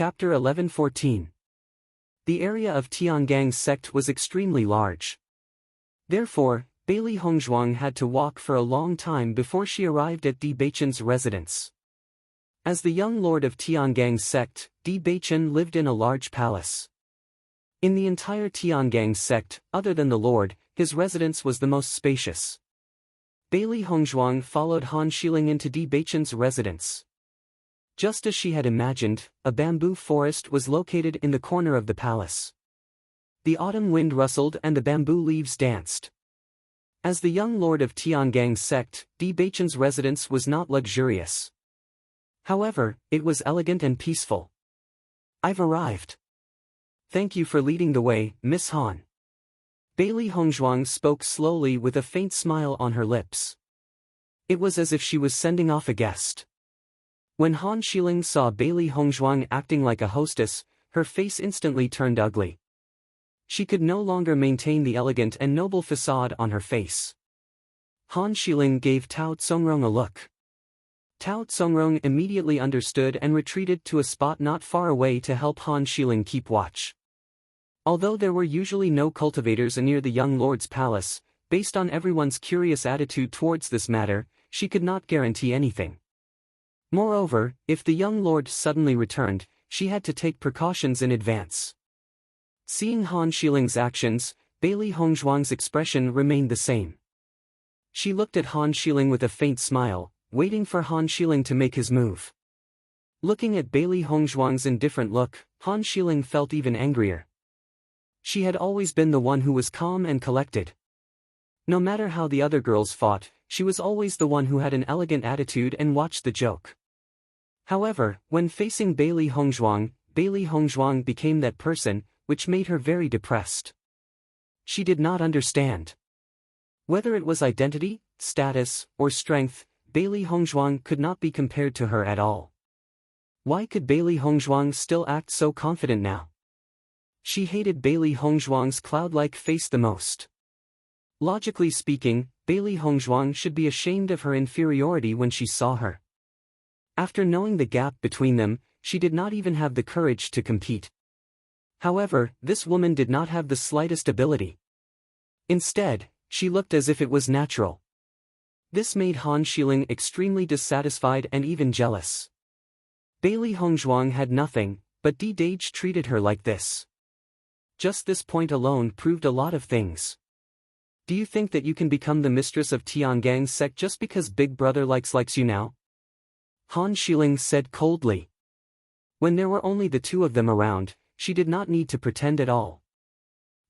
Chapter 11:14. The area of Tiangang's sect was extremely large. Therefore, Bailey Hongzhuang had to walk for a long time before she arrived at Di Beichen's residence. As the young lord of Tiangang's sect, Di Beichen lived in a large palace. In the entire Tiangang sect, other than the lord, his residence was the most spacious. Bailey Hongzhuang followed Han Xiling into Di Beichen's residence. Just as she had imagined, a bamboo forest was located in the corner of the palace. The autumn wind rustled and the bamboo leaves danced. As the young lord of Tiangang's sect, Di Beichen's residence was not luxurious. However, it was elegant and peaceful. "I've arrived. Thank you for leading the way, Miss Han." Bailey Hongzhuang spoke slowly with a faint smile on her lips. It was as if she was sending off a guest. When Han Xiling saw Bailey Hongzhuang acting like a hostess, her face instantly turned ugly. She could no longer maintain the elegant and noble facade on her face. Han Xiling gave Tao Tsongrong a look. Tao Tsongrong immediately understood and retreated to a spot not far away to help Han Xiling keep watch. Although there were usually no cultivators near the young lord's palace, based on everyone's curious attitude towards this matter, she could not guarantee anything. Moreover, if the young lord suddenly returned, she had to take precautions in advance. Seeing Han Xiling's actions, Bailey Hongzhuang's expression remained the same. She looked at Han Xiling with a faint smile, waiting for Han Xiling to make his move. Looking at Bailey Hongzhuang's indifferent look, Han Xiling felt even angrier. She had always been the one who was calm and collected. No matter how the other girls fought, she was always the one who had an elegant attitude and watched the joke. However, when facing Bailey Hongzhuang became that person, which made her very depressed. She did not understand. Whether it was identity, status, or strength, Bailey Hongzhuang could not be compared to her at all. Why could Bailey Hongzhuang still act so confident now? She hated Bailey Hongzhuang's cloud-like face the most. Logically speaking, Bailey Hongzhuang should be ashamed of her inferiority when she saw her. After knowing the gap between them, she did not even have the courage to compete. However, this woman did not have the slightest ability. Instead, she looked as if it was natural. This made Han Xiling extremely dissatisfied and even jealous. Bailey Hongzhuang had nothing, but Di Dage treated her like this. Just this point alone proved a lot of things. Do you think that you can become the mistress of Tiangang's sect just because Big Brother likes you now? Han Xiling said coldly. When there were only the two of them around, she did not need to pretend at all.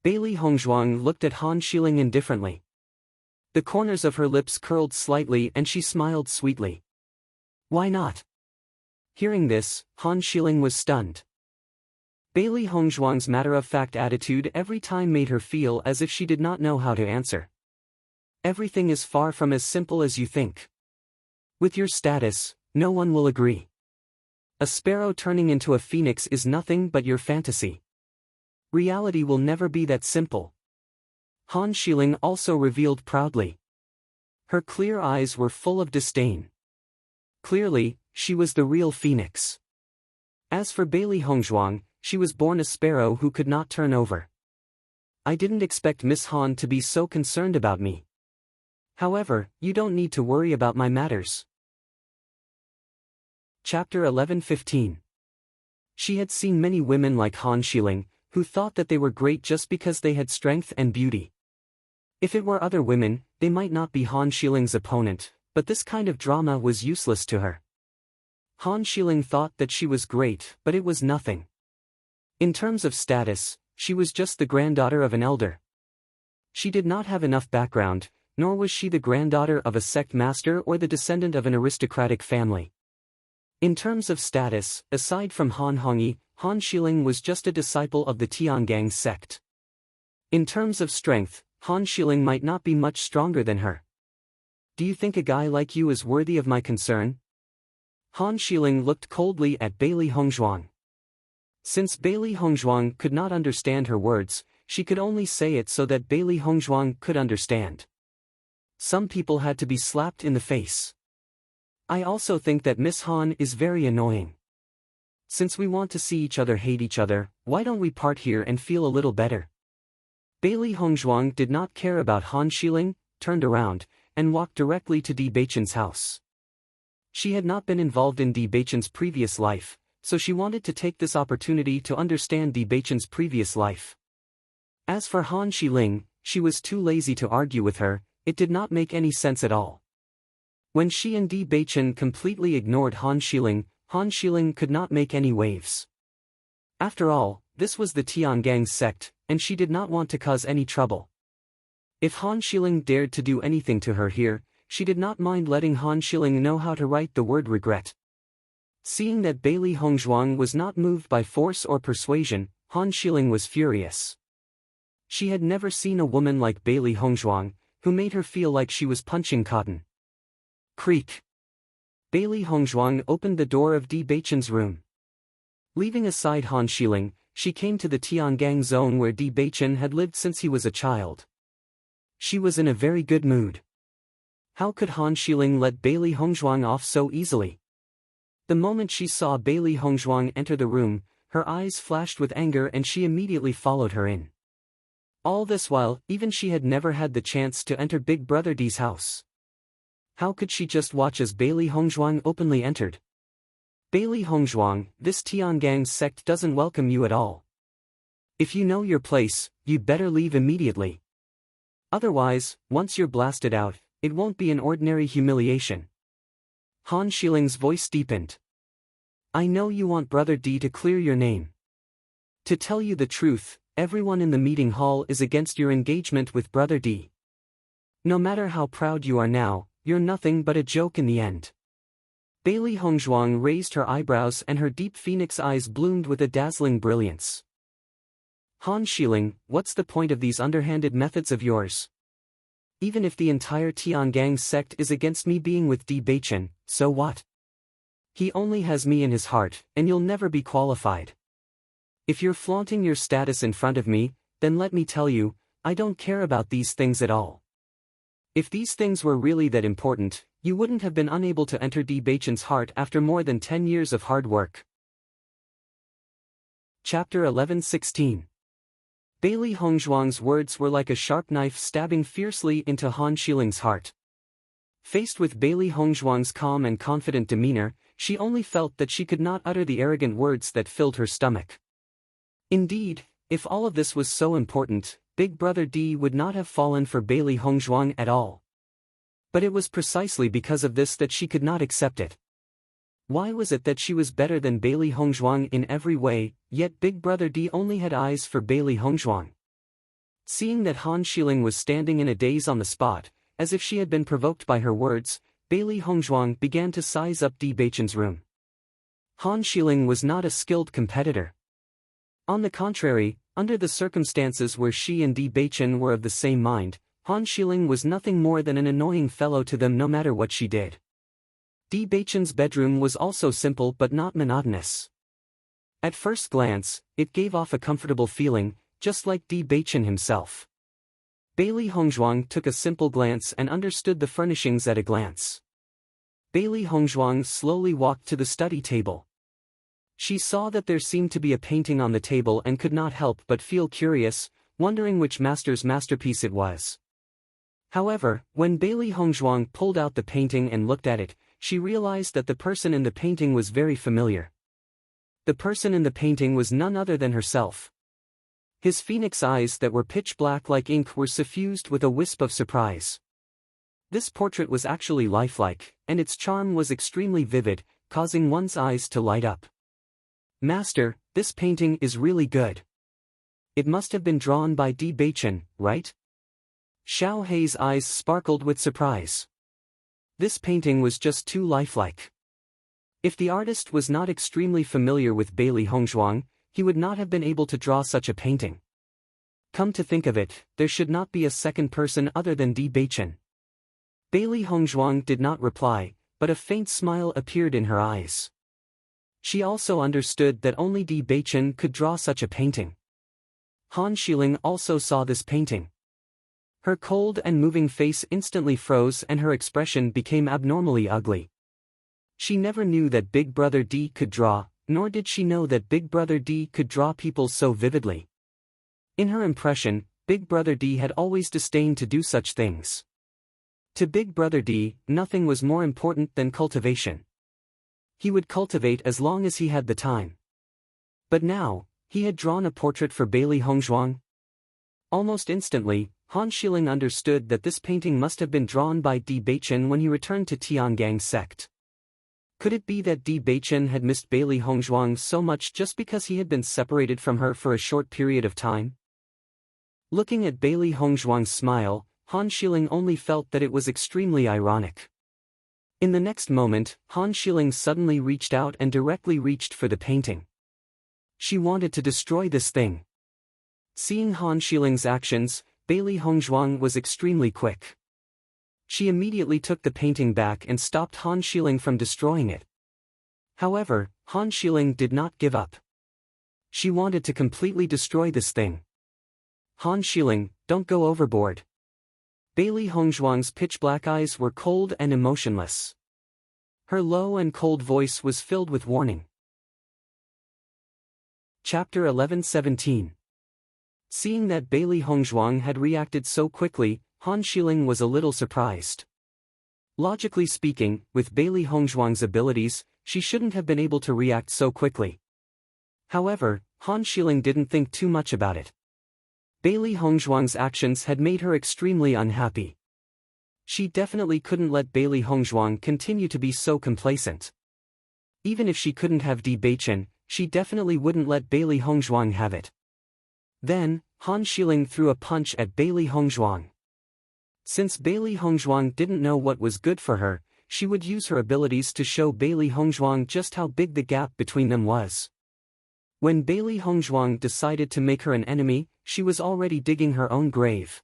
Bailey Hongzhuang looked at Han Xiling indifferently. The corners of her lips curled slightly and she smiled sweetly. Why not? Hearing this, Han Xiling was stunned. Bailey Hongzhuang's matter-of-fact attitude every time made her feel as if she did not know how to answer. Everything is far from as simple as you think. With your status, no one will agree. A sparrow turning into a phoenix is nothing but your fantasy. Reality will never be that simple. Han Xiling also revealed proudly. Her clear eyes were full of disdain. Clearly, she was the real phoenix. As for Bailey Hongzhuang, she was born a sparrow who could not turn over. I didn't expect Miss Han to be so concerned about me. However, you don't need to worry about my matters. Chapter 11:15. She had seen many women like Han Xiling, who thought that they were great just because they had strength and beauty. If it were other women, they might not be Han Xiling's opponent, but this kind of drama was useless to her. Han Xiling thought that she was great, but it was nothing. In terms of status, she was just the granddaughter of an elder. She did not have enough background, nor was she the granddaughter of a sect master or the descendant of an aristocratic family. In terms of status, aside from Han Hongyi, Han Xiling was just a disciple of the Tiangang sect. In terms of strength, Han Xiling might not be much stronger than her. Do you think a guy like you is worthy of my concern? Han Xiling looked coldly at Bailey Hongzhuang. Since Bailey Hongzhuang could not understand her words, she could only say it so that Bailey Hongzhuang could understand. Some people had to be slapped in the face. I also think that Miss Han is very annoying. Since we want to see each other hate each other, why don't we part here and feel a little better? Bailey Hongzhuang did not care about Han Xiling, turned around, and walked directly to Di Beichen's house. She had not been involved in Di Beichen's previous life, so she wanted to take this opportunity to understand Di Beichen's previous life. As for Han Xiling, she was too lazy to argue with her, it did not make any sense at all. When she and Di Beichen completely ignored Han Xiling could not make any waves. After all, this was the Tiangang's sect, and she did not want to cause any trouble. If Han Xiling dared to do anything to her here, she did not mind letting Han Xiling know how to write the word regret. Seeing that Bailey Hongzhuang was not moved by force or persuasion, Han Xiling was furious. She had never seen a woman like Bailey Hongzhuang, who made her feel like she was punching cotton. Creak. Bailey Hongzhuang opened the door of Di Beichen's room. Leaving aside Han Xiling, she came to the Tiangang zone where Di Beichen had lived since he was a child. She was in a very good mood. How could Han Xiling let Bailey Hongzhuang off so easily? The moment she saw Bailey Hongzhuang enter the room, her eyes flashed with anger and she immediately followed her in. All this while, even she had never had the chance to enter Big Brother D's house. How could she just watch as Bailey Hongzhuang openly entered? Bailey Hongzhuang, this Tiangang's sect doesn't welcome you at all. If you know your place, you'd better leave immediately. Otherwise, once you're blasted out, it won't be an ordinary humiliation. Han Xiling's voice deepened. I know you want Brother D to clear your name. To tell you the truth, everyone in the meeting hall is against your engagement with Brother D. No matter how proud you are now, you're nothing but a joke in the end. Bailey Hongzhuang raised her eyebrows and her deep phoenix eyes bloomed with a dazzling brilliance. Han Xiling, what's the point of these underhanded methods of yours? Even if the entire Tiangang sect is against me being with Di Beichen, so what? He only has me in his heart, and you'll never be qualified. If you're flaunting your status in front of me, then let me tell you, I don't care about these things at all. If these things were really that important, you wouldn't have been unable to enter Di Beichen's heart after more than 10 years of hard work. Chapter 11:16. Bailey Hongzhuang's words were like a sharp knife stabbing fiercely into Han Xiling's heart. Faced with Bailey Hongzhuang's calm and confident demeanor, she only felt that she could not utter the arrogant words that filled her stomach. Indeed, if all of this was so important, Big Brother D would not have fallen for Bailey Hongzhuang at all. But it was precisely because of this that she could not accept it. Why was it that she was better than Bailey Hongzhuang in every way, yet Big Brother D only had eyes for Bailey Hongzhuang? Seeing that Han Xiling was standing in a daze on the spot, as if she had been provoked by her words, Bailey Hongzhuang began to size up Di Beichen's room. Han Xiling was not a skilled competitor. On the contrary, under the circumstances where she and Di Beichen were of the same mind, Han Xiling was nothing more than an annoying fellow to them no matter what she did. Di Beichen's bedroom was also simple but not monotonous. At first glance, it gave off a comfortable feeling, just like Di Beichen himself. Bailey Hongzhuang took a simple glance and understood the furnishings at a glance. Bailey Hongzhuang slowly walked to the study table. She saw that there seemed to be a painting on the table and could not help but feel curious, wondering which master's masterpiece it was. However, when Bailey Hongzhuang pulled out the painting and looked at it, she realized that the person in the painting was very familiar. The person in the painting was none other than herself. His phoenix eyes that were pitch black like ink were suffused with a wisp of surprise. This portrait was actually lifelike, and its charm was extremely vivid, causing one's eyes to light up. Master, this painting is really good. It must have been drawn by Di Beichen, right? Xiao Hei's eyes sparkled with surprise. This painting was just too lifelike. If the artist was not extremely familiar with Bailey Hongzhuang, he would not have been able to draw such a painting. Come to think of it, there should not be a second person other than Di Beichen. Bailey Hongzhuang did not reply, but a faint smile appeared in her eyes. She also understood that only Di Beichen could draw such a painting. Han Xiling also saw this painting. Her cold and moving face instantly froze and her expression became abnormally ugly. She never knew that Big Brother D could draw, nor did she know that Big Brother D could draw people so vividly. In her impression, Big Brother D had always disdained to do such things. To Big Brother D, nothing was more important than cultivation. He would cultivate as long as he had the time. But now, he had drawn a portrait for Bailey Hongzhuang. Almost instantly, Han Xiling understood that this painting must have been drawn by Di Beichen when he returned to Tiangang's sect. Could it be that Di Beichen had missed Bailey Hongzhuang so much just because he had been separated from her for a short period of time? Looking at Bailey Hongzhuang's smile, Han Xiling only felt that it was extremely ironic. In the next moment, Han Xiling suddenly reached out and directly reached for the painting. She wanted to destroy this thing. Seeing Han Xiling's actions, Bailey Hongzhuang was extremely quick. She immediately took the painting back and stopped Han Xiling from destroying it. However, Han Xiling did not give up. She wanted to completely destroy this thing. Han Xiling, don't go overboard. Bailey Hongzhuang's pitch-black eyes were cold and emotionless. Her low and cold voice was filled with warning. Chapter 11:17. Seeing that Bailey Hongzhuang had reacted so quickly, Han Xiling was a little surprised. Logically speaking, with Bailey Hongzhuang's abilities, she shouldn't have been able to react so quickly. However, Han Xiling didn't think too much about it. Bailey Hongzhuang's actions had made her extremely unhappy. She definitely couldn't let Bailey Hongzhuang continue to be so complacent. Even if she couldn't have Di Beichen, she definitely wouldn't let Bailey Hongzhuang have it. Then, Han Xiling threw a punch at Bailey Hongzhuang. Since Bailey Hongzhuang didn't know what was good for her, she would use her abilities to show Bailey Hongzhuang just how big the gap between them was. When Bailey Hongzhuang decided to make her an enemy, she was already digging her own grave.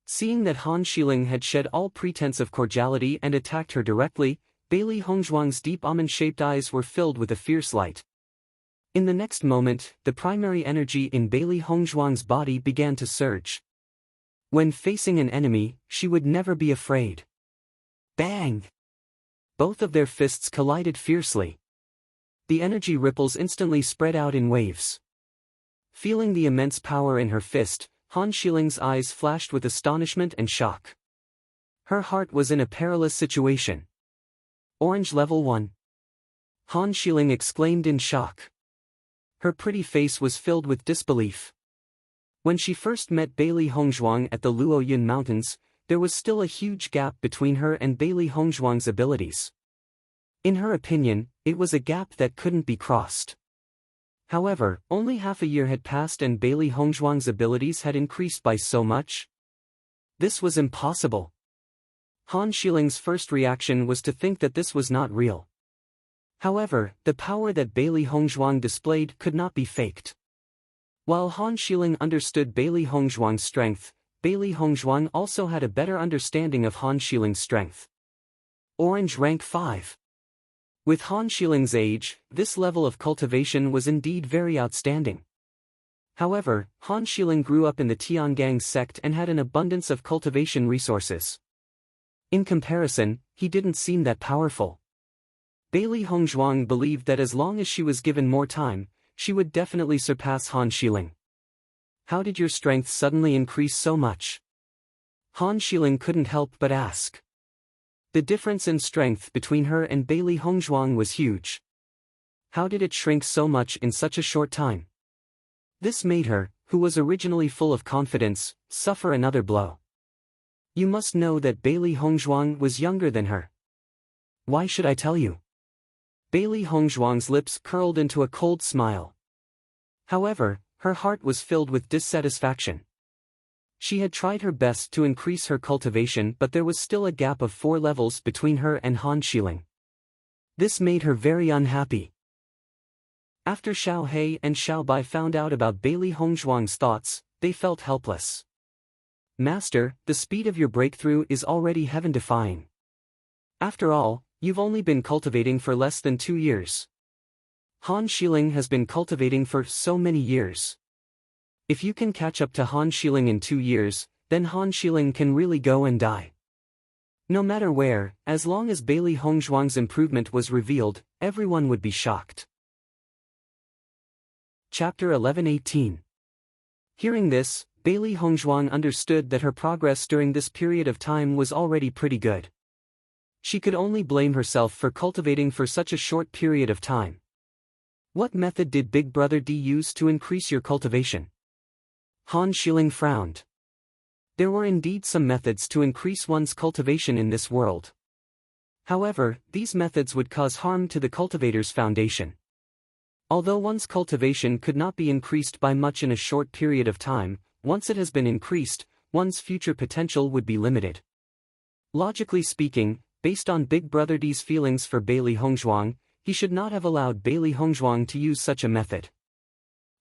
Seeing that Han Xiling had shed all pretense of cordiality and attacked her directly, Bailey Hongzhuang's deep almond-shaped eyes were filled with a fierce light. In the next moment, the primary energy in Bailey Hongzhuang's body began to surge. When facing an enemy, she would never be afraid. Bang! Both of their fists collided fiercely. The energy ripples instantly spread out in waves. Feeling the immense power in her fist, Han Xiling's eyes flashed with astonishment and shock. Her heart was in a perilous situation. Orange level 1. Han Xiling exclaimed in shock. Her pretty face was filled with disbelief. When she first met Bailey Hongzhuang at the Luoyun Mountains, there was still a huge gap between her and Bailey Hongzhuang's abilities. In her opinion, it was a gap that couldn't be crossed. However, only half a year had passed and Bailey Hongzhuang's abilities had increased by so much. This was impossible. Han Xiling's first reaction was to think that this was not real. However, the power that Bailey Hongzhuang displayed could not be faked. While Han Xiling understood Bailey Hongzhuang's strength, Bailey Hongzhuang also had a better understanding of Han Xiling's strength. Orange rank 5. With Han Xiling's age, this level of cultivation was indeed very outstanding. However, Han Xiling grew up in the Tiangang sect and had an abundance of cultivation resources. In comparison, he didn't seem that powerful. Bailey Hongzhuang believed that as long as she was given more time, she would definitely surpass Han Xiling. How did your strength suddenly increase so much? Han Xiling couldn't help but ask. The difference in strength between her and Bailey Hongzhuang was huge. How did it shrink so much in such a short time? This made her, who was originally full of confidence, suffer another blow. You must know that Bailey Hongzhuang was younger than her. Why should I tell you? Bailey Hongzhuang's lips curled into a cold smile. However, her heart was filled with dissatisfaction. She had tried her best to increase her cultivation, but there was still a gap of 4 levels between her and Han Xiling. This made her very unhappy. After Xiao He and Xiao Bai found out about Bailey Hongzhuang's thoughts, they felt helpless. Master, the speed of your breakthrough is already heaven-defying. After all, you've only been cultivating for less than 2 years. Han Xiling has been cultivating for so many years. If you can catch up to Han Xiling in 2 years, then Han Xiling can really go and die. No matter where, as long as Bailey Hongzhuang's improvement was revealed, everyone would be shocked. Chapter 11:18. Hearing this, Bailey Hongzhuang understood that her progress during this period of time was already pretty good. She could only blame herself for cultivating for such a short period of time. What method did Big Brother D use to increase your cultivation? Han Xiling frowned. There were indeed some methods to increase one's cultivation in this world. However, these methods would cause harm to the cultivator's foundation. Although one's cultivation could not be increased by much in a short period of time, once it has been increased, one's future potential would be limited. Logically speaking, based on Big Brother D's feelings for Bailey Hongzhuang, he should not have allowed Bailey Hongzhuang to use such a method.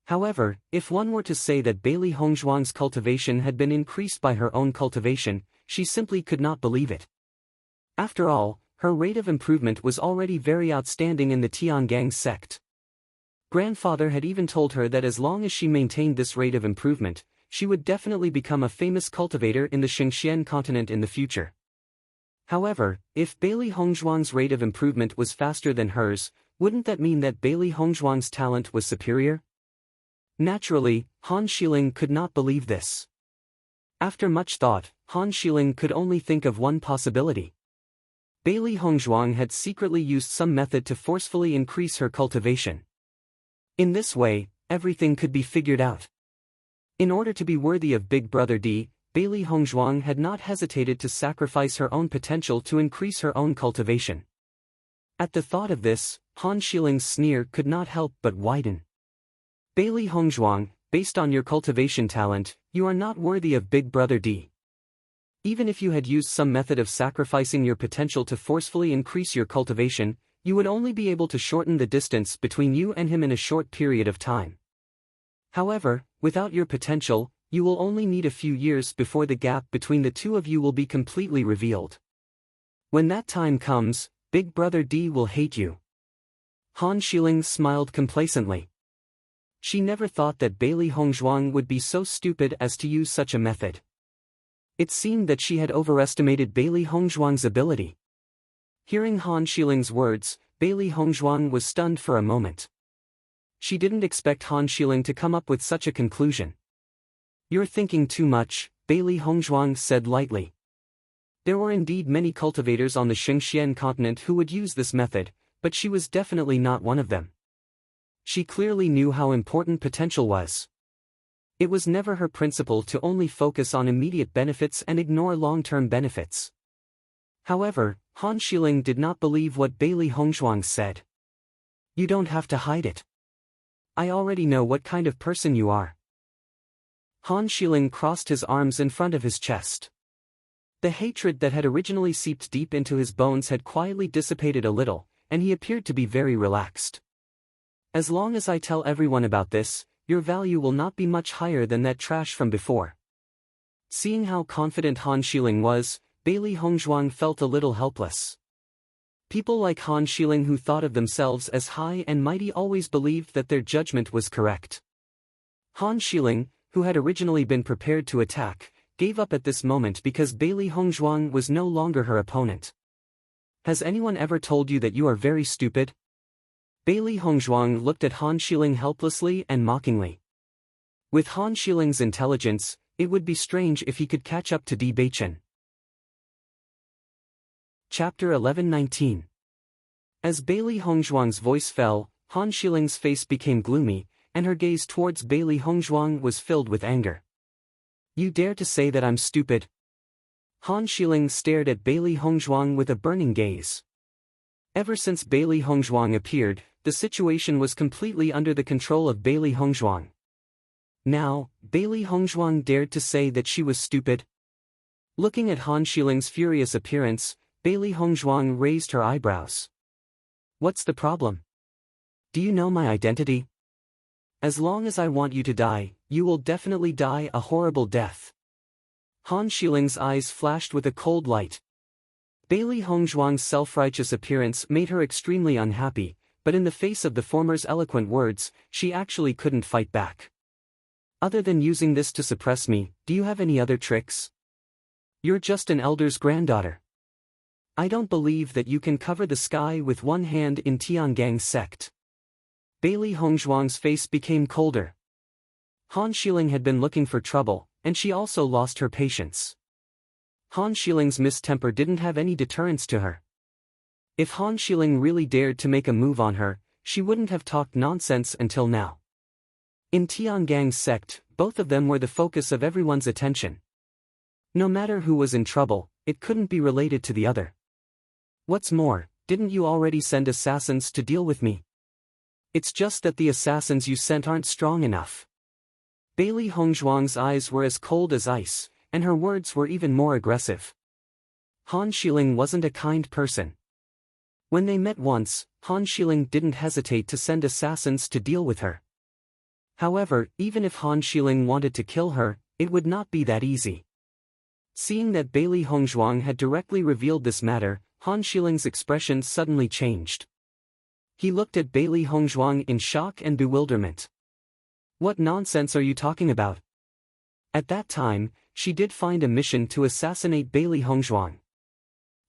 However, if one were to say that Bailey Hongzhuang's cultivation had been increased by her own cultivation, she simply could not believe it. After all, her rate of improvement was already very outstanding in the Tiangang sect. Grandfather had even told her that as long as she maintained this rate of improvement, she would definitely become a famous cultivator in the Xingxian continent in the future. However, if Bailey Hongzhuang's rate of improvement was faster than hers, wouldn't that mean that Bailey Hongzhuang's talent was superior? Naturally, Han Xiling could not believe this. After much thought, Han Xiling could only think of one possibility. Bailey Hongzhuang had secretly used some method to forcefully increase her cultivation. In this way, everything could be figured out. In order to be worthy of Big Brother D, Bailey Hongzhuang had not hesitated to sacrifice her own potential to increase her own cultivation. At the thought of this, Han Xiling's sneer could not help but widen. Bailey Hongzhuang, based on your cultivation talent, you are not worthy of Big Brother D. Even if you had used some method of sacrificing your potential to forcefully increase your cultivation, you would only be able to shorten the distance between you and him in a short period of time. However, without your potential, you will only need a few years before the gap between the two of you will be completely revealed. When that time comes, Big Brother D will hate you. Han Xiling smiled complacently. She never thought that Bailey Hongzhuang would be so stupid as to use such a method. It seemed that she had overestimated Bailey Hongzhuang's ability. Hearing Han Xiling's words, Bailey Hongzhuang was stunned for a moment. She didn't expect Han Xiling to come up with such a conclusion. You're thinking too much, Bailey Hongzhuang said lightly. There were indeed many cultivators on the Xingxian continent who would use this method, but she was definitely not one of them. She clearly knew how important potential was. It was never her principle to only focus on immediate benefits and ignore long-term benefits. However, Han Xiling did not believe what Bailey Hongzhuang said. You don't have to hide it. I already know what kind of person you are. Han Xiling crossed his arms in front of his chest. The hatred that had originally seeped deep into his bones had quietly dissipated a little, and he appeared to be very relaxed. As long as I tell everyone about this, your value will not be much higher than that trash from before. Seeing how confident Han Xiling was, Bailey Hongzhuang felt a little helpless. People like Han Xiling who thought of themselves as high and mighty always believed that their judgment was correct. Han Xiling, who had originally been prepared to attack, gave up at this moment because Bailey Hongzhuang was no longer her opponent. Has anyone ever told you that you are very stupid? Bailey Hongzhuang looked at Han Xiling helplessly and mockingly. With Han Xiling's intelligence, it would be strange if he could catch up to Bewitching. Chapter 11:19. As Bailey Hongzhuang's voice fell, Han Xiling's face became gloomy, and her gaze towards Bailey Hongzhuang was filled with anger. You dare to say that I'm stupid? Han Xiling stared at Bailey Hongzhuang with a burning gaze. Ever since Bailey Hongzhuang appeared, the situation was completely under the control of Bailey Hongzhuang. Now, Bailey Hongzhuang dared to say that she was stupid? Looking at Han Xiling's furious appearance, Bailey Hongzhuang raised her eyebrows. What's the problem? Do you know my identity? As long as I want you to die, you will definitely die a horrible death. Han Xiling's eyes flashed with a cold light. Bailey Hongzhuang's self-righteous appearance made her extremely unhappy, but in the face of the former's eloquent words, she actually couldn't fight back. Other than using this to suppress me, do you have any other tricks? You're just an elder's granddaughter. I don't believe that you can cover the sky with one hand in Tiangang sect. Bailey Hongzhuang's face became colder. Han Xiling had been looking for trouble, and she also lost her patience. Han Xiling's mistemper didn't have any deterrence to her. If Han Xiling really dared to make a move on her, she wouldn't have talked nonsense until now. In Tiangang's sect, both of them were the focus of everyone's attention. No matter who was in trouble, it couldn't be related to the other. What's more, didn't you already send assassins to deal with me? It's just that the assassins you sent aren't strong enough. Bailey Hongzhuang's eyes were as cold as ice, and her words were even more aggressive. Han Xiling wasn't a kind person. When they met once, Han Xiling didn't hesitate to send assassins to deal with her. However, even if Han Xiling wanted to kill her, it would not be that easy. Seeing that Bailey Hongzhuang had directly revealed this matter, Han Xiling's expression suddenly changed. He looked at Bailey Hongzhuang in shock and bewilderment. What nonsense are you talking about? At that time, she did find a mission to assassinate Bailey Hongzhuang.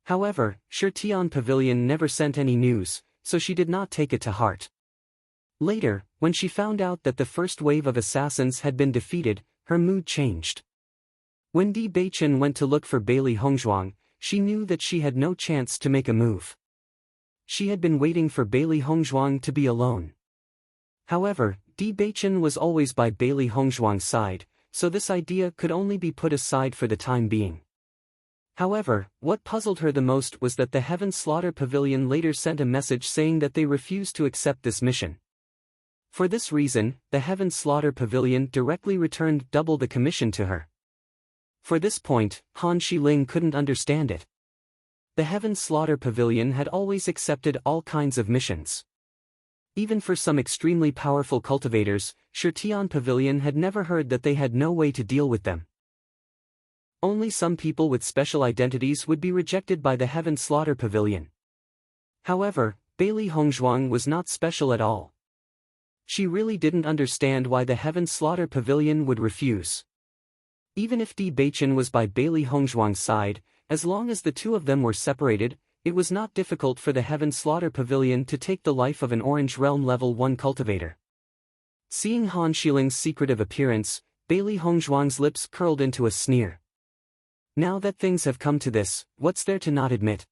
However, Shirtian Pavilion never sent any news, so she did not take it to heart. Later, when she found out that the first wave of assassins had been defeated, her mood changed. When Di Beichen went to look for Bailey Hongzhuang, she knew that she had no chance to make a move. She had been waiting for Bailey Hongzhuang to be alone. However, Di Beichen was always by Bailey Hongzhuang's side, so this idea could only be put aside for the time being. However, what puzzled her the most was that the Heaven Slaughter Pavilion later sent a message saying that they refused to accept this mission. For this reason, the Heaven Slaughter Pavilion directly returned double the commission to her. For this point, Han Xiling couldn't understand it. The Heaven Slaughter Pavilion had always accepted all kinds of missions. Even for some extremely powerful cultivators, Shirtian Pavilion had never heard that they had no way to deal with them. Only some people with special identities would be rejected by the Heaven Slaughter Pavilion. However, Bailey Hongzhuang was not special at all. She really didn't understand why the Heaven Slaughter Pavilion would refuse. Even if Di Beichen was by Bailey Hongzhuang's side, as long as the two of them were separated, it was not difficult for the Heaven Slaughter Pavilion to take the life of an Orange Realm Level 1 cultivator. Seeing Han Xiling's secretive appearance, Bailey Hongzhuang's lips curled into a sneer. Now that things have come to this, what's there to not admit?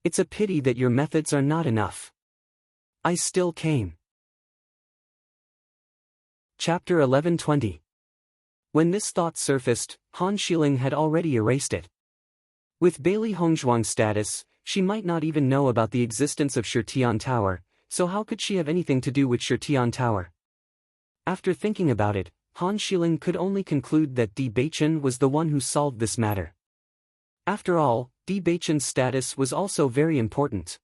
It's a pity that your methods are not enough. I still came. Chapter 11:20. When this thought surfaced, Han Xiling had already erased it. With Bailey Hongzhuang's status, she might not even know about the existence of Shirtian Tower, so how could she have anything to do with Shirtian Tower? After thinking about it, Han Xiling could only conclude that Di Beichen was the one who solved this matter. After all, Di Beichen's status was also very important.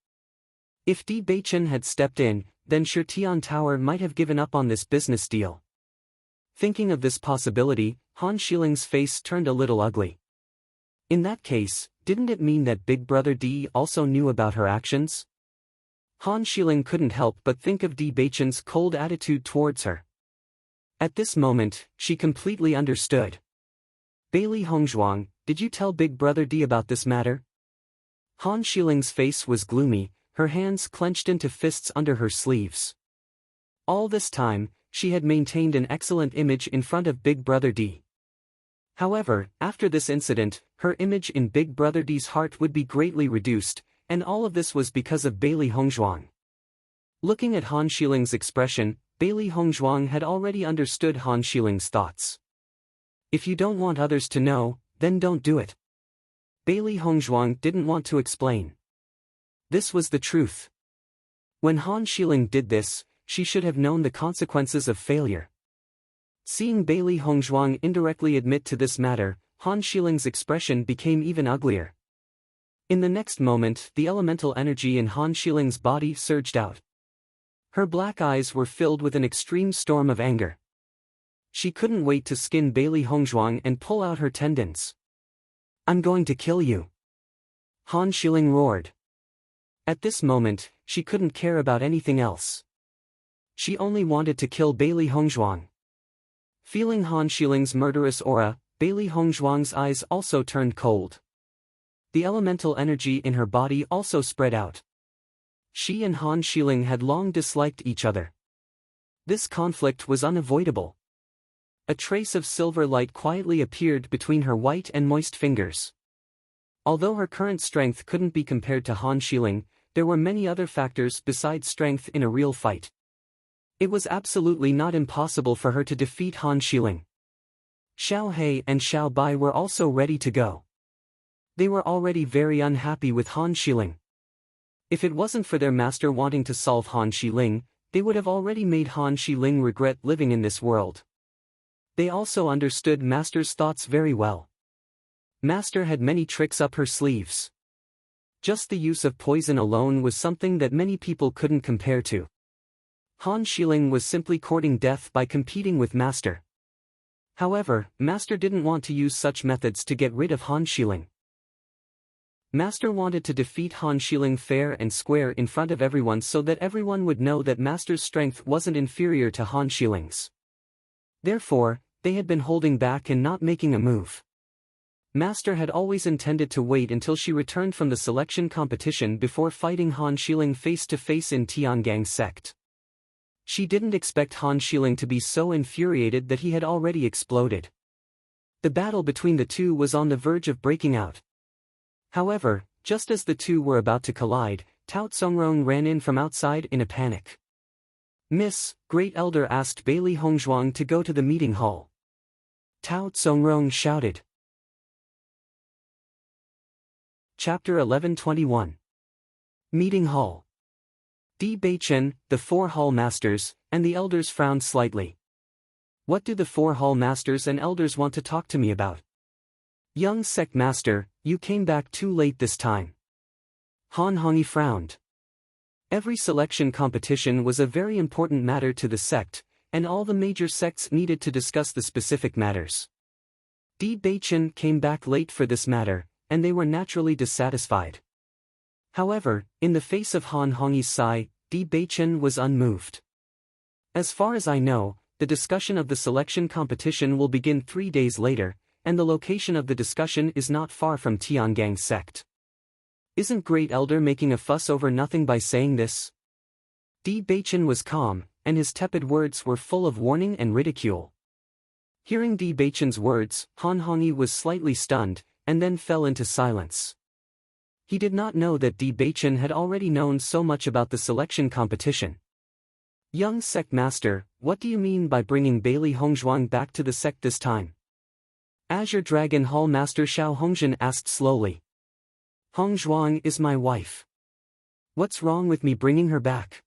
If Di Beichen had stepped in, then Shirtian Tower might have given up on this business deal. Thinking of this possibility, Han Xiling's face turned a little ugly. In that case, didn't it mean that Big Brother Di also knew about her actions? Han Xiling couldn't help but think of Di Beichen's cold attitude towards her. At this moment, she completely understood. Bailey Hongzhuang, did you tell Big Brother Di about this matter? Han Xiling's face was gloomy, her hands clenched into fists under her sleeves. All this time, she had maintained an excellent image in front of Big Brother Di. However, after this incident, her image in Big Brother Di's heart would be greatly reduced, and all of this was because of Bailey Hongzhuang. Looking at Han Xiling's expression, Bailey Hongzhuang had already understood Han Xiling's thoughts. If you don't want others to know, then don't do it. Bailey Hongzhuang didn't want to explain. This was the truth. When Han Xiling did this, she should have known the consequences of failure. Seeing Bailey Hongzhuang indirectly admit to this matter, Han Xiling's expression became even uglier. In the next moment, the elemental energy in Han Xiling's body surged out. Her black eyes were filled with an extreme storm of anger. She couldn't wait to skin Bailey Hongzhuang and pull out her tendons. I'm going to kill you. Han Xiling roared. At this moment, she couldn't care about anything else. She only wanted to kill Bailey Hongzhuang. Feeling Han Xiling's murderous aura, Bailey Hongzhuang's eyes also turned cold. The elemental energy in her body also spread out. She and Han Xiling had long disliked each other. This conflict was unavoidable. A trace of silver light quietly appeared between her white and moist fingers. Although her current strength couldn't be compared to Han Xiling, there were many other factors besides strength in a real fight. It was absolutely not impossible for her to defeat Han Xiling. Xiao He and Xiao Bai were also ready to go. They were already very unhappy with Han Xiling. If it wasn't for their master wanting to solve Han Xiling, they would have already made Han Xiling regret living in this world. They also understood Master's thoughts very well. Master had many tricks up her sleeves. Just the use of poison alone was something that many people couldn't compare to. Han Xiling was simply courting death by competing with Master. However, Master didn't want to use such methods to get rid of Han Xiling. Master wanted to defeat Han Xiling fair and square in front of everyone so that everyone would know that Master's strength wasn't inferior to Han Xiling's. Therefore, they had been holding back and not making a move. Master had always intended to wait until she returned from the selection competition before fighting Han Xiling face to face in Tiangang's sect. She didn't expect Han Xiling to be so infuriated that he had already exploded. The battle between the two was on the verge of breaking out. However, just as the two were about to collide, Tao Tsongrong ran in from outside in a panic. "Miss, Great Elder asked Bailey Hongzhuang to go to the meeting hall." Tao Tsongrong shouted. Chapter 11:21. Meeting Hall. Di Beichen, the four hall masters, and the elders frowned slightly. What do the four hall masters and elders want to talk to me about? Young sect master, you came back too late this time. Han Hongyi frowned. Every selection competition was a very important matter to the sect, and all the major sects needed to discuss the specific matters. Di Beichen came back late for this matter, and they were naturally dissatisfied. However, in the face of Han Hongyi's sigh, Di Beichen was unmoved. As far as I know, the discussion of the selection competition will begin 3 days later, and the location of the discussion is not far from Tiangang's sect. Isn't Great Elder making a fuss over nothing by saying this? Di Beichen was calm, and his tepid words were full of warning and ridicule. Hearing Di Beichen's words, Han Hongyi was slightly stunned, and then fell into silence. He did not know that Di Beichen had already known so much about the selection competition. Young sect master, what do you mean by bringing Bailey Hongzhuang back to the sect this time? Azure Dragon Hall Master Xiao Hongzhen asked slowly. Hongzhuang is my wife. What's wrong with me bringing her back?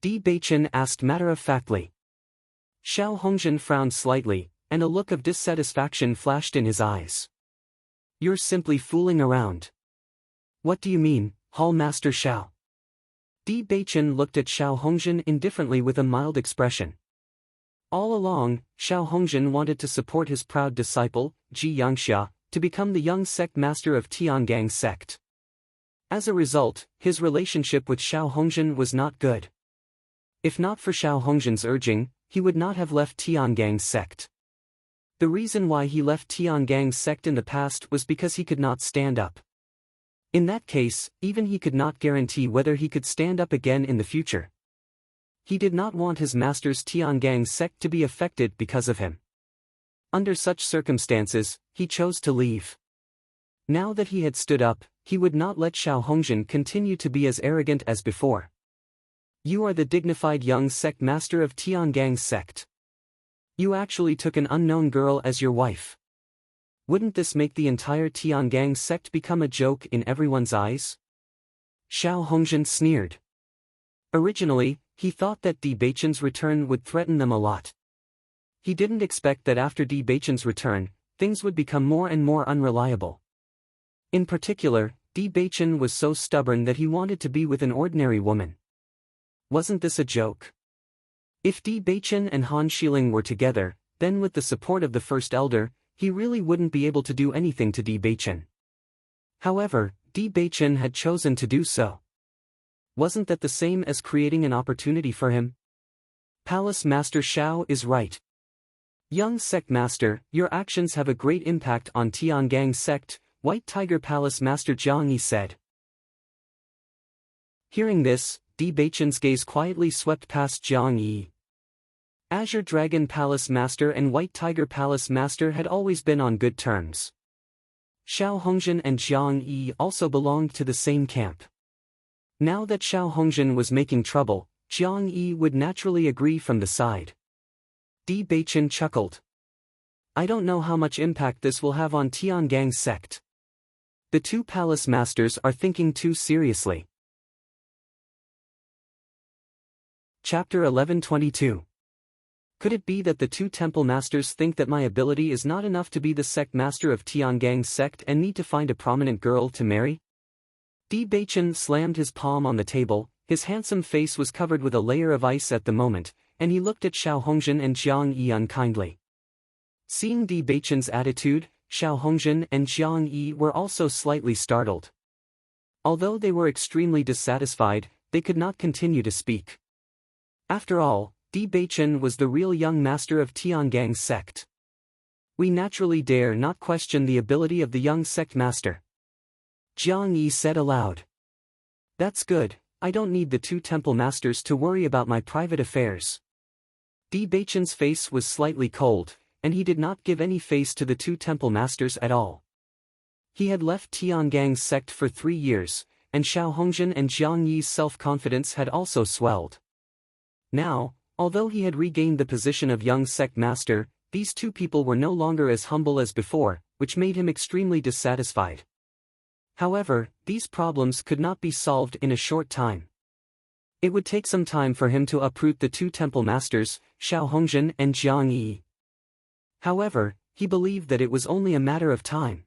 Di Beichen asked matter-of-factly. Xiao Hongzhen frowned slightly, and a look of dissatisfaction flashed in his eyes. You're simply fooling around. What do you mean, Hall Master Xiao? Di Beichen looked at Xiao Hongzhen indifferently with a mild expression. All along, Xiao Hongzhen wanted to support his proud disciple, Ji Yangxia, to become the young sect master of Tiangang's sect. As a result, his relationship with Xiao Hongzhen was not good. If not for Xiao Hongzhen's urging, he would not have left Tiangang's sect. The reason why he left Tiangang's sect in the past was because he could not stand up. In that case, even he could not guarantee whether he could stand up again in the future. He did not want his master's Tiangang's sect to be affected because of him. Under such circumstances, he chose to leave. Now that he had stood up, he would not let Xiao Hongzhen continue to be as arrogant as before. You are the dignified young sect master of Tiangang's sect. You actually took an unknown girl as your wife. Wouldn't this make the entire Tiangang sect become a joke in everyone's eyes? Xiao Hongzhen sneered. Originally, he thought that Di Beichen's return would threaten them a lot. He didn't expect that after Di Beichen's return, things would become more and more unreliable. In particular, Di Beichen was so stubborn that he wanted to be with an ordinary woman. Wasn't this a joke? If Di Beichen and Han Xiling were together, then with the support of the First Elder, he really wouldn't be able to do anything to Di Beichen. However, Di Beichen had chosen to do so. Wasn't that the same as creating an opportunity for him? Palace Master Xiao is right. Young sect master, your actions have a great impact on Tiangang's sect, White Tiger Palace Master Jiang Yi said. Hearing this, Di Beichen's gaze quietly swept past Jiang Yi. Azure Dragon Palace Master and White Tiger Palace Master had always been on good terms. Xiao Hongjin and Jiang Yi also belonged to the same camp. Now that Xiao Hongjin was making trouble, Jiang Yi would naturally agree from the side. Di Beichen chuckled. I don't know how much impact this will have on Tiangang's sect. The two palace masters are thinking too seriously. Chapter 1122. Could it be that the two temple masters think that my ability is not enough to be the sect master of Tiangang's sect and need to find a prominent girl to marry? Di Beichen slammed his palm on the table, his handsome face was covered with a layer of ice at the moment, and he looked at Xiao Hongjin and Jiang Yi unkindly. Seeing Di Beichen's attitude, Xiao Hongjin and Jiang Yi were also slightly startled. Although they were extremely dissatisfied, they could not continue to speak. After all, Di Beichen was the real young master of Tiangang's sect. We naturally dare not question the ability of the young sect master. Jiang Yi said aloud. That's good, I don't need the two temple masters to worry about my private affairs. Di Beichen's face was slightly cold, and he did not give any face to the two temple masters at all. He had left Tiangang's sect for 3 years, and Xiao Hongjin and Jiang Yi's self-confidence had also swelled. Now, although he had regained the position of young sect master, these two people were no longer as humble as before, which made him extremely dissatisfied. However, these problems could not be solved in a short time. It would take some time for him to uproot the two temple masters, Xiao Hongjin and Jiang Yi. However, he believed that it was only a matter of time.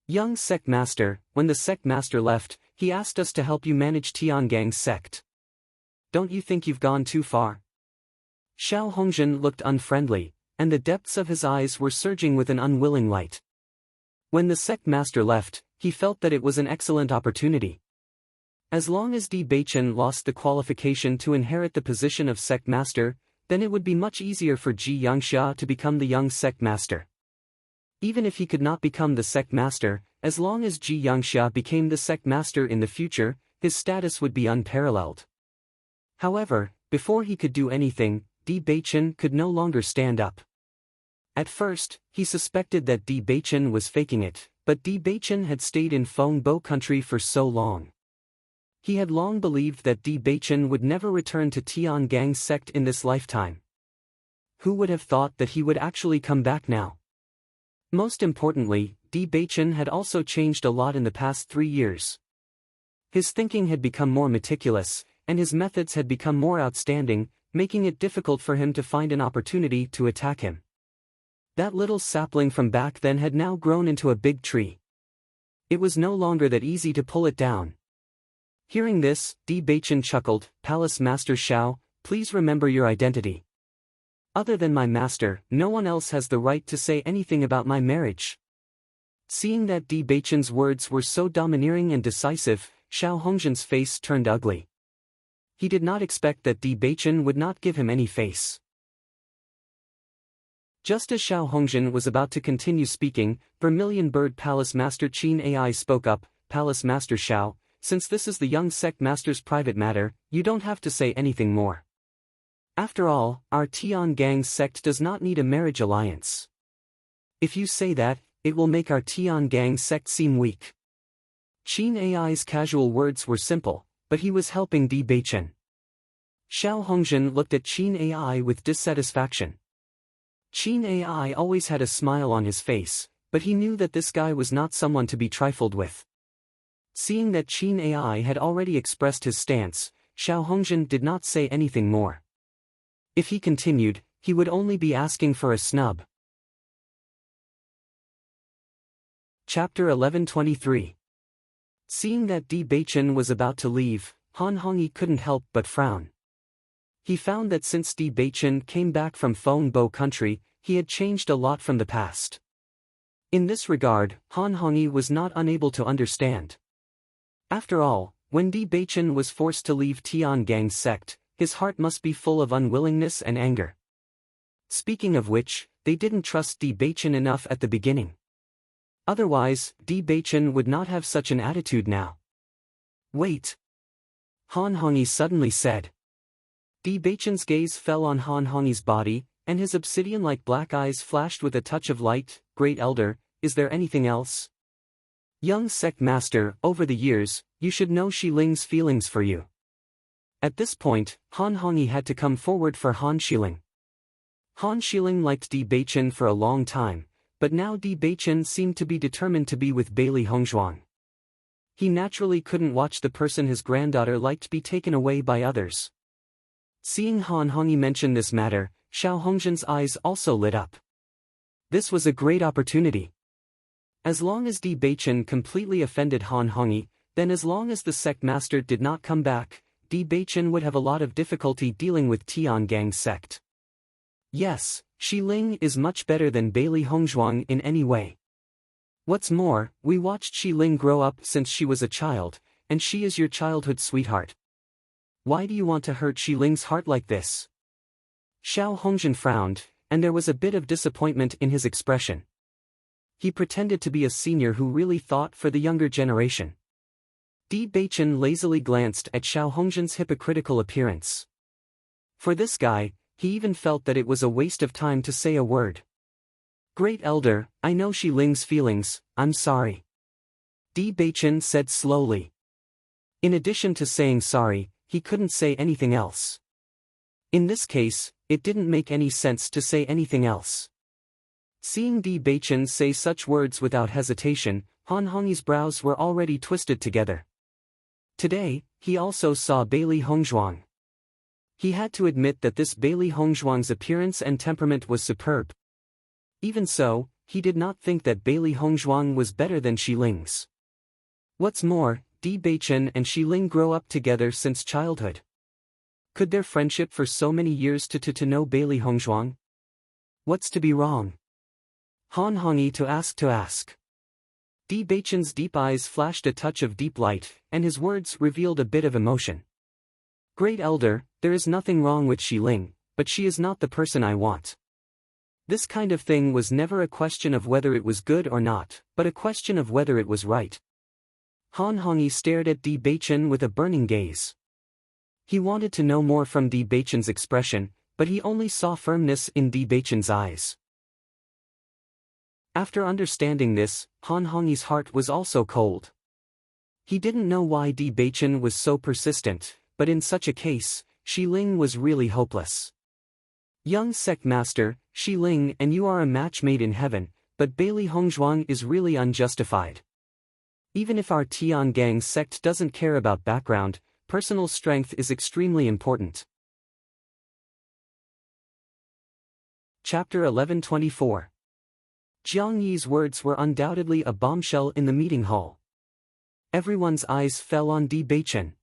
Young sect master, when the sect master left, he asked us to help you manage Tiangang's sect. Don't you think you've gone too far? Xiao Hongjin looked unfriendly, and the depths of his eyes were surging with an unwilling light. When the sect master left, he felt that it was an excellent opportunity. As long as Di Beichen lost the qualification to inherit the position of sect master, then it would be much easier for Ji Yangxia to become the young sect master. Even if he could not become the sect master, as long as Ji Yangxia became the sect master in the future, his status would be unparalleled. However, before he could do anything, Di Beichen could no longer stand up. At first, he suspected that Di Beichen was faking it, but Di Beichen had stayed in Fengbo country for so long. He had long believed that Di Beichen would never return to Tiangang's sect in this lifetime. Who would have thought that he would actually come back now? Most importantly, Di Beichen had also changed a lot in the past 3 years. His thinking had become more meticulous, and his methods had become more outstanding, making it difficult for him to find an opportunity to attack him. That little sapling from back then had now grown into a big tree. It was no longer that easy to pull it down. Hearing this, Di Beichen chuckled, Palace Master Xiao, please remember your identity. Other than my master, no one else has the right to say anything about my marriage. Seeing that Di Beichen's words were so domineering and decisive, Xiao Hongjin's face turned ugly. He did not expect that Di Beichen would not give him any face. Just as Xiao Hongjin was about to continue speaking, Vermilion Bird Palace Master Qin Ai spoke up, Palace Master Xiao, since this is the young sect master's private matter, you don't have to say anything more. After all, our Tiangang sect does not need a marriage alliance. If you say that, it will make our Tiangang sect seem weak. Qin Ai's casual words were simple, but he was helping Di Beichen. Xiao Hongjin looked at Qin Ai with dissatisfaction. Qin Ai always had a smile on his face, but he knew that this guy was not someone to be trifled with. Seeing that Qin Ai had already expressed his stance, Xiao Hongjin did not say anything more. If he continued, he would only be asking for a snub. Chapter 1123. Seeing that Di Beichen was about to leave, Han Hongyi couldn't help but frown. He found that since Di Beichen came back from Fengbo country, he had changed a lot from the past. In this regard, Han Hongyi was not unable to understand. After all, when Di Beichen was forced to leave Tiangang's sect, his heart must be full of unwillingness and anger. Speaking of which, they didn't trust Di Beichen enough at the beginning. Otherwise, Di Beichen would not have such an attitude now. Wait! Han Hongyi suddenly said. Di Baichen's gaze fell on Han Hongyi's body, and his obsidian-like black eyes flashed with a touch of light. Great Elder, is there anything else? Young sect master, over the years, you should know Shi Ling's feelings for you. At this point, Han Hongyi had to come forward for Han Shiling. Han Shiling liked Di Baichen for a long time, but now Di Baichen seemed to be determined to be with Bailey Hongzhuang. He naturally couldn't watch the person his granddaughter liked be taken away by others. Seeing Han Hongyi mention this matter, Xiao Hongzhen's eyes also lit up. This was a great opportunity. As long as Di Baichen completely offended Han Hongyi, then as long as the sect master did not come back, Di Baichen would have a lot of difficulty dealing with Tiangang's sect. Yes, Shi Ling is much better than Bailey Hongzhuang in any way. What's more, we watched Shi Ling grow up since she was a child, and she is your childhood sweetheart. Why do you want to hurt Shi Ling's heart like this? Xiao Hongzhen frowned, and there was a bit of disappointment in his expression. He pretended to be a senior who really thought for the younger generation. Di Baichen lazily glanced at Xiao Hongzhen's hypocritical appearance. For this guy, he even felt that it was a waste of time to say a word. Great Elder, I know Shi Ling's feelings, I'm sorry. Di Baichen said slowly. In addition to saying sorry, he couldn't say anything else. In this case, it didn't make any sense to say anything else. Seeing Di Baichen say such words without hesitation, Han Hongyi's brows were already twisted together. Today, he also saw Bailey Hongzhuang. He had to admit that this Bailey Hongzhuang's appearance and temperament was superb. Even so, he did not think that Bailey Hongzhuang was better than Shi Ling's. What's more, Di Baichen and Shi Ling grow up together since childhood. Could their friendship for so many years to know Bailey Hongzhuang? What's to be wrong? Han Hongyi to ask. Di Baichen's deep eyes flashed a touch of deep light, and his words revealed a bit of emotion. Great Elder, there is nothing wrong with Shi Ling, but she is not the person I want. This kind of thing was never a question of whether it was good or not, but a question of whether it was right. Han Hongyi stared at Di Baichen with a burning gaze. He wanted to know more from Di Baichen's expression, but he only saw firmness in Di Baichen's eyes. After understanding this, Han Hongyi's heart was also cold. He didn't know why Di Baichen was so persistent, but in such a case, Shi Ling was really hopeless. Young sect master, Shi Ling and you are a match made in heaven, but Bailey Hongzhuang is really unjustified. Even if our Tiangang sect doesn't care about background, personal strength is extremely important. Chapter 1124. Jiang Yi's words were undoubtedly a bombshell in the meeting hall. Everyone's eyes fell on Di Baichen.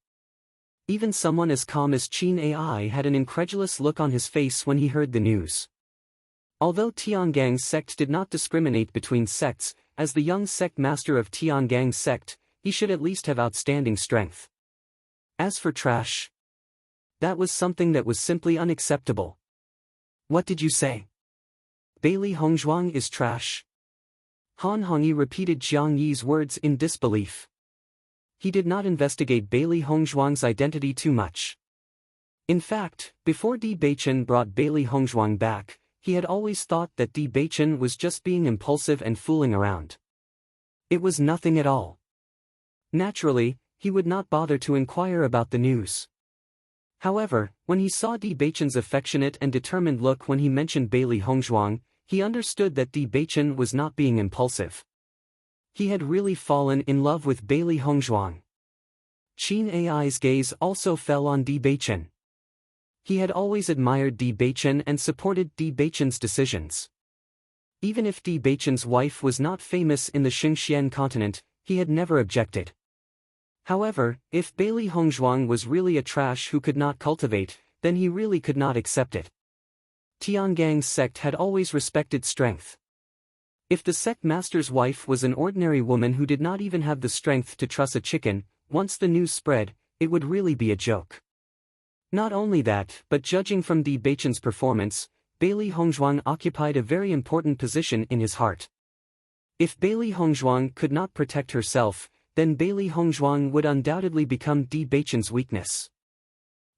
Even someone as calm as Qin Ai had an incredulous look on his face when he heard the news. Although Tiangang's sect did not discriminate between sects, as the young sect master of Tiangang's sect, he should at least have outstanding strength. As for trash, that was something that was simply unacceptable. What did you say? Bailey Hongzhuang is trash? Han Hongyi repeated Jiang Yi's words in disbelief. He did not investigate Bailey Hongzhuang's identity too much. In fact, before Di Baichen brought Bailey Hongzhuang back, he had always thought that Di Baichen was just being impulsive and fooling around. It was nothing at all. Naturally, he would not bother to inquire about the news. However, when he saw Di Baichen's affectionate and determined look when he mentioned Bailey Hongzhuang, he understood that Di Baichen was not being impulsive. He had really fallen in love with Bailey Hongzhuang. Qin Ai's gaze also fell on Di Baichen. He had always admired Di Baichen and supported Di Baichen's decisions. Even if Di Baichen's wife was not famous in the Xingxian continent, he had never objected. However, if Bailey Hongzhuang was really a trash who could not cultivate, then he really could not accept it. Tiangang's sect had always respected strength. If the sect master's wife was an ordinary woman who did not even have the strength to truss a chicken, once the news spread, it would really be a joke. Not only that, but judging from Di Baichen's performance, Bailey Hongzhuang occupied a very important position in his heart. If Bailey Hongzhuang could not protect herself, then Bailey Hongzhuang would undoubtedly become Di Baichen's weakness.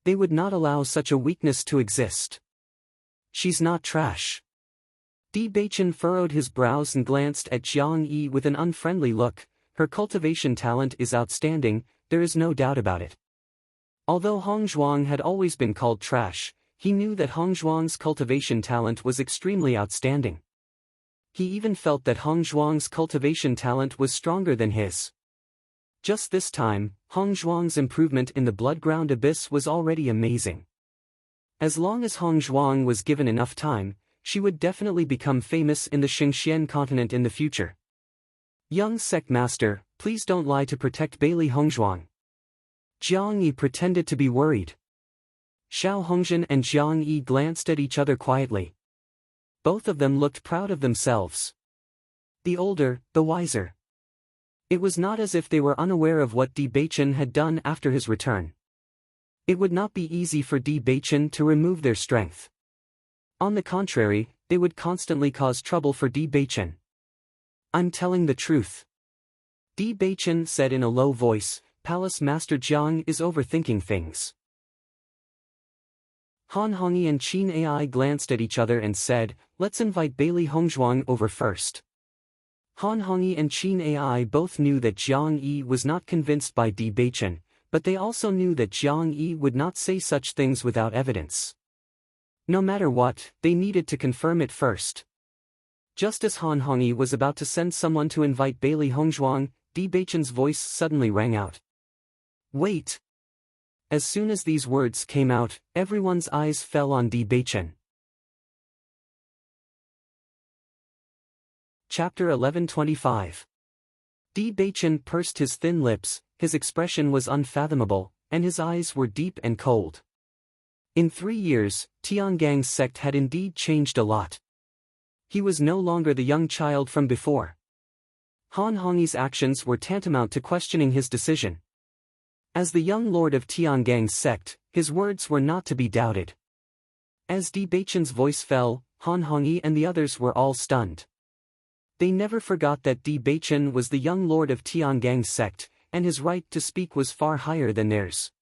They would not allow such a weakness to exist. She's not trash. Di Baichen furrowed his brows and glanced at Jiang Yi with an unfriendly look. Her cultivation talent is outstanding, there is no doubt about it. Although Hong Zhuang had always been called trash, he knew that Hong Zhuang's cultivation talent was extremely outstanding. He even felt that Hong Zhuang's cultivation talent was stronger than his. Just this time, Hong Zhuang's improvement in the blood-ground abyss was already amazing. As long as Hong Zhuang was given enough time, she would definitely become famous in the Xingxian continent in the future. Young sect master, please don't lie to protect Bailey Hongzhuang. Jiang Yi pretended to be worried. Xiao Hongzhen and Jiang Yi glanced at each other quietly. Both of them looked proud of themselves. The older, the wiser. It was not as if they were unaware of what Di Baichen had done after his return. It would not be easy for Di Baichen to remove their strength. On the contrary, they would constantly cause trouble for Di Baichen. I'm telling the truth. Di Baichen said in a low voice. Palace Master Jiang is overthinking things. Han Hongyi and Qin Ai glanced at each other and said, let's invite Bailey Hongzhuang over first. Han Hongyi and Qin Ai both knew that Jiang Yi was not convinced by Di Baichen, but they also knew that Jiang Yi would not say such things without evidence. No matter what, they needed to confirm it first. Just as Han Hongyi was about to send someone to invite Bailey Hongzhuang, Di Baichen's voice suddenly rang out. Wait! As soon as these words came out, everyone's eyes fell on Di Baichen. Chapter 1125. Di Baichen pursed his thin lips, his expression was unfathomable, and his eyes were deep and cold. In 3 years, Tiangang's sect had indeed changed a lot. He was no longer the young child from before. Han Hongyi's actions were tantamount to questioning his decision. As the young lord of Tiangang's sect, his words were not to be doubted. As Di Baichen's voice fell, Han Hongyi and the others were all stunned. They never forgot that Di Baichen was the young lord of Tiangang's sect, and his right to speak was far higher than theirs.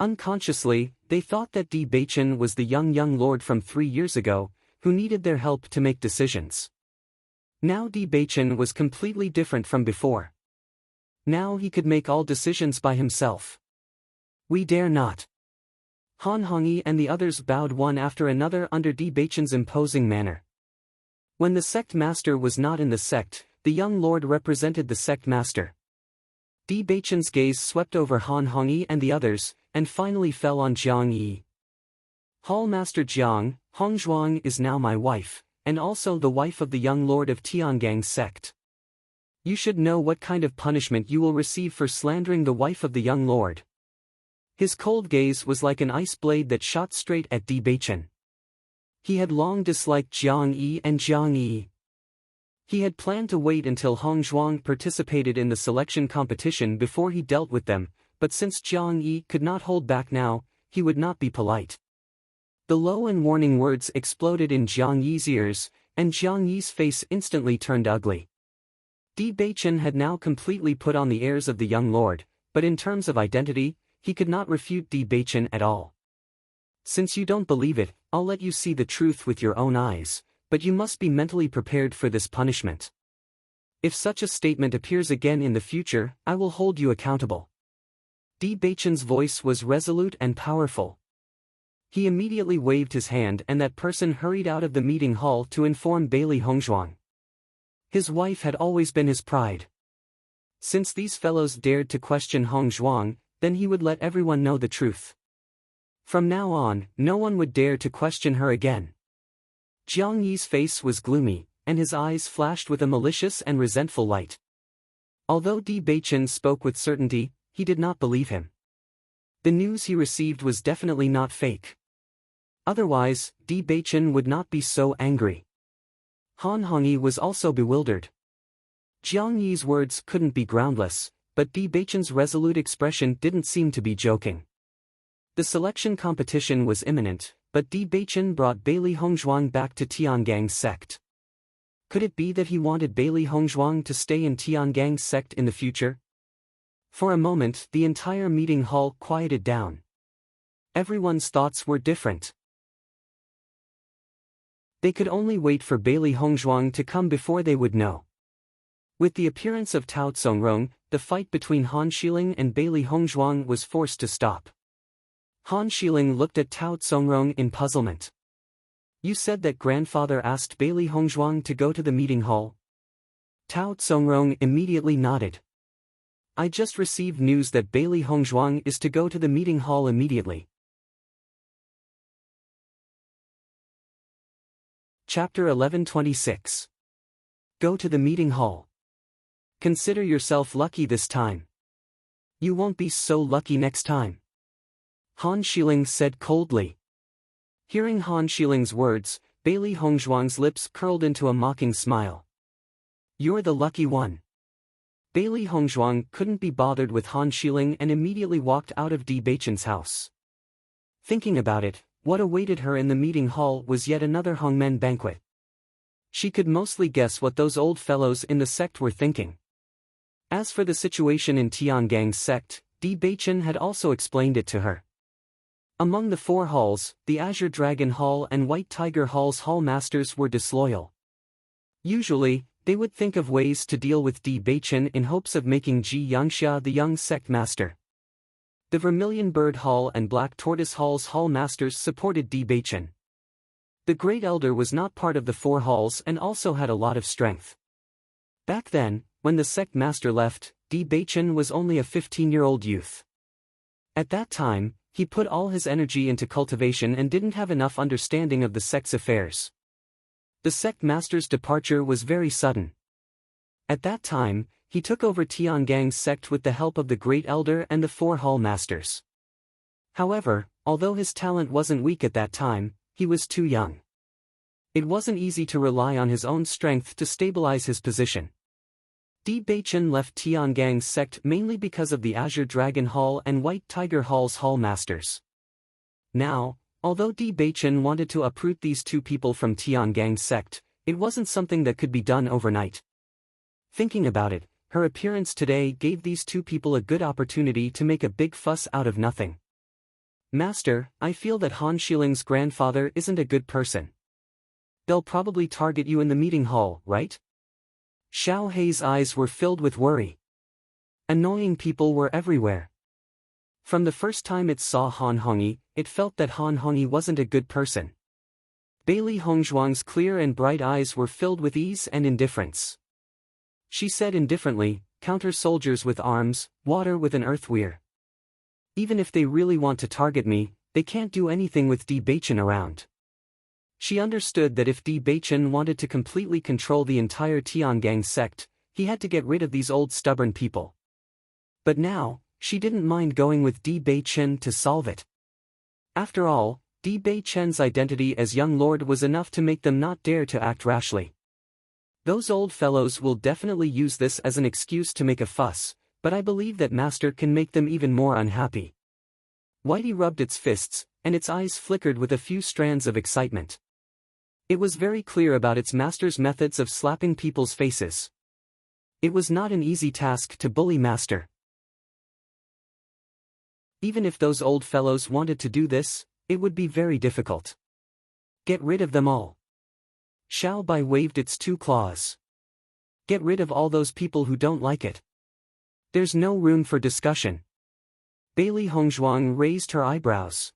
Unconsciously, they thought that Di Baichen was the young lord from 3 years ago, who needed their help to make decisions. Now Di Baichen was completely different from before. Now he could make all decisions by himself. We dare not. Han Hongyi and the others bowed one after another under Di Baichen's imposing manner. When the sect master was not in the sect, the young lord represented the sect master. Di Baichen's gaze swept over Han Hongyi and the others, and finally fell on Jiang Yi. Hall Master Jiang, Hongzhuang is now my wife, and also the wife of the young lord of Tiangang's sect. You should know what kind of punishment you will receive for slandering the wife of the young lord. His cold gaze was like an ice blade that shot straight at Di Baichen. He had long disliked Jiang Yi and Jiang Yi. He had planned to wait until Hongzhuang participated in the selection competition before he dealt with them, but since Jiang Yi could not hold back now, he would not be polite. The low and warning words exploded in Jiang Yi's ears, and Jiang Yi's face instantly turned ugly. Di Baichen had now completely put on the airs of the young lord, but in terms of identity, he could not refute Di Baichen at all. Since you don't believe it, I'll let you see the truth with your own eyes, but you must be mentally prepared for this punishment. If such a statement appears again in the future, I will hold you accountable. Di Baichen's voice was resolute and powerful. He immediately waved his hand and that person hurried out of the meeting hall to inform Bailey Hongzhuang. His wife had always been his pride. Since these fellows dared to question Hongzhuang, then he would let everyone know the truth. From now on, no one would dare to question her again. Jiang Yi's face was gloomy, and his eyes flashed with a malicious and resentful light. Although Di Baichen spoke with certainty, he did not believe him. The news he received was definitely not fake. Otherwise, Di Baichen would not be so angry. Han Hongyi was also bewildered. Jiang Yi's words couldn't be groundless, but Di Baichen's resolute expression didn't seem to be joking. The selection competition was imminent, but Di Baichen brought Bailey Hongzhuang back to Tiangang's sect. Could it be that he wanted Bailey Hongzhuang to stay in Tiangang's sect in the future? For a moment the entire meeting hall quieted down. Everyone's thoughts were different. They could only wait for Bailey Hongzhuang to come before they would know. With the appearance of Tao Tsongrong, the fight between Han Xiling and Bailey Hongzhuang was forced to stop. Han Xiling looked at Tao Tsongrong in puzzlement. You said that grandfather asked Bailey Hongzhuang to go to the meeting hall? Tao Tsongrong immediately nodded. I just received news that Bailey Hongzhuang is to go to the meeting hall immediately. Chapter 1126. Go to the meeting hall. Consider yourself lucky this time. You won't be so lucky next time. Han Xiling said coldly. Hearing Han Xiling's words, Bailey Hongzhuang's lips curled into a mocking smile. You're the lucky one. Bailey Hongzhuang couldn't be bothered with Han Xiling and immediately walked out of Di Beichen's house. Thinking about it, what awaited her in the meeting hall was yet another Hongmen banquet. She could mostly guess what those old fellows in the sect were thinking. As for the situation in Tiangang's sect, Di Beichen had also explained it to her. Among the four halls, the Azure Dragon Hall and White Tiger Hall's hall masters were disloyal. Usually, they would think of ways to deal with Di Beichen in hopes of making Ji Yangxia the young sect master. The Vermilion Bird Hall and Black Tortoise Hall's hall masters supported Di Beichen. The Great Elder was not part of the four halls and also had a lot of strength. Back then, when the sect master left, Di Beichen was only a 15-year-old youth. At that time, he put all his energy into cultivation and didn't have enough understanding of the sect's affairs. The sect master's departure was very sudden. At that time, he took over Tiangang's sect with the help of the Great Elder and the four hall masters. However, although his talent wasn't weak at that time, he was too young. It wasn't easy to rely on his own strength to stabilize his position. Di Beichen left Tiangang's sect mainly because of the Azure Dragon Hall and White Tiger Hall's hall masters. Now, although Di Beichen wanted to uproot these two people from Tiangang's sect, it wasn't something that could be done overnight. Thinking about it, her appearance today gave these two people a good opportunity to make a big fuss out of nothing. Master, I feel that Han Xiling's grandfather isn't a good person. They'll probably target you in the meeting hall, right? Xiao Hei's eyes were filled with worry. Annoying people were everywhere. From the first time it saw Han Hongyi, it felt that Han Hongyi wasn't a good person. Bailey Hongzhuang's clear and bright eyes were filled with ease and indifference. She said indifferently, counter soldiers with arms, water with an earthweir. Even if they really want to target me, they can't do anything with Di Beichen around. She understood that if Di Beichen wanted to completely control the entire Tiangang sect, he had to get rid of these old stubborn people. But now, she didn't mind going with Di Beichen to solve it. After all, Di Beichen's identity as young lord was enough to make them not dare to act rashly. Those old fellows will definitely use this as an excuse to make a fuss, but I believe that master can make them even more unhappy. Whitey rubbed its fists, and its eyes flickered with a few strands of excitement. It was very clear about its master's methods of slapping people's faces. It was not an easy task to bully master. Even if those old fellows wanted to do this, it would be very difficult. Get rid of them all. Xiao Bai waved its two claws. Get rid of all those people who don't like it. There's no room for discussion. Bailey Hongzhuang raised her eyebrows.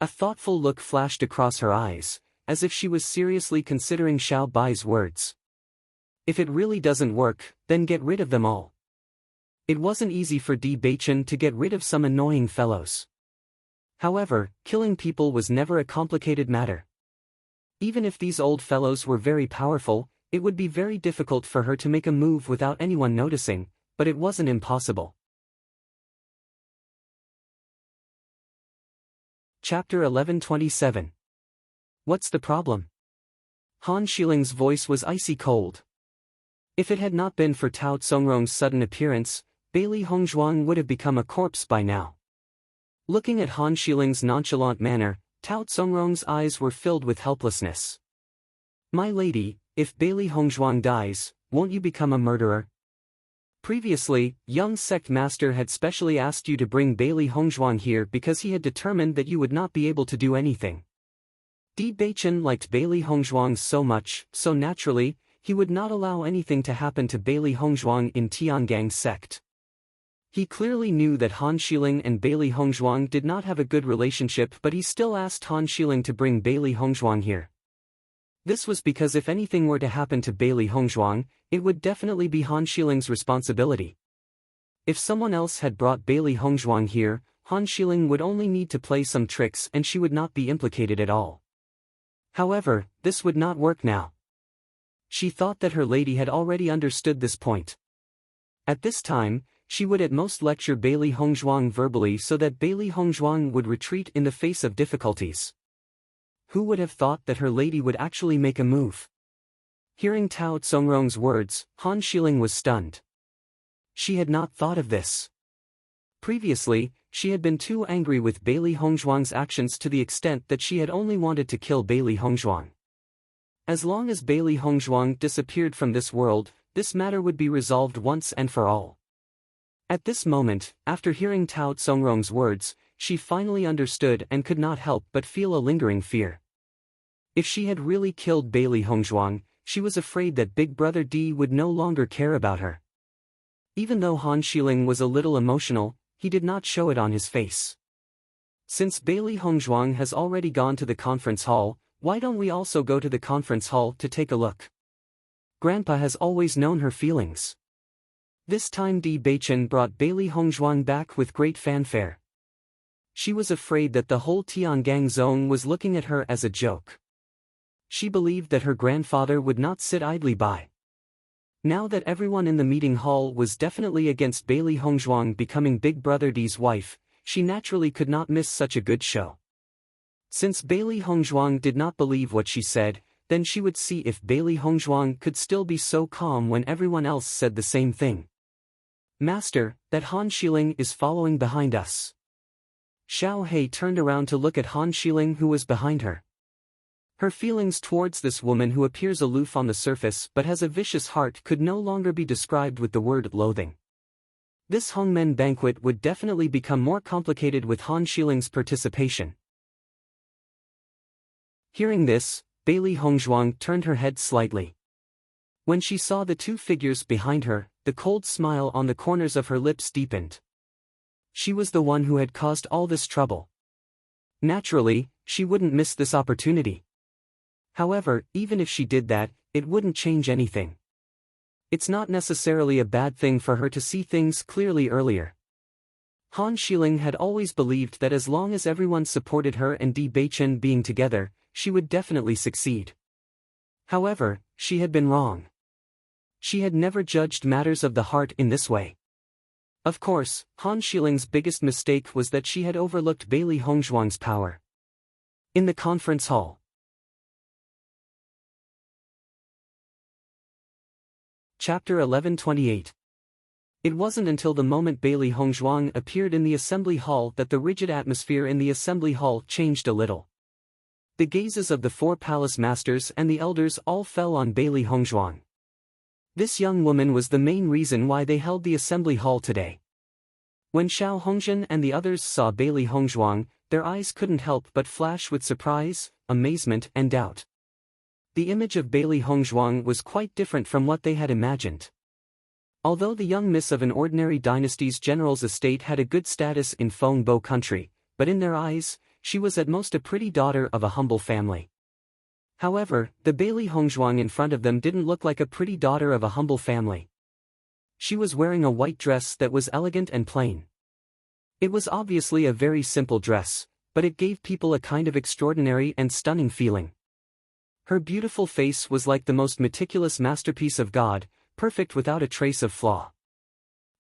A thoughtful look flashed across her eyes, as if she was seriously considering Xiao Bai's words. If it really doesn't work, then get rid of them all. It wasn't easy for Di Beichen to get rid of some annoying fellows. However, killing people was never a complicated matter. Even if these old fellows were very powerful, it would be very difficult for her to make a move without anyone noticing, but it wasn't impossible. Chapter 1127. What's the problem? Han Xiling's voice was icy cold. If it had not been for Tao Tsongrong's sudden appearance, Bailey Hongzhuang would have become a corpse by now. Looking at Han Xiling's nonchalant manner, Tao Tsongrong's eyes were filled with helplessness. My lady, if Bailey Hongzhuang dies, won't you become a murderer? Previously, young sect master had specially asked you to bring Bailey Hongzhuang here because he had determined that you would not be able to do anything. Di Beichen liked Bailey Hongzhuang so much, so naturally, he would not allow anything to happen to Bailey Hongzhuang in Tiangang's sect. He clearly knew that Han Xiling and Bailey Hongzhuang did not have a good relationship, but he still asked Han Xiling to bring Bailey Hongzhuang here. This was because if anything were to happen to Bailey Hongzhuang, it would definitely be Han Xiling's responsibility. If someone else had brought Bailey Hongzhuang here, Han Xiling would only need to play some tricks and she would not be implicated at all. However, this would not work now. She thought that her lady had already understood this point. At this time, she would at most lecture Bailey Hongzhuang verbally so that Bailey Hongzhuang would retreat in the face of difficulties. Who would have thought that her lady would actually make a move? Hearing Tao Tsongrong's words, Han Xiling was stunned. She had not thought of this. Previously, she had been too angry with Bailey Hongzhuang's actions to the extent that she had only wanted to kill Bailey Hongzhuang. As long as Bailey Hongzhuang disappeared from this world, this matter would be resolved once and for all. At this moment, after hearing Tao Tsongrong's words, she finally understood and could not help but feel a lingering fear. If she had really killed Bailey Hongzhuang, she was afraid that Big Brother D would no longer care about her. Even though Han Xiling was a little emotional, he did not show it on his face. Since Bailey Hongzhuang has already gone to the conference hall, why don't we also go to the conference hall to take a look? Grandpa has always known her feelings. This time Di Beichen brought Bailey Hongzhuang back with great fanfare. She was afraid that the whole Tiangang zone was looking at her as a joke. She believed that her grandfather would not sit idly by. Now that everyone in the meeting hall was definitely against Bailey Hongzhuang becoming Big Brother D's wife, she naturally could not miss such a good show. Since Bailey Hongzhuang did not believe what she said, then she would see if Bailey Hongzhuang could still be so calm when everyone else said the same thing. Master, that Han Xiling is following behind us. Xiao He turned around to look at Han Xiling who was behind her. Her feelings towards this woman who appears aloof on the surface but has a vicious heart could no longer be described with the word loathing. This Hongmen banquet would definitely become more complicated with Han Xiling's participation. Hearing this, Bailey Hongzhuang turned her head slightly. When she saw the two figures behind her, the cold smile on the corners of her lips deepened. She was the one who had caused all this trouble. Naturally, she wouldn't miss this opportunity. However, even if she did that, it wouldn't change anything. It's not necessarily a bad thing for her to see things clearly earlier. Han Xiling had always believed that as long as everyone supported her and Di Beichen being together, she would definitely succeed. However, she had been wrong. She had never judged matters of the heart in this way. Of course, Han Xiling's biggest mistake was that she had overlooked Bailey Hongzhuang's power. In the conference hall. Chapter 1128. It wasn't until the moment Bailey Hongzhuang appeared in the assembly hall that the rigid atmosphere in the assembly hall changed a little. The gazes of the four palace masters and the elders all fell on Bailey Hongzhuang. This young woman was the main reason why they held the assembly hall today. When Xiao Hongzhen and the others saw Bailey Hongzhuang, their eyes couldn't help but flash with surprise, amazement and doubt. The image of Bailey Hongzhuang was quite different from what they had imagined. Although the young miss of an ordinary dynasty's general's estate had a good status in Fengbo country, but in their eyes, she was at most a pretty daughter of a humble family. However, the Bailey Hongzhuang in front of them didn't look like a pretty daughter of a humble family. She was wearing a white dress that was elegant and plain. It was obviously a very simple dress, but it gave people a kind of extraordinary and stunning feeling. Her beautiful face was like the most meticulous masterpiece of God, perfect without a trace of flaw.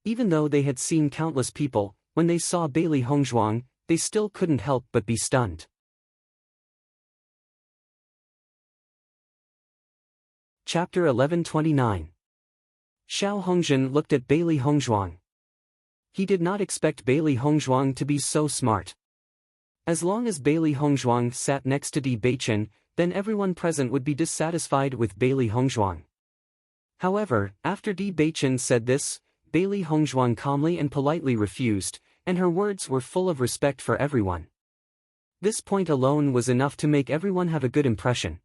Even though they had seen countless people, when they saw Bailey Hongzhuang, they still couldn't help but be stunned. Chapter 1129. Xiao Hongzhen looked at Bailey Hongzhuang. He did not expect Bailey Hongzhuang to be so smart. As long as Bailey Hongzhuang sat next to Di Beichen, then everyone present would be dissatisfied with Bailey Hongzhuang. However, after Di Beichen said this, Bailey Hongzhuang calmly and politely refused, and her words were full of respect for everyone. This point alone was enough to make everyone have a good impression.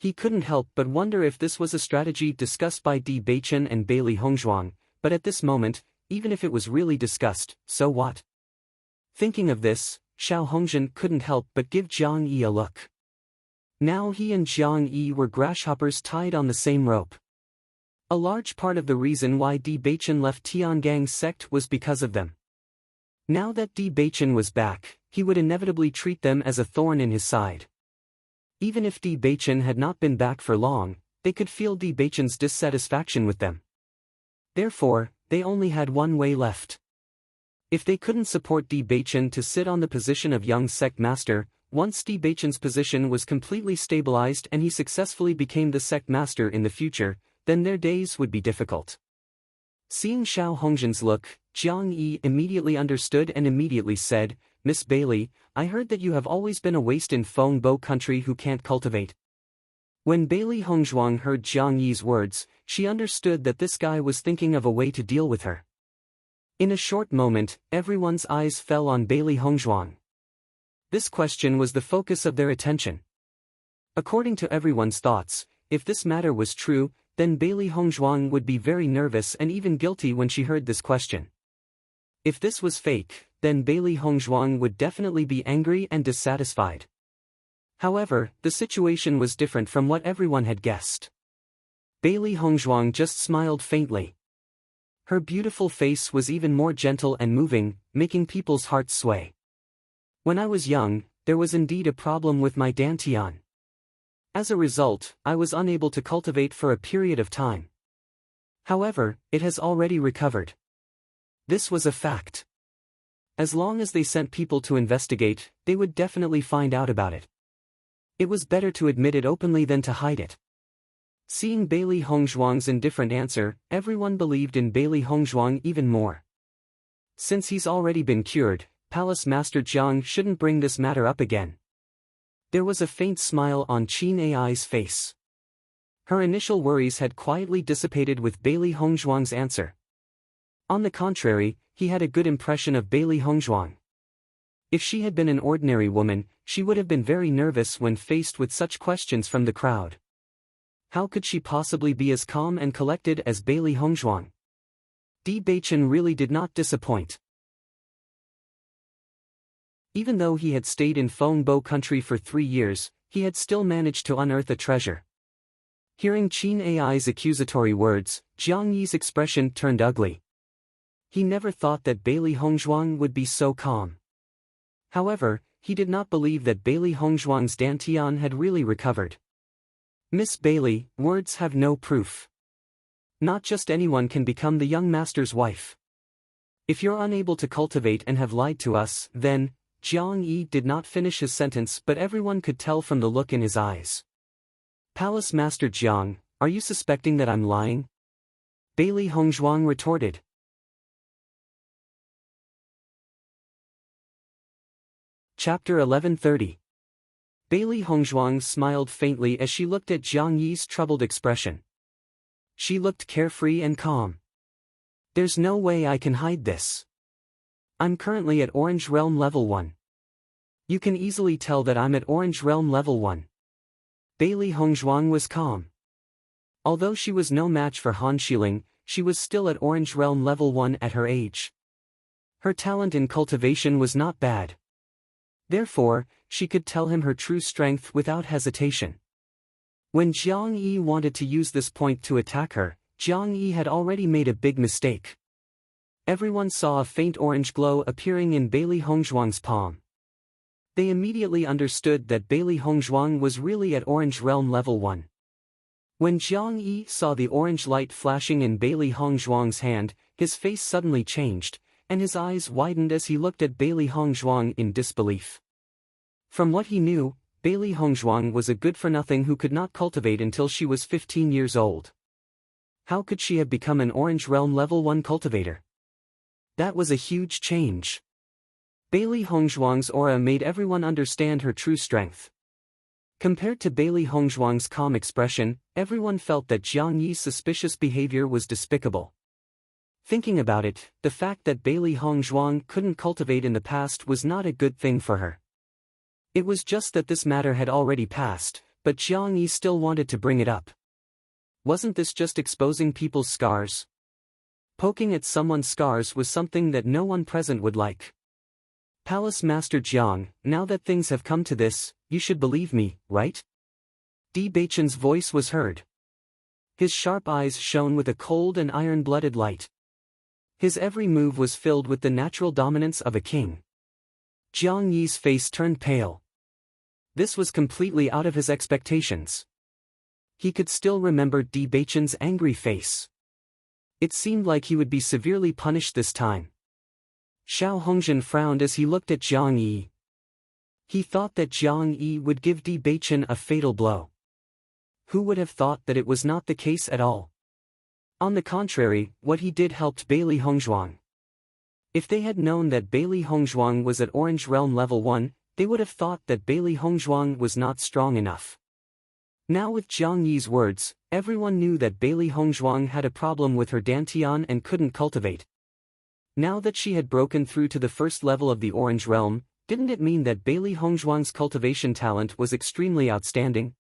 He couldn't help but wonder if this was a strategy discussed by Bewitching and Bailey Hongzhuang, but at this moment, even if it was really discussed, so what? Thinking of this, Xiao Hongzhen couldn't help but give Jiang Yi a look. Now he and Jiang Yi were grasshoppers tied on the same rope. A large part of the reason why Bewitching left Tiangang's sect was because of them. Now that Bewitching was back, he would inevitably treat them as a thorn in his side. Even if Bewitching had not been back for long, they could feel Bewitching's dissatisfaction with them. Therefore, they only had one way left. If they couldn't support Bewitching to sit on the position of young sect master, once Bewitching's position was completely stabilized and he successfully became the sect master in the future, then their days would be difficult. Seeing Xiao Hongzhen's look, Jiang Yi immediately understood and immediately said, "Miss Bailey, I heard that you have always been a waste in Fengbo country who can't cultivate." When Bailey Hongzhuang heard Jiang Yi's words, she understood that this guy was thinking of a way to deal with her. In a short moment, everyone's eyes fell on Bailey Hongzhuang. This question was the focus of their attention. According to everyone's thoughts, if this matter was true, then Bailey Hongzhuang would be very nervous and even guilty when she heard this question. If this was fake, then Bailey Hongzhuang would definitely be angry and dissatisfied. However, the situation was different from what everyone had guessed. Bailey Hongzhuang just smiled faintly. Her beautiful face was even more gentle and moving, making people's hearts sway. "When I was young, there was indeed a problem with my dantian. As a result, I was unable to cultivate for a period of time. However, it has already recovered." This was a fact. As long as they sent people to investigate, they would definitely find out about it. It was better to admit it openly than to hide it. Seeing Bailey Hongzhuang's indifferent answer, everyone believed in Bailey Hongzhuang even more. Since he's already been cured, Palace Master Jiang shouldn't bring this matter up again. There was a faint smile on Qin Ai's face. Her initial worries had quietly dissipated with Bailey Hongzhuang's answer. On the contrary, he had a good impression of Bailey Hongzhuang. If she had been an ordinary woman, she would have been very nervous when faced with such questions from the crowd. How could she possibly be as calm and collected as Bailey Hongzhuang? Bewitching really did not disappoint. Even though he had stayed in Fengbo country for 3 years, he had still managed to unearth a treasure. Hearing Qin Ai's accusatory words, Jiang Yi's expression turned ugly. He never thought that Bailey Hongzhuang would be so calm. However, he did not believe that Bailey Hongzhuang's dantian had really recovered. "Miss Bailey, words have no proof. Not just anyone can become the young master's wife. If you're unable to cultivate and have lied to us, then..." Jiang Yi did not finish his sentence, but everyone could tell from the look in his eyes. "Palace Master Jiang, are you suspecting that I'm lying?" Bailey Hongzhuang retorted. Chapter 1130. Bailey Hongzhuang smiled faintly as she looked at Jiang Yi's troubled expression. She looked carefree and calm. "There's no way I can hide this. I'm currently at Orange Realm Level 1. You can easily tell that I'm at Orange Realm Level 1. Bailey Hongzhuang was calm. Although she was no match for Han Xiling, she was still at Orange Realm Level 1 at her age. Her talent in cultivation was not bad. Therefore, she could tell him her true strength without hesitation. When Jiang Yi wanted to use this point to attack her, Jiang Yi had already made a big mistake. Everyone saw a faint orange glow appearing in Bailey Hongzhuang's palm. They immediately understood that Bailey Hongzhuang was really at Orange Realm Level 1. When Jiang Yi saw the orange light flashing in Bailey Hongzhuang's hand, his face suddenly changed, and his eyes widened as he looked at Bailey Hongzhuang in disbelief. From what he knew, Bailey Hongzhuang was a good-for-nothing who could not cultivate until she was 15 years old. How could she have become an Orange Realm Level 1 cultivator? That was a huge change. Bailey Hongzhuang's aura made everyone understand her true strength. Compared to Bailey Hongzhuang's calm expression, everyone felt that Jiang Yi's suspicious behavior was despicable. Thinking about it, the fact that Bailey Hongzhuang couldn't cultivate in the past was not a good thing for her. It was just that this matter had already passed, but Jiang Yi still wanted to bring it up. Wasn't this just exposing people's scars? Poking at someone's scars was something that no one present would like. Palace Master Jiang, now that things have come to this, you should believe me, right? Di Beichen's voice was heard. His sharp eyes shone with a cold and iron-blooded light. His every move was filled with the natural dominance of a king. Jiang Yi's face turned pale. This was completely out of his expectations. He could still remember Di Beichen's angry face. It seemed like he would be severely punished this time. Xiao Hongzhen frowned as he looked at Jiang Yi. He thought that Jiang Yi would give Di Beichen a fatal blow. Who would have thought that it was not the case at all? On the contrary, what he did helped Bailey Hongzhuang. If they had known that Bailey Hongzhuang was at Orange Realm Level 1, they would have thought that Bailey Hongzhuang was not strong enough. Now with Jiang Yi's words, everyone knew that Bailey Hongzhuang had a problem with her Dantian and couldn't cultivate. Now that she had broken through to the first level of the Orange Realm, didn't it mean that Bailey Hongzhuang's cultivation talent was extremely outstanding?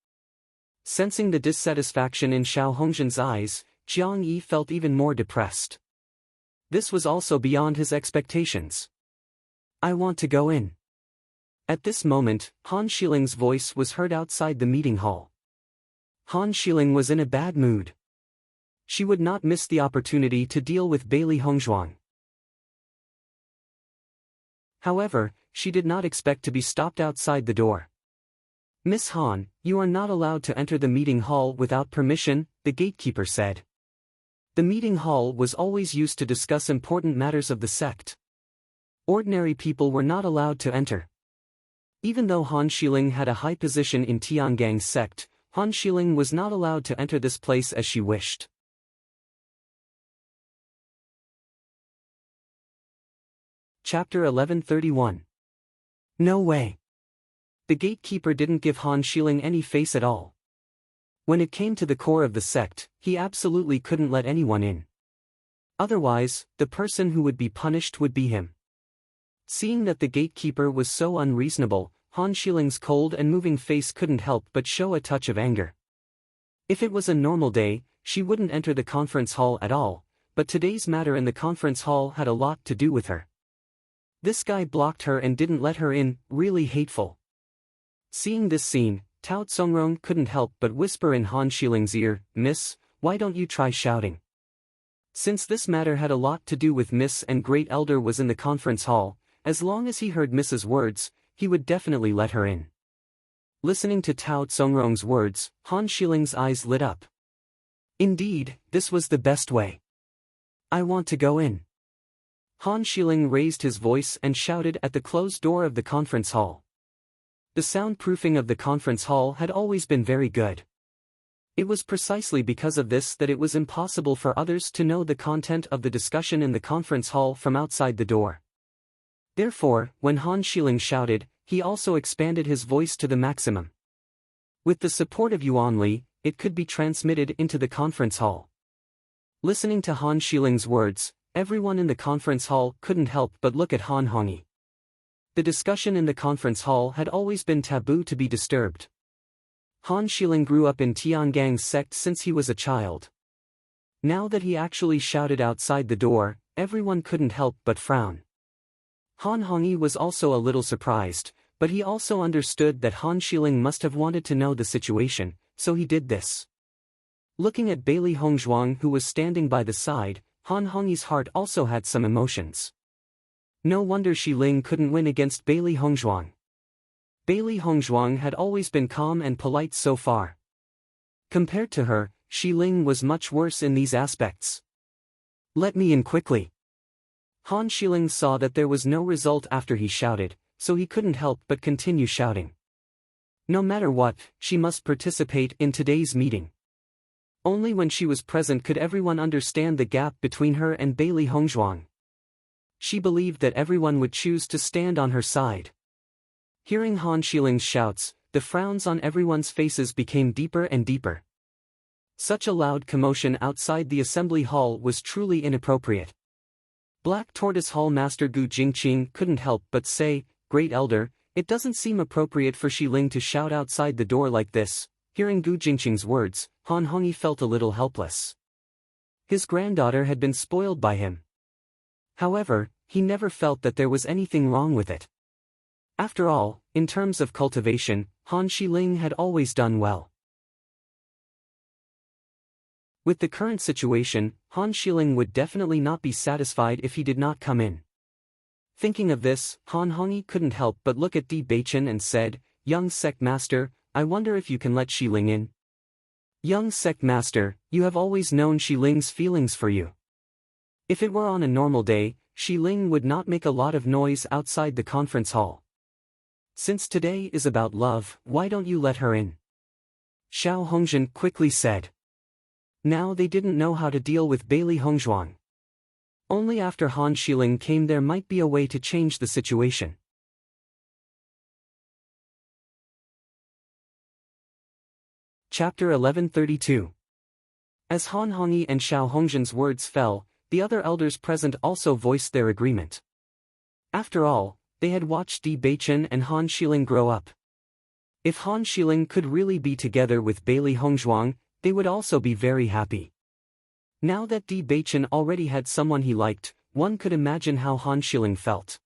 Sensing the dissatisfaction in Xiao Hongzhen's eyes, Jiang Yi felt even more depressed. This was also beyond his expectations. I want to go in. At this moment, Han Shiling's voice was heard outside the meeting hall. Han Shiling was in a bad mood. She would not miss the opportunity to deal with Bailey Hongzhuang. However, she did not expect to be stopped outside the door. Miss Han, you are not allowed to enter the meeting hall without permission, the gatekeeper said. The meeting hall was always used to discuss important matters of the sect. Ordinary people were not allowed to enter. Even though Han Shiling had a high position in Tiangang's sect, Han Shiling was not allowed to enter this place as she wished. Chapter 1131. No way. The gatekeeper didn't give Han Shiling any face at all. When it came to the core of the sect, he absolutely couldn't let anyone in. Otherwise, the person who would be punished would be him. Seeing that the gatekeeper was so unreasonable, Han Shiling's cold and moving face couldn't help but show a touch of anger. If it was a normal day, she wouldn't enter the conference hall at all, but today's matter in the conference hall had a lot to do with her. This guy blocked her and didn't let her in, really hateful. Seeing this scene, Tao Tsongrong couldn't help but whisper in Han Shiling's ear, Miss, why don't you try shouting? Since this matter had a lot to do with Miss and Great Elder was in the conference hall, as long as he heard Miss's words, he would definitely let her in. Listening to Tao Tsongrong's words, Han Shiling's eyes lit up. Indeed, this was the best way. I want to go in. Han Shiling raised his voice and shouted at the closed door of the conference hall. The soundproofing of the conference hall had always been very good. It was precisely because of this that it was impossible for others to know the content of the discussion in the conference hall from outside the door. Therefore, when Han Shiling shouted, he also expanded his voice to the maximum. With the support of Yuan Li, it could be transmitted into the conference hall. Listening to Han Shiling's words, everyone in the conference hall couldn't help but look at Han Hongyi. The discussion in the conference hall had always been taboo to be disturbed. Han Shiling grew up in Tiangang's sect since he was a child. Now that he actually shouted outside the door, everyone couldn't help but frown. Han Hongyi was also a little surprised, but he also understood that Han Shiling must have wanted to know the situation, so he did this. Looking at Bailey Hongzhuang who was standing by the side, Han Hongyi's heart also had some emotions. No wonder Shi Ling couldn't win against Bailey Hongzhuang. Bailey Hongzhuang had always been calm and polite so far. Compared to her, Shi Ling was much worse in these aspects. Let me in quickly. Han Shiling saw that there was no result after he shouted, so he couldn't help but continue shouting. No matter what, she must participate in today's meeting. Only when she was present could everyone understand the gap between her and Bailey Hongzhuang. She believed that everyone would choose to stand on her side. Hearing Han Shiling's shouts, the frowns on everyone's faces became deeper and deeper. Such a loud commotion outside the assembly hall was truly inappropriate. Black Tortoise Hall Master Gu Jingqing couldn't help but say, "Great Elder, it doesn't seem appropriate for Shi Ling to shout outside the door like this." Hearing Gu Jingqing's words, Han Hongyi felt a little helpless. His granddaughter had been spoiled by him. However, he never felt that there was anything wrong with it. After all, in terms of cultivation, Han Xiling had always done well. With the current situation, Han Xiling would definitely not be satisfied if he did not come in. Thinking of this, Han Hongyi couldn't help but look at Di Beichen and said, "Young sect master, I wonder if you can let Xiling in." "Young sect master, you have always known Xiling's feelings for you. If it were on a normal day, Xiling would not make a lot of noise outside the conference hall. Since today is about love, why don't you let her in?" Xiao Hongzhen quickly said. Now they didn't know how to deal with Bailey Hongzhuang. Only after Han Xiling came there might be a way to change the situation. Chapter 1132. As Han Hongyi and Xiao Hongzhen's words fell, the other elders present also voiced their agreement. After all, they had watched Di Beichen and Han Xiling grow up. If Han Xiling could really be together with Bailey Hongzhuang, they would also be very happy. Now that Di Beichen already had someone he liked, one could imagine how Han Xiling felt.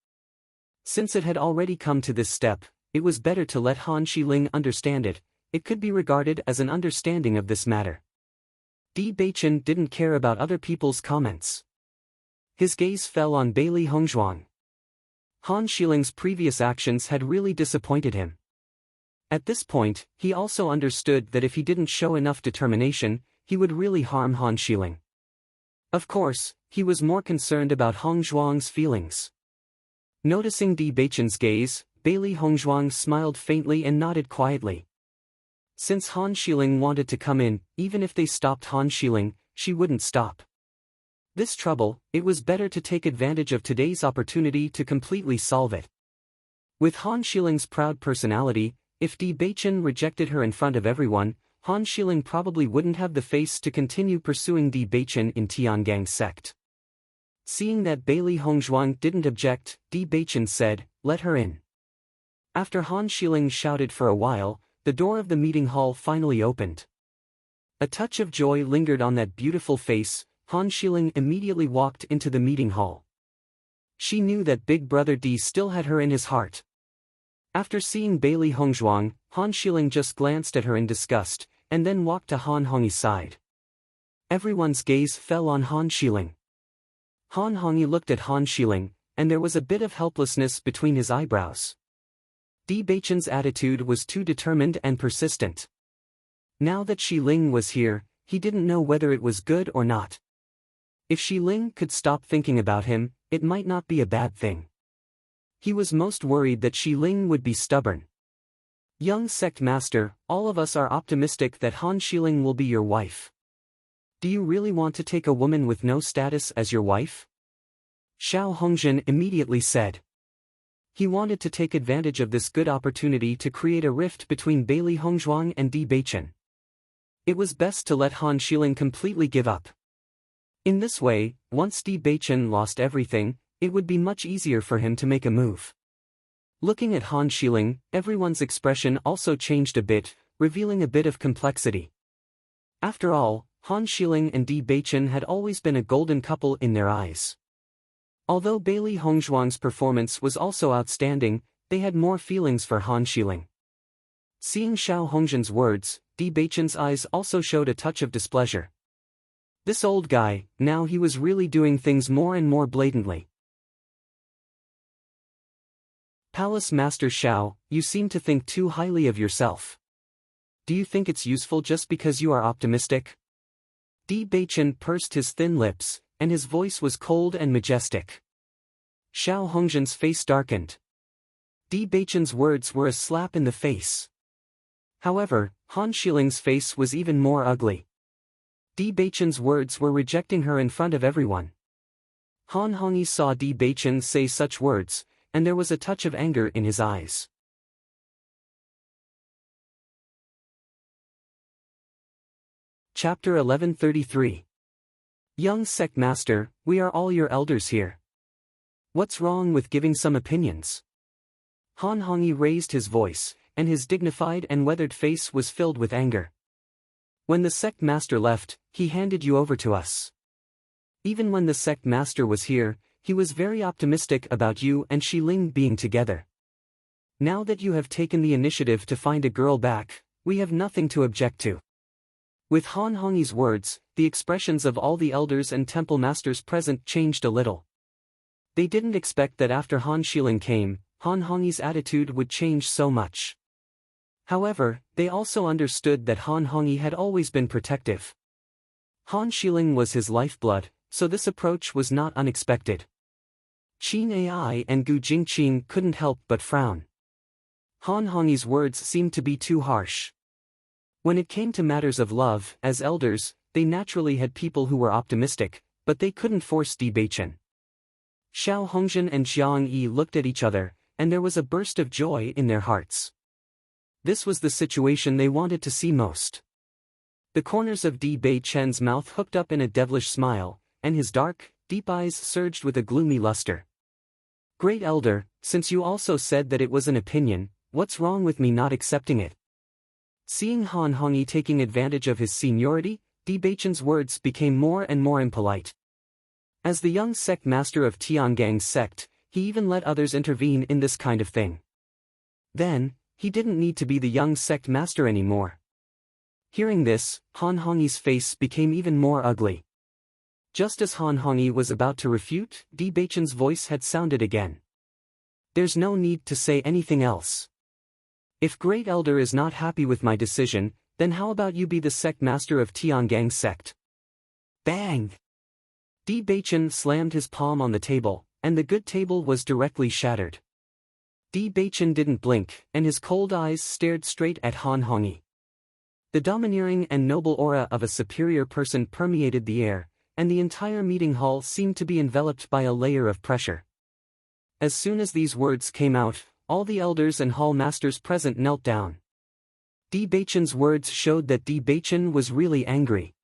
Since it had already come to this step, it was better to let Han Xiling understand it. It could be regarded as an understanding of this matter. Di Beichen didn't care about other people's comments. His gaze fell on Bailey Hongzhuang. Han Xiling's previous actions had really disappointed him. At this point, he also understood that if he didn't show enough determination, he would really harm Han Xiling. Of course, he was more concerned about Hongzhuang's feelings. Noticing Di Beichen's gaze, Bailey Hongzhuang smiled faintly and nodded quietly. Since Han Xiling wanted to come in, even if they stopped Han Xiling, she wouldn't stop. This trouble, it was better to take advantage of today's opportunity to completely solve it. With Han Xiling's proud personality, if Di Beichen rejected her in front of everyone, Han Xiling probably wouldn't have the face to continue pursuing Di Beichen in Tiangang's sect. Seeing that Bailey Hongzhuang didn't object, Di Beichen said, "Let her in." After Han Xiling shouted for a while, the door of the meeting hall finally opened. A touch of joy lingered on that beautiful face. Han Xiling immediately walked into the meeting hall. She knew that Big Brother Di still had her in his heart. After seeing Bailey Hongzhuang, Han Xiling just glanced at her in disgust, and then walked to Han Hongyi's side. Everyone's gaze fell on Han Xiling. Han Hongyi looked at Han Xiling, and there was a bit of helplessness between his eyebrows. Di Beichen's attitude was too determined and persistent. Now that Xiling was here, he didn't know whether it was good or not. If Xiling could stop thinking about him, it might not be a bad thing. He was most worried that Xiling would be stubborn. "Young sect master, all of us are optimistic that Han Xiling will be your wife. Do you really want to take a woman with no status as your wife?" Xiao Hongzhen immediately said. He wanted to take advantage of this good opportunity to create a rift between Bailey Hongzhuang and Di Beichen. It was best to let Han Xiling completely give up. In this way, once Di Beichen lost everything, it would be much easier for him to make a move. Looking at Han Xiling, everyone's expression also changed a bit, revealing a bit of complexity. After all, Han Xiling and Di Beichen had always been a golden couple in their eyes. Although Bailey Hongzhuang's performance was also outstanding, they had more feelings for Han Xiling. Seeing Xiao Hongzhen's words, Di Beichen's eyes also showed a touch of displeasure. This old guy, now he was really doing things more and more blatantly. "Palace Master Xiao, you seem to think too highly of yourself. Do you think it's useful just because you are optimistic?" Di Beichen pursed his thin lips, and his voice was cold and majestic. Xiao Hongzhen's face darkened. Di Beichen's words were a slap in the face. However, Han Xiling's face was even more ugly. Di Beichen's words were rejecting her in front of everyone. Han Hongyi saw Di Beichen say such words, and there was a touch of anger in his eyes. Chapter 1133. Young sect master, we are all your elders here. What's wrong with giving some opinions? Han Hongyi raised his voice, and his dignified and weathered face was filled with anger. When the sect master left, he handed you over to us. Even when the sect master was here, he was very optimistic about you and Xiling being together. Now that you have taken the initiative to find a girl back, we have nothing to object to. With Han Hongyi's words, the expressions of all the elders and temple masters present changed a little. They didn't expect that after Han Xiling came, Han Hongyi's attitude would change so much. However, they also understood that Han Hongyi had always been protective. Han Xiling was his lifeblood, so this approach was not unexpected. Qin Ai and Gu Jingqing couldn't help but frown. Han Hongyi's words seemed to be too harsh. When it came to matters of love, as elders, they naturally had people who were optimistic, but they couldn't force Bewitching. Xiao Hongzhen and Jiang Yi looked at each other, and there was a burst of joy in their hearts. This was the situation they wanted to see most. The corners of Di Beichen's mouth hooked up in a devilish smile, and his dark, deep eyes surged with a gloomy luster. Great Elder, since you also said that it was an opinion, what's wrong with me not accepting it? Seeing Han Hongyi taking advantage of his seniority, Di Beichen's words became more and more impolite. As the young sect master of Tiangang's sect, he even let others intervene in this kind of thing. Then, he didn't need to be the young sect master anymore. Hearing this, Han Hongyi's face became even more ugly. Just as Han Hongyi was about to refute, Di Beichen's voice had sounded again. There's no need to say anything else. If Great Elder is not happy with my decision, then how about you be the sect master of Tiangang's sect? Bang! Di Beichen slammed his palm on the table, and the good table was directly shattered. Di Beichen didn't blink, and his cold eyes stared straight at Han Hongyi. The domineering and noble aura of a superior person permeated the air, and the entire meeting hall seemed to be enveloped by a layer of pressure. As soon as these words came out, all the elders and hall masters present knelt down. Di Beichen's words showed that Di Beichen was really angry.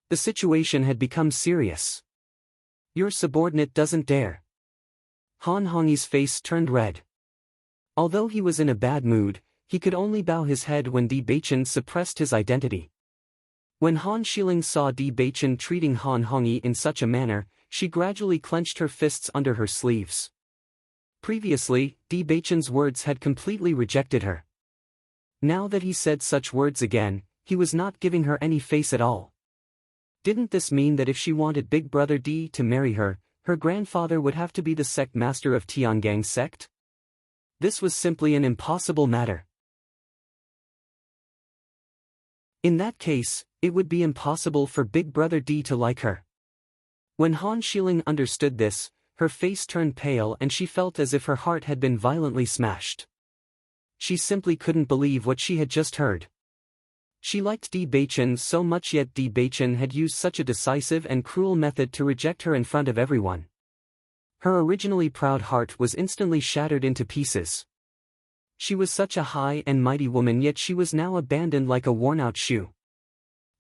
The situation had become serious. Your subordinate doesn't dare. Han Hongyi's face turned red. Although he was in a bad mood, he could only bow his head when Di Beichen suppressed his identity. When Han Xiling saw Di Beichen treating Han Hongyi in such a manner, she gradually clenched her fists under her sleeves. Previously, Di Beichen's words had completely rejected her. Now that he said such words again, he was not giving her any face at all. Didn't this mean that if she wanted Big Brother Di to marry her, her grandfather would have to be the sect master of Tiangang's sect? This was simply an impossible matter. In that case, it would be impossible for Big Brother Di to like her. When Han Xiling understood this, her face turned pale and she felt as if her heart had been violently smashed. She simply couldn't believe what she had just heard. She liked Di Beichen so much, yet Di Beichen had used such a decisive and cruel method to reject her in front of everyone. Her originally proud heart was instantly shattered into pieces. She was such a high and mighty woman, yet she was now abandoned like a worn-out shoe.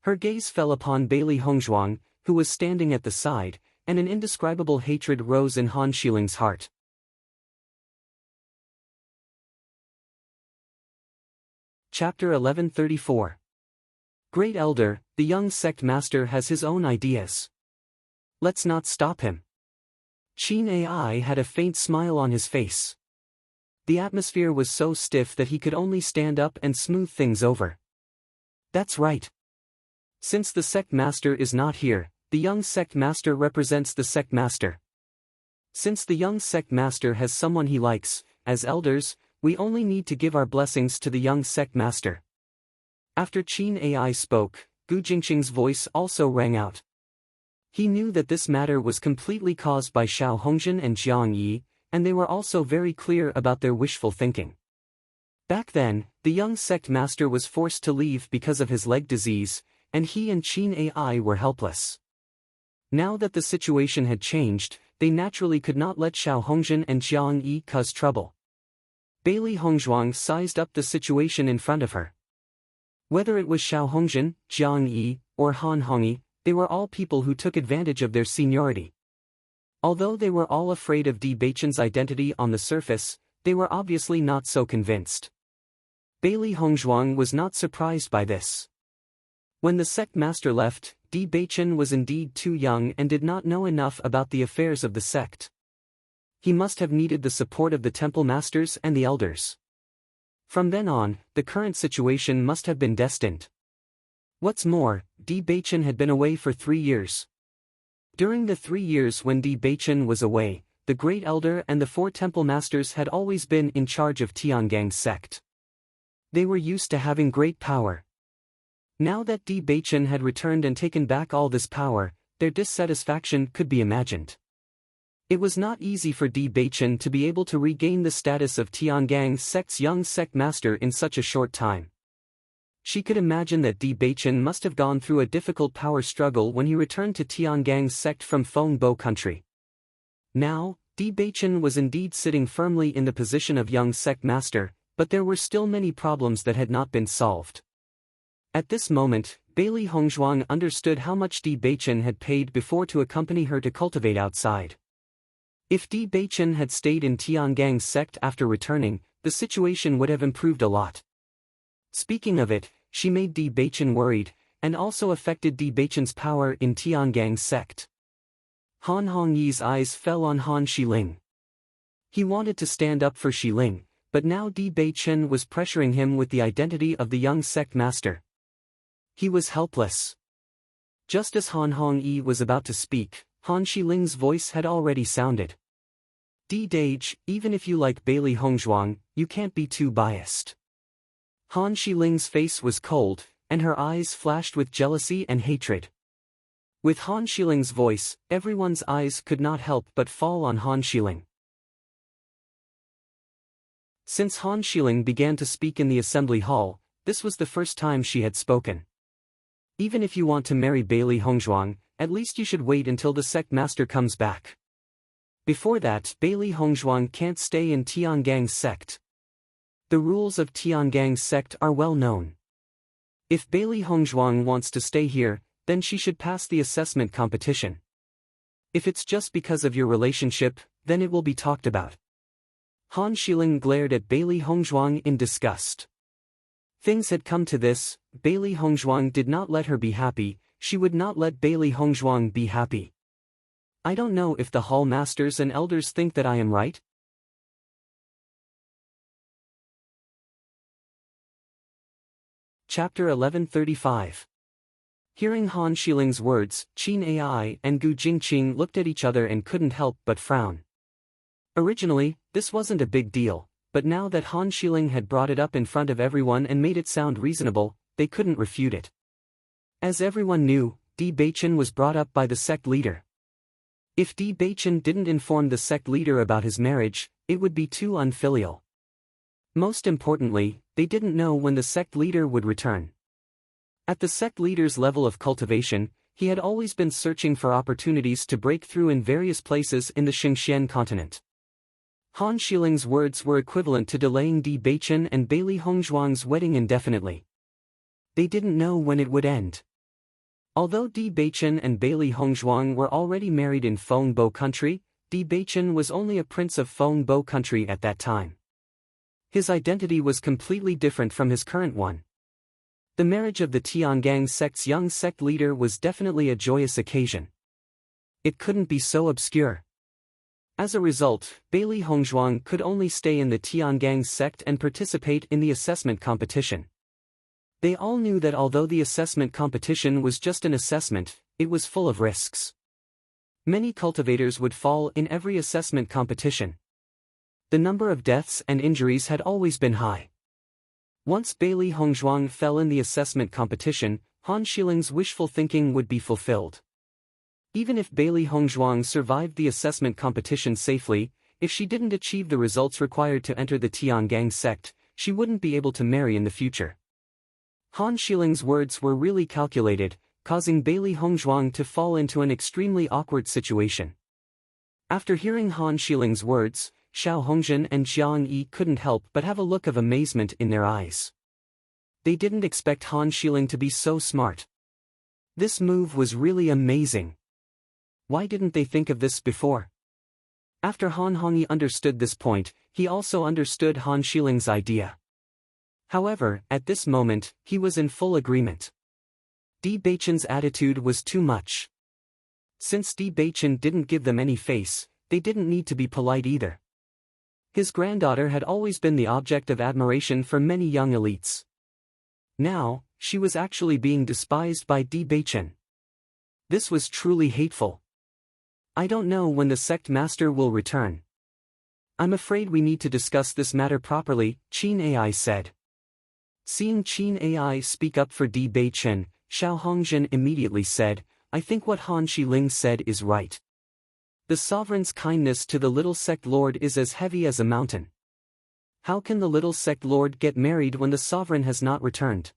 Her gaze fell upon Bailey Hongzhuang, who was standing at the side, and an indescribable hatred rose in Han Xiling's heart. Chapter 1134. Great Elder, the young sect master has his own ideas. Let's not stop him. Qin Ai had a faint smile on his face. The atmosphere was so stiff that he could only stand up and smooth things over. That's right. Since the sect master is not here, the young sect master represents the sect master. Since the young sect master has someone he likes, as elders, we only need to give our blessings to the young sect master. After Qin Ai spoke, Gu Jingqing's voice also rang out. He knew that this matter was completely caused by Xiao Hongzhen and Jiang Yi, and they were also very clear about their wishful thinking. Back then, the young sect master was forced to leave because of his leg disease, and he and Qin Ai were helpless. Now that the situation had changed, they naturally could not let Xiao Hongzhen and Jiang Yi cause trouble. Bailey Hongzhuang sized up the situation in front of her. Whether it was Xiao Hongzhen, Jiang Yi, or Han Hongyi, they were all people who took advantage of their seniority. Although they were all afraid of Bewitching's identity on the surface, they were obviously not so convinced. Bailey Hongzhuang was not surprised by this. When the sect master left, Bewitching was indeed too young and did not know enough about the affairs of the sect. He must have needed the support of the temple masters and the elders. From then on, the current situation must have been destined. What's more, Bewitching had been away for 3 years. During the 3 years when Bewitching was away, the Great Elder and the 4 temple masters had always been in charge of Tiangang's sect. They were used to having great power. Now that Bewitching had returned and taken back all this power, their dissatisfaction could be imagined. It was not easy for Bewitching to be able to regain the status of Tiangang's sect's young sect master in such a short time. She could imagine that Bewitching must have gone through a difficult power struggle when he returned to Tiangang's sect from Fengbo country. Now, Bewitching was indeed sitting firmly in the position of young sect master, but there were still many problems that had not been solved. At this moment, Bailey Hongzhuang understood how much Bewitching had paid before to accompany her to cultivate outside. If Bewitching had stayed in Tiangang's sect after returning, the situation would have improved a lot. Speaking of it, she made Bewitching worried, and also affected Bewitching's power in Tiangang's sect. Han Hongyi's eyes fell on Han Xiling. He wanted to stand up for Xiling, but now Bewitching was pressuring him with the identity of the young sect master. He was helpless. Just as Han Hongyi was about to speak, Han Xiling's voice had already sounded. Dage, even if you like Bailey Hongzhuang, you can't be too biased. Han Xiling's face was cold, and her eyes flashed with jealousy and hatred. With Han Xiling's voice, everyone's eyes could not help but fall on Han Xiling. Since Han Xiling began to speak in the assembly hall, this was the first time she had spoken. Even if you want to marry Bailey Hongzhuang, at least you should wait until the sect master comes back. Before that, Bailey Hongzhuang can't stay in Tiangang's sect. The rules of Tiangang's sect are well known. If Bailey Hongzhuang wants to stay here, then she should pass the assessment competition. If it's just because of your relationship, then it will be talked about. Han Xiling glared at Bailey Hongzhuang in disgust. Things had come to this, Bailey Hongzhuang did not let her be happy, she would not let Bailey Hongzhuang be happy. I don't know if the hall masters and elders think that I am right. Chapter 1135. Hearing Han Xiling's words, Qin Ai and Gu Jingqing looked at each other and couldn't help but frown. Originally, this wasn't a big deal, but now that Han Xiling had brought it up in front of everyone and made it sound reasonable, they couldn't refute it. As everyone knew, Bewitching was brought up by the sect leader. If Bewitching didn't inform the sect leader about his marriage, it would be too unfilial. Most importantly, they didn't know when the sect leader would return. At the sect leader's level of cultivation, he had always been searching for opportunities to break through in various places in the Xingxian continent. Han Xiling's words were equivalent to delaying Bewitching and Bailey Hongzhuang's wedding indefinitely. They didn't know when it would end. Although Bewitching and Bailey Hongzhuang were already married in Fengbo country, Bewitching was only a prince of Fengbo country at that time. His identity was completely different from his current one. The marriage of the Tiangang sect's young sect leader was definitely a joyous occasion. It couldn't be so obscure. As a result, Bailey Hongzhuang could only stay in the Tiangang sect and participate in the assessment competition. They all knew that although the assessment competition was just an assessment, it was full of risks. Many cultivators would fall in every assessment competition. The number of deaths and injuries had always been high. Once Bailey Hongzhuang fell in the assessment competition, Han Xiling's wishful thinking would be fulfilled. Even if Bailey Hongzhuang survived the assessment competition safely, if she didn't achieve the results required to enter the Tiangang sect, she wouldn't be able to marry in the future. Han Xiling's words were really calculated, causing Bailey Hongzhuang to fall into an extremely awkward situation. After hearing Han Xiling's words, Xiao Hongzhen and Jiang Yi couldn't help but have a look of amazement in their eyes. They didn't expect Han Xiling to be so smart. This move was really amazing. Why didn't they think of this before? After Han Hongyi understood this point, he also understood Han Shiling's idea. However, at this moment, he was in full agreement. Di Beichen's attitude was too much. Since Di Beichen didn't give them any face, they didn't need to be polite either. His granddaughter had always been the object of admiration for many young elites. Now, she was actually being despised by Di Beichen. This was truly hateful. I don't know when the sect master will return. I'm afraid we need to discuss this matter properly, Qin Ai said. Seeing Qin Ai speak up for Di Beichen, Xiao Hongzhen immediately said, I think what Han Shiling said is right. The sovereign's kindness to the little sect lord is as heavy as a mountain. How can the little sect lord get married when the sovereign has not returned?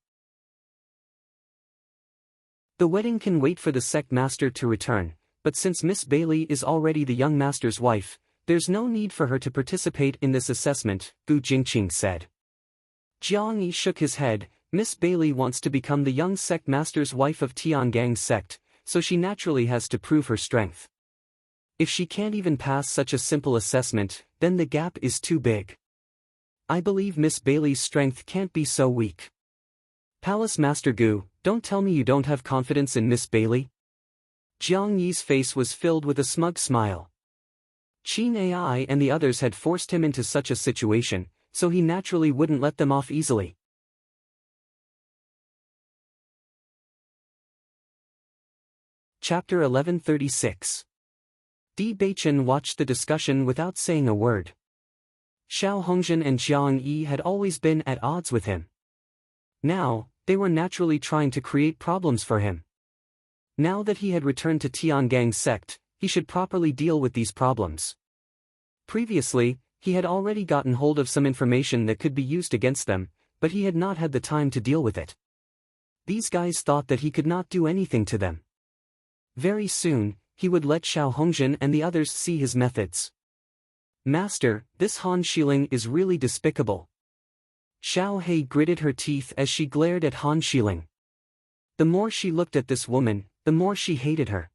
The wedding can wait for the sect master to return, but since Miss Bailey is already the young master's wife, there's no need for her to participate in this assessment, Gu Jingqing said. Jiang Yi shook his head. Miss Bailey wants to become the young sect master's wife of Tiangang's sect, so she naturally has to prove her strength. If she can't even pass such a simple assessment, then the gap is too big. I believe Miss Bailey's strength can't be so weak. Palace Master Gu, don't tell me you don't have confidence in Miss Bailey? Jiang Yi's face was filled with a smug smile. Qin Ai and the others had forced him into such a situation, so he naturally wouldn't let them off easily. Chapter 1136. Di Beichen watched the discussion without saying a word. Xiao Hongzhen and Jiang Yi had always been at odds with him. Now, they were naturally trying to create problems for him. Now that he had returned to Tiangang's sect, he should properly deal with these problems. Previously, he had already gotten hold of some information that could be used against them, but he had not had the time to deal with it. These guys thought that he could not do anything to them. Very soon, he would let Xiao Hongzhen and the others see his methods. Master, this Han Shiling is really despicable. Xiao Hei gritted her teeth as she glared at Han Shiling. The more she looked at this woman, the more she hated her.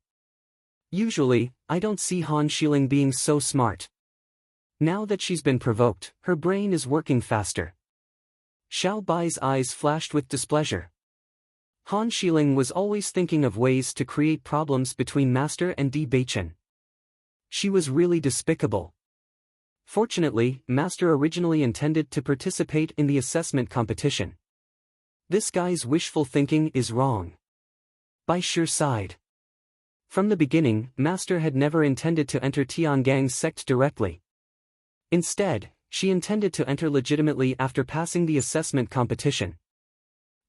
Usually, I don't see Han Shiling being so smart. Now that she's been provoked, her brain is working faster. Xiao Bai's eyes flashed with displeasure. Han Shiling was always thinking of ways to create problems between Master and Di Beichen. She was really despicable. Fortunately, Master originally intended to participate in the assessment competition. This guy's wishful thinking is wrong. Bai Shi sighed. From the beginning, Master had never intended to enter Tiangang's sect directly. Instead, she intended to enter legitimately after passing the assessment competition.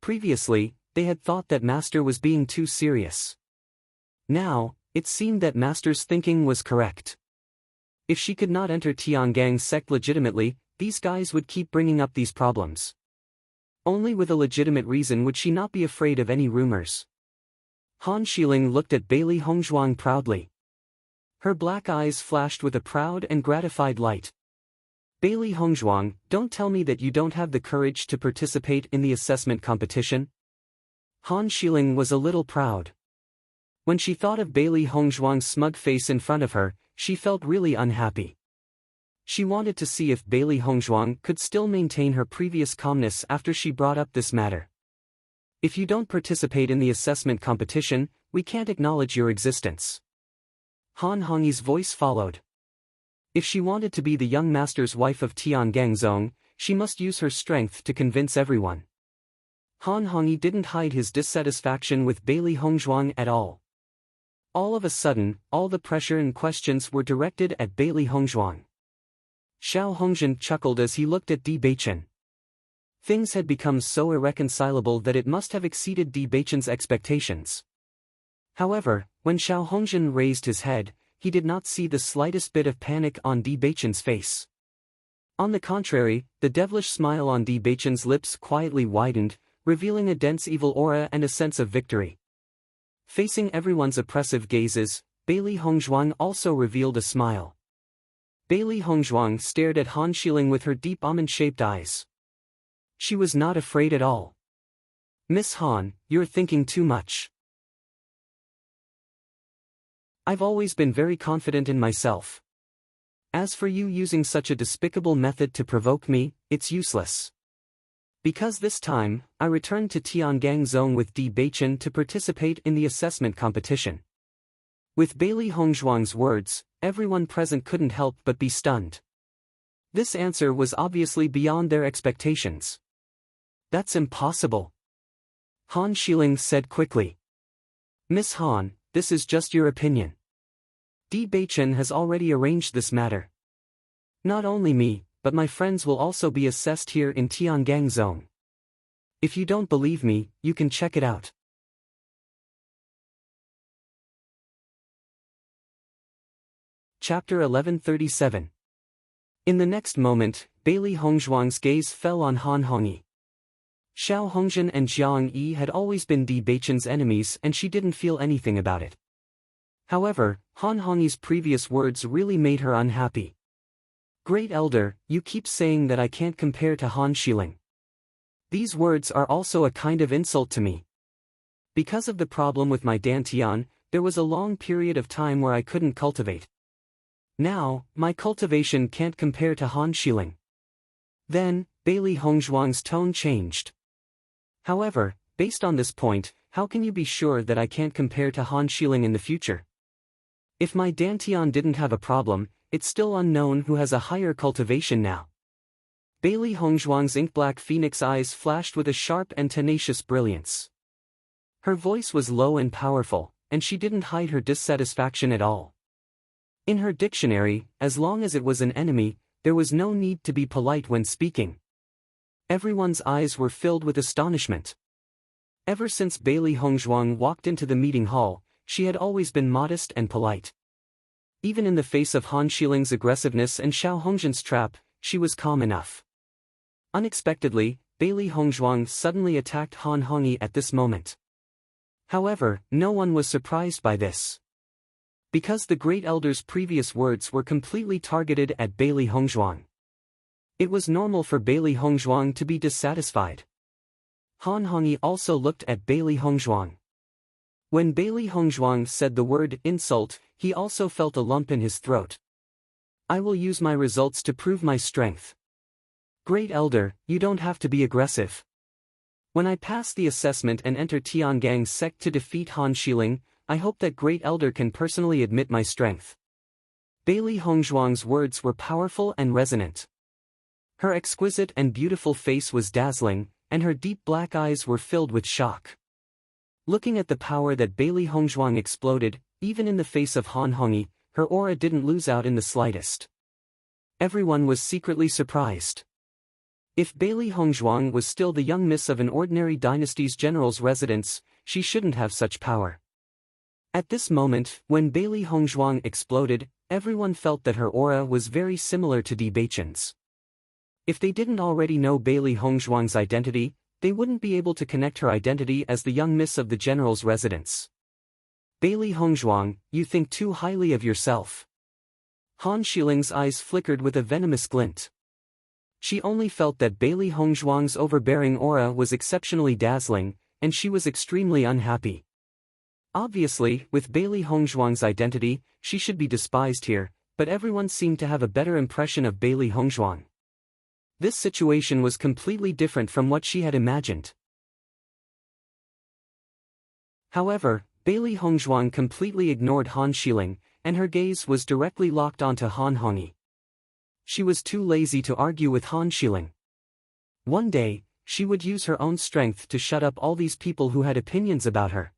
Previously, they had thought that Master was being too serious. Now, it seemed that Master's thinking was correct. If she could not enter Tiangang's sect legitimately, these guys would keep bringing up these problems. Only with a legitimate reason would she not be afraid of any rumors. Han Shiling looked at Bailey Hongzhuang proudly. Her black eyes flashed with a proud and gratified light. Bailey Hongzhuang, don't tell me that you don't have the courage to participate in the assessment competition. Han Shiling was a little proud. When she thought of Bailey Hongzhuang's smug face in front of her, she felt really unhappy. She wanted to see if Bailey Hongzhuang could still maintain her previous calmness after she brought up this matter. If you don't participate in the assessment competition, we can't acknowledge your existence. Han Hongyi's voice followed. If she wanted to be the young master's wife of Tiangang Zong, she must use her strength to convince everyone. Han Hongyi didn't hide his dissatisfaction with Bailey Hongzhuang at all. All of a sudden, all the pressure and questions were directed at Bailey Hongzhuang. Xiao Hongzhen chuckled as he looked at Di Beichen. Things had become so irreconcilable that it must have exceeded Di Beichen's expectations. However, when Xiao Hongzhen raised his head, he did not see the slightest bit of panic on Di Beichen's face. On the contrary, the devilish smile on Di Beichen's lips quietly widened, revealing a dense evil aura and a sense of victory. Facing everyone's oppressive gazes, Bailey Hongzhuang also revealed a smile. Bailey Hongzhuang stared at Han Shiling with her deep almond-shaped eyes. She was not afraid at all. Miss Han, you're thinking too much. I've always been very confident in myself. As for you using such a despicable method to provoke me, it's useless. Because this time, I returned to Tiangang Zone with Di Beichen to participate in the assessment competition. With Bailey Hongzhuang's words, everyone present couldn't help but be stunned. This answer was obviously beyond their expectations. That's impossible. Han Xiling said quickly. Miss Han, this is just your opinion. Di Beichen has already arranged this matter. Not only me, but my friends will also be assessed here in Tiangang Zone. If you don't believe me, you can check it out. Chapter 1137. In the next moment, Bailey Hongzhuang's gaze fell on Han Hongyi. Xiao Hongzhen and Jiang Yi had always been Di Beichen's enemies and she didn't feel anything about it. However, Han Hongyi's previous words really made her unhappy. Great Elder, you keep saying that I can't compare to Han Xiling. These words are also a kind of insult to me. Because of the problem with my dantian, there was a long period of time where I couldn't cultivate. Now, my cultivation can't compare to Han Xiling. Then, Bailey Hongzhuang's tone changed. However, based on this point, how can you be sure that I can't compare to Han Xiling in the future? If my dantian didn't have a problem, it's still unknown who has a higher cultivation now. Bailey Hongzhuang's ink-black phoenix eyes flashed with a sharp and tenacious brilliance. Her voice was low and powerful, and she didn't hide her dissatisfaction at all. In her dictionary, as long as it was an enemy, there was no need to be polite when speaking. Everyone's eyes were filled with astonishment. Ever since Bailey Hongzhuang walked into the meeting hall, she had always been modest and polite. Even in the face of Han Xiling's aggressiveness and Xiao Hongzhen's trap, she was calm enough. Unexpectedly, Bailey Hongzhuang suddenly attacked Han Hongyi at this moment. However, no one was surprised by this. Because the Great Elder's previous words were completely targeted at Bailey Hongzhuang. It was normal for Bailey Hongzhuang to be dissatisfied. Han Hongyi also looked at Bailey Hongzhuang. When Bailey Hongzhuang said the word insult, he also felt a lump in his throat. I will use my results to prove my strength. Great Elder, you don't have to be aggressive. When I pass the assessment and enter Tiangang's sect to defeat Han Xiling, I hope that Great Elder can personally admit my strength. Bailey Hongzhuang's words were powerful and resonant. Her exquisite and beautiful face was dazzling, and her deep black eyes were filled with shock. Looking at the power that Bailey Hongzhuang exploded, even in the face of Han Hongyi, her aura didn't lose out in the slightest. Everyone was secretly surprised. If Bailey Hongzhuang was still the young miss of an ordinary dynasty's general's residence, she shouldn't have such power. At this moment, when Bailey Hongzhuang exploded, everyone felt that her aura was very similar to Di Beichen's. If they didn't already know Bailey Hongzhuang's identity, they wouldn't be able to connect her identity as the young miss of the general's residence. Bailey Hongzhuang, you think too highly of yourself. Han Xiling's eyes flickered with a venomous glint. She only felt that Bailey Hongzhuang's overbearing aura was exceptionally dazzling, and she was extremely unhappy. Obviously, with Bailey Hongzhuang's identity, she should be despised here, but everyone seemed to have a better impression of Bailey Hongzhuang. This situation was completely different from what she had imagined. However, Bailey Hongzhuang completely ignored Han Xiling, and her gaze was directly locked onto Han Hongyi. She was too lazy to argue with Han Xiling. One day, she would use her own strength to shut up all these people who had opinions about her.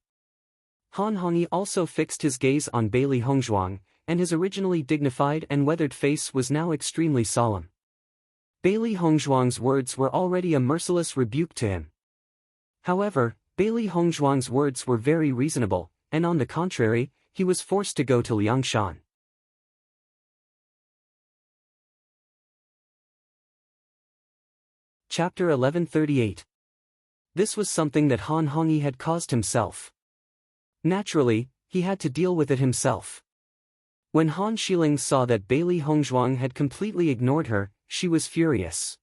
Han Hongyi also fixed his gaze on Bailey Hongzhuang, and his originally dignified and weathered face was now extremely solemn. Bailey Hongzhuang's words were already a merciless rebuke to him. However, Bailey Hongzhuang's words were very reasonable, and on the contrary, he was forced to go to Liangshan. Chapter 1138. This was something that Han Hongyi had caused himself. Naturally, he had to deal with it himself. When Han Xiling saw that Bailey Hongzhuang had completely ignored her, she was furious.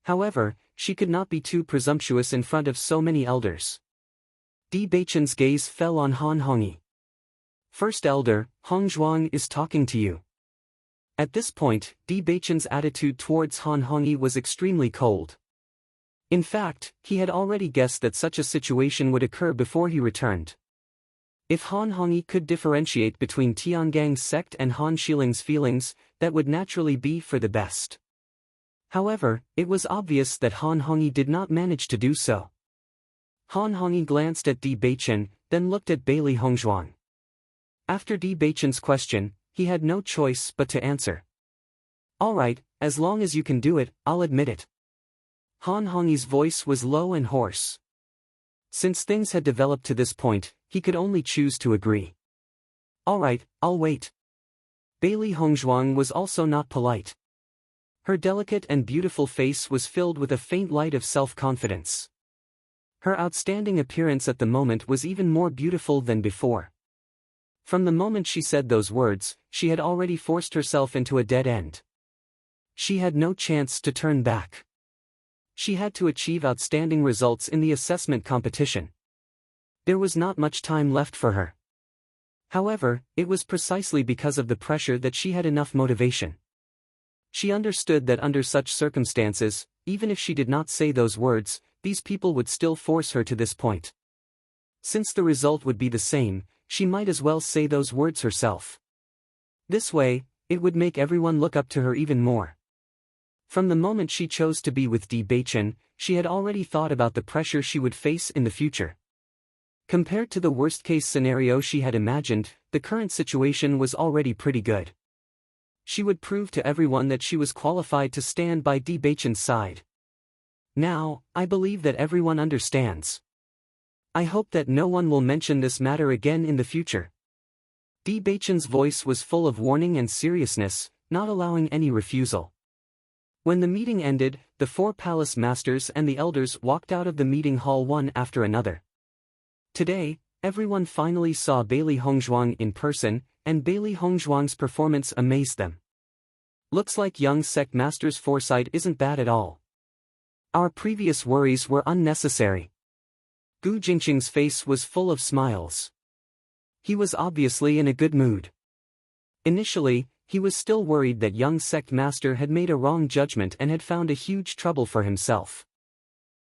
However, she could not be too presumptuous in front of so many elders. Di Beichen's gaze fell on Han Hongyi. First Elder, Hongzhuang is talking to you. At this point, Di Beichen's attitude towards Han Hongyi was extremely cold. In fact, he had already guessed that such a situation would occur before he returned. If Han Hongyi could differentiate between Tiangang's sect and Han Shiling's feelings, that would naturally be for the best. However, it was obvious that Han Hongyi did not manage to do so. Han Hongyi glanced at Di Beichen, then looked at Bailey Hongzhuang. After Di Beichen's question, he had no choice but to answer. "All right, as long as you can do it, I'll admit it." Han Hongyi's voice was low and hoarse. Since things had developed to this point, he could only choose to agree. "All right, I'll wait." Bailey Hongzhuang was also not polite. Her delicate and beautiful face was filled with a faint light of self-confidence. Her outstanding appearance at the moment was even more beautiful than before. From the moment she said those words, she had already forced herself into a dead end. She had no chance to turn back. She had to achieve outstanding results in the assessment competition. There was not much time left for her. However, it was precisely because of the pressure that she had enough motivation. She understood that under such circumstances, even if she did not say those words, these people would still force her to this point. Since the result would be the same, she might as well say those words herself. This way, it would make everyone look up to her even more. From the moment she chose to be with Di Beichen, she had already thought about the pressure she would face in the future. Compared to the worst-case scenario she had imagined, the current situation was already pretty good. She would prove to everyone that she was qualified to stand by Di Beichen's side. Now, I believe that everyone understands. I hope that no one will mention this matter again in the future. Di Beichen's voice was full of warning and seriousness, not allowing any refusal. When the meeting ended, the 4 palace masters and the elders walked out of the meeting hall one after another. Today, everyone finally saw Bailey Hongzhuang in person, and Bailey Hongzhuang's performance amazed them. Looks like young sect master's foresight isn't bad at all. Our previous worries were unnecessary. Gu Jingqing's face was full of smiles. He was obviously in a good mood. Initially, he was still worried that young sect master had made a wrong judgment and had found a huge trouble for himself.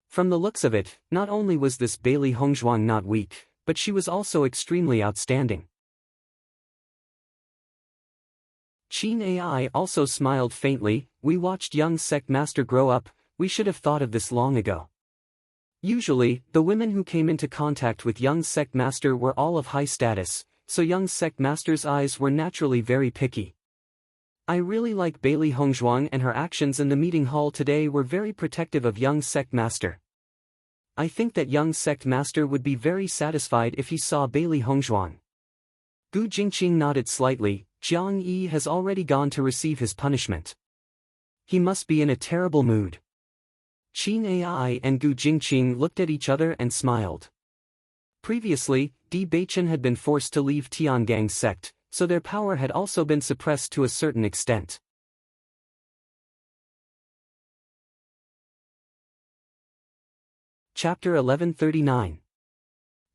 From the looks of it, not only was this Bailey Hongzhuang not weak, but she was also extremely outstanding. Qin Ai also smiled faintly. "We watched young sect master grow up, we should have thought of this long ago." Usually, the women who came into contact with young sect master were all of high status, so young sect master's eyes were naturally very picky. I really like Bailey Hongzhuang, and her actions in the meeting hall today were very protective of young sect master. I think that young sect master would be very satisfied if he saw Bailey Hongzhuang. Gu Jingqing nodded slightly. Jiang Yi has already gone to receive his punishment. He must be in a terrible mood. Qin Ai and Gu Jingqing looked at each other and smiled. Previously, Di Beichen had been forced to leave Tiangang's sect, so their power had also been suppressed to a certain extent. Chapter 1139.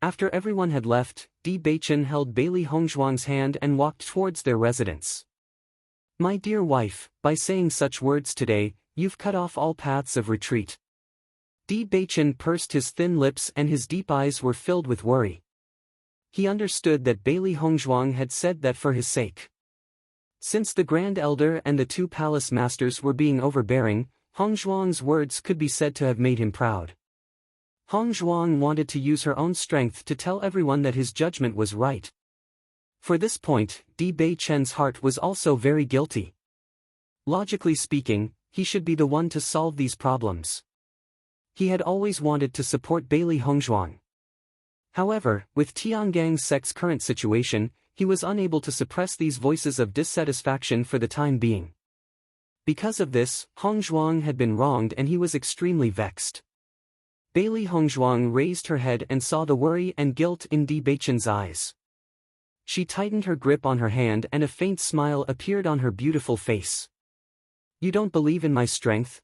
After everyone had left, Di Beichen held Bailey Hongzhuang's hand and walked towards their residence. "My dear wife, by saying such words today, you've cut off all paths of retreat." Di Beichen pursed his thin lips and his deep eyes were filled with worry. He understood that Bailey Hongzhuang had said that for his sake. Since the Grand Elder and the 2 palace masters were being overbearing, Hongzhuang's words could be said to have made him proud. Hongzhuang wanted to use her own strength to tell everyone that his judgment was right. For this point, Di Beichen's heart was also very guilty. Logically speaking, he should be the one to solve these problems. He had always wanted to support Bailey Hongzhuang. However, with Tiangang's sect's current situation, he was unable to suppress these voices of dissatisfaction for the time being. Because of this, Hongzhuang had been wronged and he was extremely vexed. Bailey Hongzhuang raised her head and saw the worry and guilt in Di Beichen's eyes. She tightened her grip on her hand and a faint smile appeared on her beautiful face. "You don't believe in my strength?"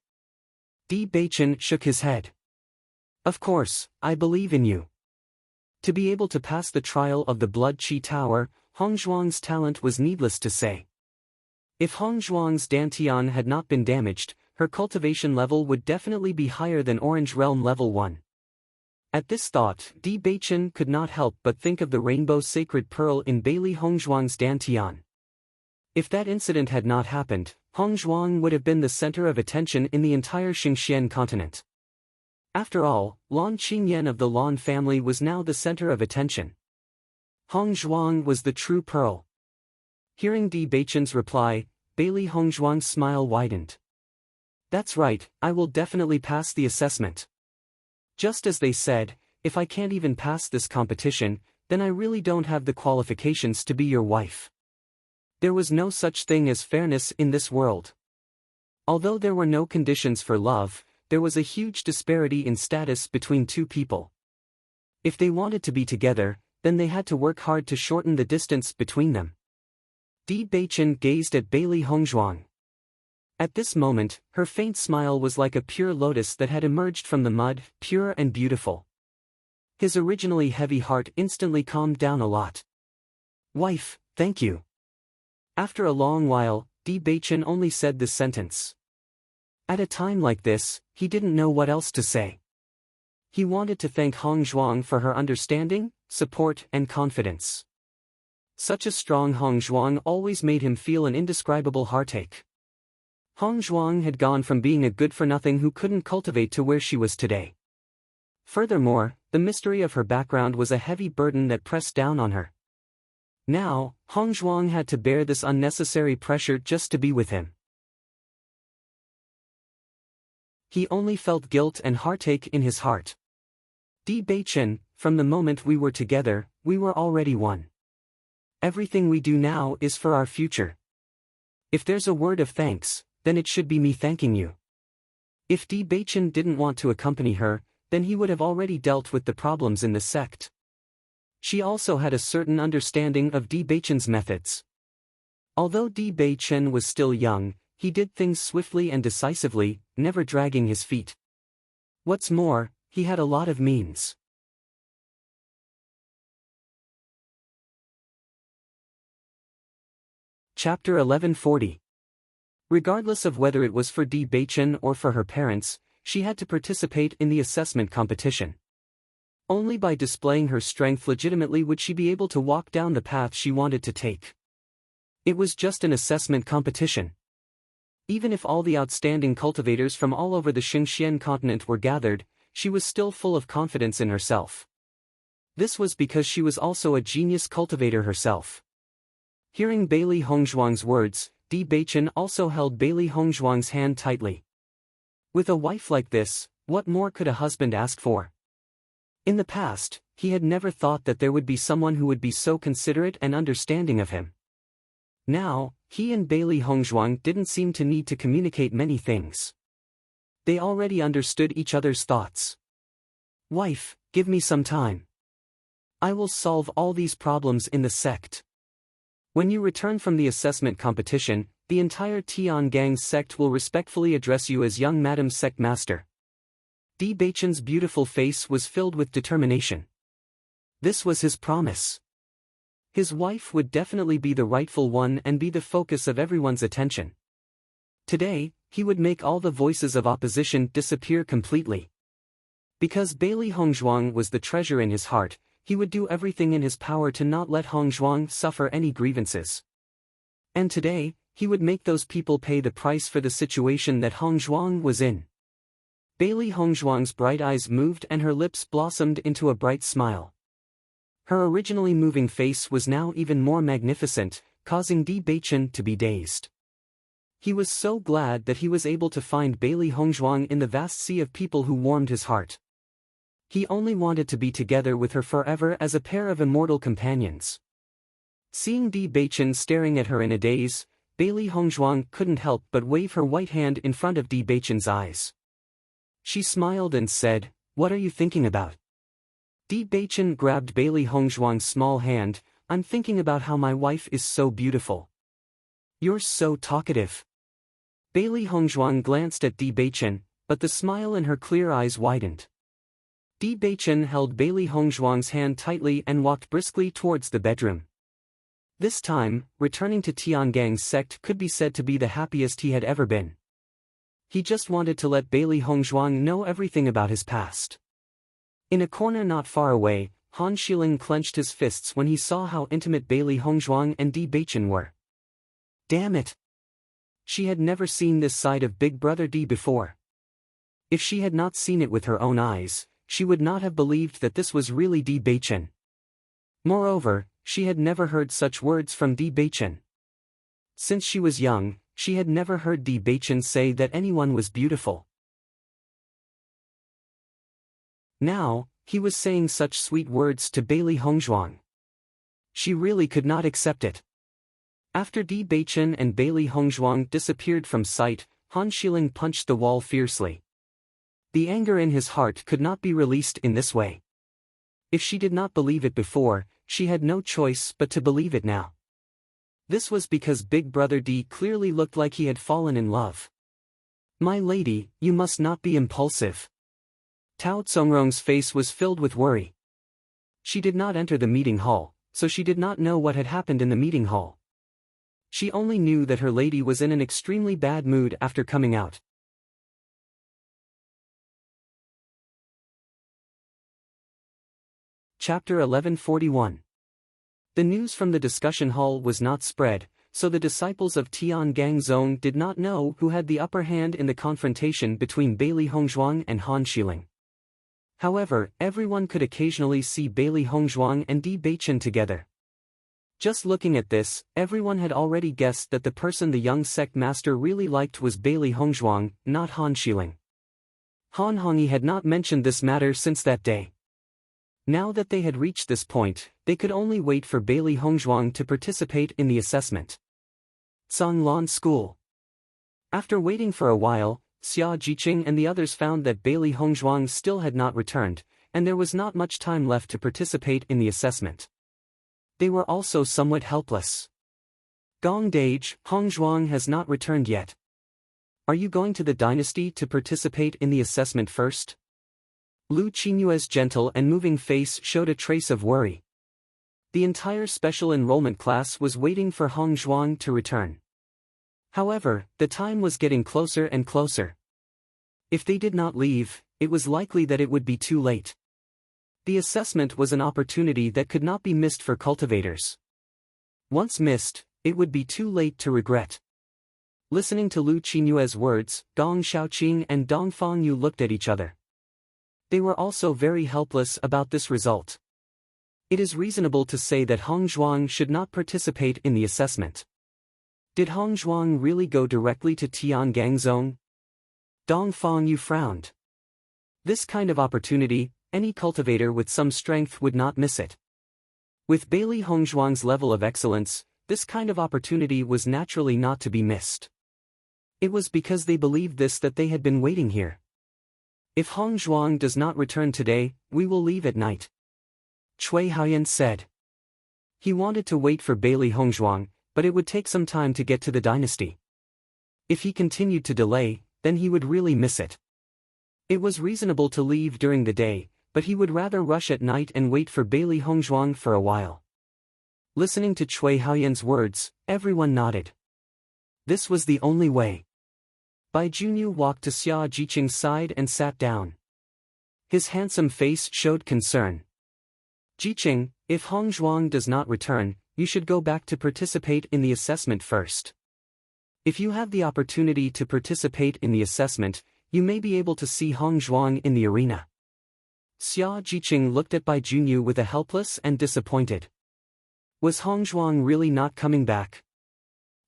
Di Beichen shook his head. "Of course, I believe in you." To be able to pass the trial of the Blood Qi Tower, Hongzhuang's talent was needless to say. If Hong Zhuang's dantian had not been damaged, her cultivation level would definitely be higher than Orange Realm level 1. At this thought, Di Beichen could not help but think of the rainbow sacred pearl in Bailey Hongzhuang's dantian. If that incident had not happened, Hongzhuang would have been the center of attention in the entire Xingxian continent. After all, Lan Qingyan of the Lan family was now the center of attention. Hongzhuang was the true pearl. Hearing Di Beichen's reply, Bailey Hongzhuang's smile widened. That's right, I will definitely pass the assessment. Just as they said, if I can't even pass this competition, then I really don't have the qualifications to be your wife. There was no such thing as fairness in this world. Although there were no conditions for love, there was a huge disparity in status between two people. If they wanted to be together, then they had to work hard to shorten the distance between them. Di Beichen gazed at Bailey Hongzhuang. At this moment, her faint smile was like a pure lotus that had emerged from the mud, pure and beautiful. His originally heavy heart instantly calmed down a lot. Wife, thank you. After a long while, Di Beichen only said this sentence. At a time like this, he didn't know what else to say. He wanted to thank Hongzhuang for her understanding, support and confidence. Such a strong Hongzhuang always made him feel an indescribable heartache. Hongzhuang had gone from being a good-for-nothing who couldn't cultivate to where she was today. Furthermore, the mystery of her background was a heavy burden that pressed down on her. Now, Hongzhuang had to bear this unnecessary pressure just to be with him. He only felt guilt and heartache in his heart. Di Beichen, from the moment we were together, we were already one. Everything we do now is for our future. If there's a word of thanks, then it should be me thanking you. If Di Beichen didn't want to accompany her, then he would have already dealt with the problems in the sect. She also had a certain understanding of Di Beichen's methods. Although Di Beichen was still young, he did things swiftly and decisively, never dragging his feet. What's more, he had a lot of means. Chapter 1140. Regardless of whether it was for Di Beichen or for her parents, she had to participate in the assessment competition. Only by displaying her strength legitimately would she be able to walk down the path she wanted to take. It was just an assessment competition. Even if all the outstanding cultivators from all over the Xingxian continent were gathered, she was still full of confidence in herself. This was because she was also a genius cultivator herself. Hearing Bailey Hongzhuang's words, Di Beichen also held Bailey Hongzhuang's hand tightly. With a wife like this, what more could a husband ask for? In the past, he had never thought that there would be someone who would be so considerate and understanding of him. Now, he and Bailey Hongzhuang didn't seem to need to communicate many things. They already understood each other's thoughts. Wife, give me some time. I will solve all these problems in the sect. When you return from the assessment competition, the entire Tiangang sect will respectfully address you as young Madam Sect Master. Di Beichen's beautiful face was filled with determination. This was his promise. His wife would definitely be the rightful one and be the focus of everyone's attention. Today, he would make all the voices of opposition disappear completely. Because Bailey Hongzhuang was the treasure in his heart, he would do everything in his power to not let Hongzhuang suffer any grievances. And today, he would make those people pay the price for the situation that Hongzhuang was in. Bailey Hongzhuang's bright eyes moved and her lips blossomed into a bright smile. Her originally moving face was now even more magnificent, causing Di Beichen to be dazed. He was so glad that he was able to find Bailey Hongzhuang in the vast sea of people who warmed his heart. He only wanted to be together with her forever as a pair of immortal companions. Seeing Di Beichen staring at her in a daze, Bailey Hongzhuang couldn't help but wave her white hand in front of Di Beichen's eyes. She smiled and said, "What are you thinking about?" Di Beichen grabbed Bailey Hongzhuang's small hand. "I'm thinking about how my wife is so beautiful. You're so talkative." Bailey Hongzhuang glanced at Di Beichen, but the smile in her clear eyes widened. Di Beichen held Bailey Hongzhuang's hand tightly and walked briskly towards the bedroom. This time, returning to Tiangang's sect could be said to be the happiest he had ever been. He just wanted to let Bailey Hongzhuang know everything about his past. In a corner not far away, Han Xiling clenched his fists when he saw how intimate Bailey Hongzhuang and Di Beichen were. Damn it! She had never seen this side of Big Brother Di before. If she had not seen it with her own eyes, she would not have believed that this was really Di Beichen. Moreover, she had never heard such words from Di Beichen. Since she was young, she had never heard Di Beichen say that anyone was beautiful. Now, he was saying such sweet words to Bailey Hongzhuang. She really could not accept it. After Di Beichen and Bailey Hongzhuang disappeared from sight, Han Xiling punched the wall fiercely. The anger in his heart could not be released in this way. If she did not believe it before, she had no choice but to believe it now. This was because Big Brother Di clearly looked like he had fallen in love. My lady, you must not be impulsive. Tao Tsongrong's face was filled with worry. She did not enter the meeting hall, so she did not know what had happened in the meeting hall. She only knew that her lady was in an extremely bad mood after coming out. Chapter 1141. The news from the discussion hall was not spread, so the disciples of Tiangang Zone did not know who had the upper hand in the confrontation between Bailey Hongzhuang and Han Xiling. However, everyone could occasionally see Bailey Hongzhuang and Di Beichen together. Just looking at this, everyone had already guessed that the person the young sect master really liked was Bailey Hongzhuang, not Han Xiling. Han Hongyi had not mentioned this matter since that day. Now that they had reached this point, they could only wait for Bailey Hongzhuang to participate in the assessment. Zhonglan School. After waiting for a while, Xia Jiqing and the others found that Bailey Hongzhuang still had not returned, and there was not much time left to participate in the assessment. They were also somewhat helpless. Gong Dage, Hongzhuang has not returned yet. Are you going to the dynasty to participate in the assessment first? Lu Qinyue's gentle and moving face showed a trace of worry. The entire special enrollment class was waiting for Hongzhuang to return. However, the time was getting closer and closer. If they did not leave, it was likely that it would be too late. The assessment was an opportunity that could not be missed for cultivators. Once missed, it would be too late to regret. Listening to Lu Qinyue's words, Gong Xiaoqing and Dong Fangyu looked at each other. They were also very helpless about this result. It is reasonable to say that Hongzhuang should not participate in the assessment. Did Hongzhuang really go directly to Tiangang Zone? Dong Fangyu frowned. This kind of opportunity, any cultivator with some strength would not miss it. With Bailey Hongzhuang's level of excellence, this kind of opportunity was naturally not to be missed. It was because they believed this that they had been waiting here. If Hongzhuang does not return today, we will leave at night. Cui Haoyan said. He wanted to wait for Bailey Hongzhuang, but it would take some time to get to the dynasty. If he continued to delay, then he would really miss it. It was reasonable to leave during the day, but he would rather rush at night and wait for Bailey Hongzhuang for a while. Listening to Cui Haoyan's words, everyone nodded. This was the only way. Bai Junyu walked to Xia Jiqing's side and sat down. His handsome face showed concern. Jiqing, if Hongzhuang does not return, you should go back to participate in the assessment first. If you have the opportunity to participate in the assessment, you may be able to see Hongzhuang in the arena. Xia Jiqing looked at Bai Junyu with a helpless and disappointed. Was Hongzhuang really not coming back?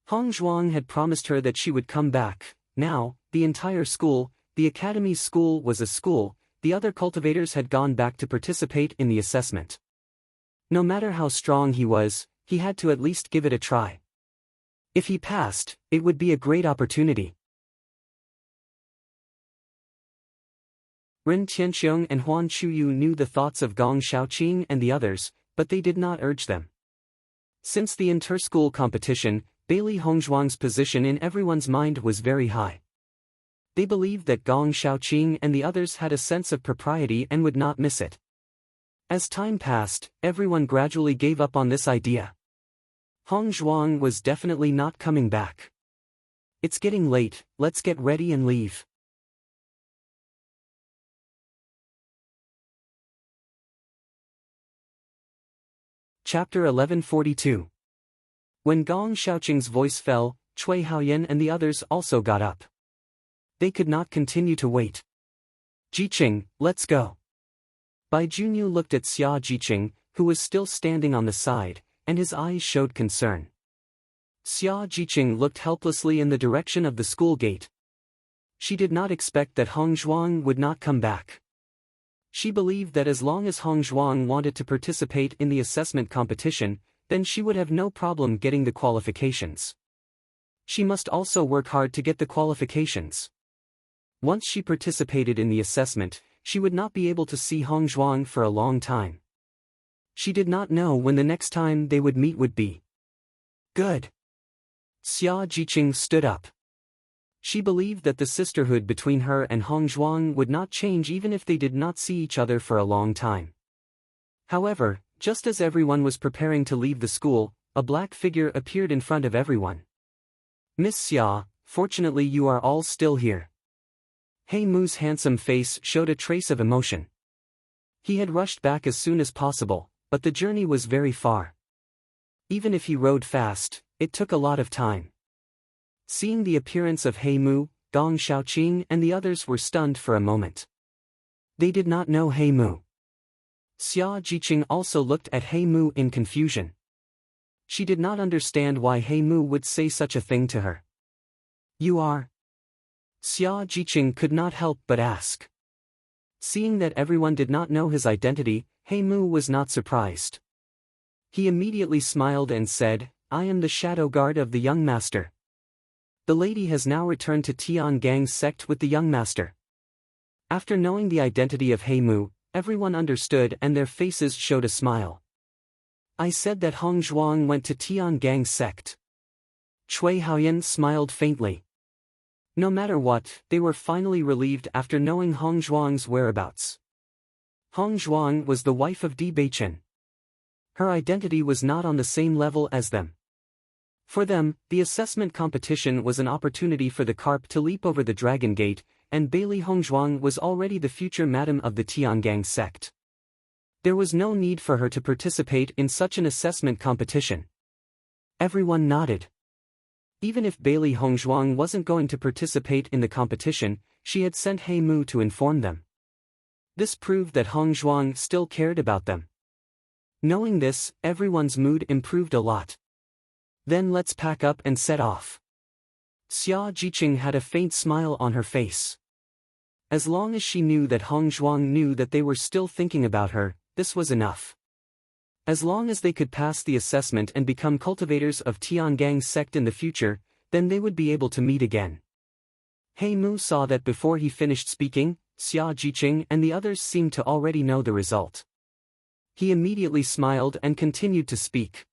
Hongzhuang had promised her that she would come back. Now, the entire school, the academy's school was a school, the other cultivators had gone back to participate in the assessment. No matter how strong he was, he had to at least give it a try. If he passed, it would be a great opportunity. Ren Tianxiong and Huan Chuyu knew the thoughts of Gong Xiaoqing and the others, but they did not urge them. Since the inter-school competition, Bailey Hongzhuang's position in everyone's mind was very high. They believed that Gong Xiaoqing and the others had a sense of propriety and would not miss it. As time passed, everyone gradually gave up on this idea. Hong Zhuang was definitely not coming back. It's getting late, let's get ready and leave. Chapter 1142. When Gong Xiaoqing's voice fell, Cui Haoyan and the others also got up. They could not continue to wait. Jiqing, let's go. Bai Junyu looked at Xia Jiqing, who was still standing on the side, and his eyes showed concern. Xia Jiqing looked helplessly in the direction of the school gate. She did not expect that Hong Zhuang would not come back. She believed that as long as Hong Zhuang wanted to participate in the assessment competition, then she would have no problem getting the qualifications. She must also work hard to get the qualifications. Once she participated in the assessment, she would not be able to see Hong Zhuang for a long time. She did not know when the next time they would meet would be. Good. Xia Jiqing stood up. She believed that the sisterhood between her and Hong Zhuang would not change even if they did not see each other for a long time. However, just as everyone was preparing to leave the school, a black figure appeared in front of everyone. Miss Xia, fortunately you are all still here. He Mu's handsome face showed a trace of emotion. He had rushed back as soon as possible, but the journey was very far. Even if he rode fast, it took a lot of time. Seeing the appearance of He Mu, Gong Xiaoqing and the others were stunned for a moment. They did not know He Mu. Xia Jiqing also looked at He Mu in confusion. She did not understand why He Mu would say such a thing to her. You are? Xia Jiqing could not help but ask. Seeing that everyone did not know his identity, He Mu was not surprised. He immediately smiled and said, I am the shadow guard of the young master. The lady has now returned to Tiangang's sect with the young master. After knowing the identity of He Mu, everyone understood and their faces showed a smile. I said that Hong Zhuang went to Tiangang's sect. Cui Haoyan smiled faintly. No matter what, they were finally relieved after knowing Hong Zhuang's whereabouts. Hong Zhuang was the wife of Bewitching. Her identity was not on the same level as them. For them, the assessment competition was an opportunity for the carp to leap over the dragon gate, and Bailey Hongzhuang was already the future madam of the Tiangang sect. There was no need for her to participate in such an assessment competition. Everyone nodded. Even if Bailey Hongzhuang wasn't going to participate in the competition, she had sent He Mu to inform them. This proved that Hongzhuang still cared about them. Knowing this, everyone's mood improved a lot. Then let's pack up and set off. Xia Jiqing had a faint smile on her face. As long as she knew that Hong Zhuang knew that they were still thinking about her, this was enough. As long as they could pass the assessment and become cultivators of Tiangang's sect in the future, then they would be able to meet again. He Mu saw that before he finished speaking, Xia Jiqing and the others seemed to already know the result. He immediately smiled and continued to speak.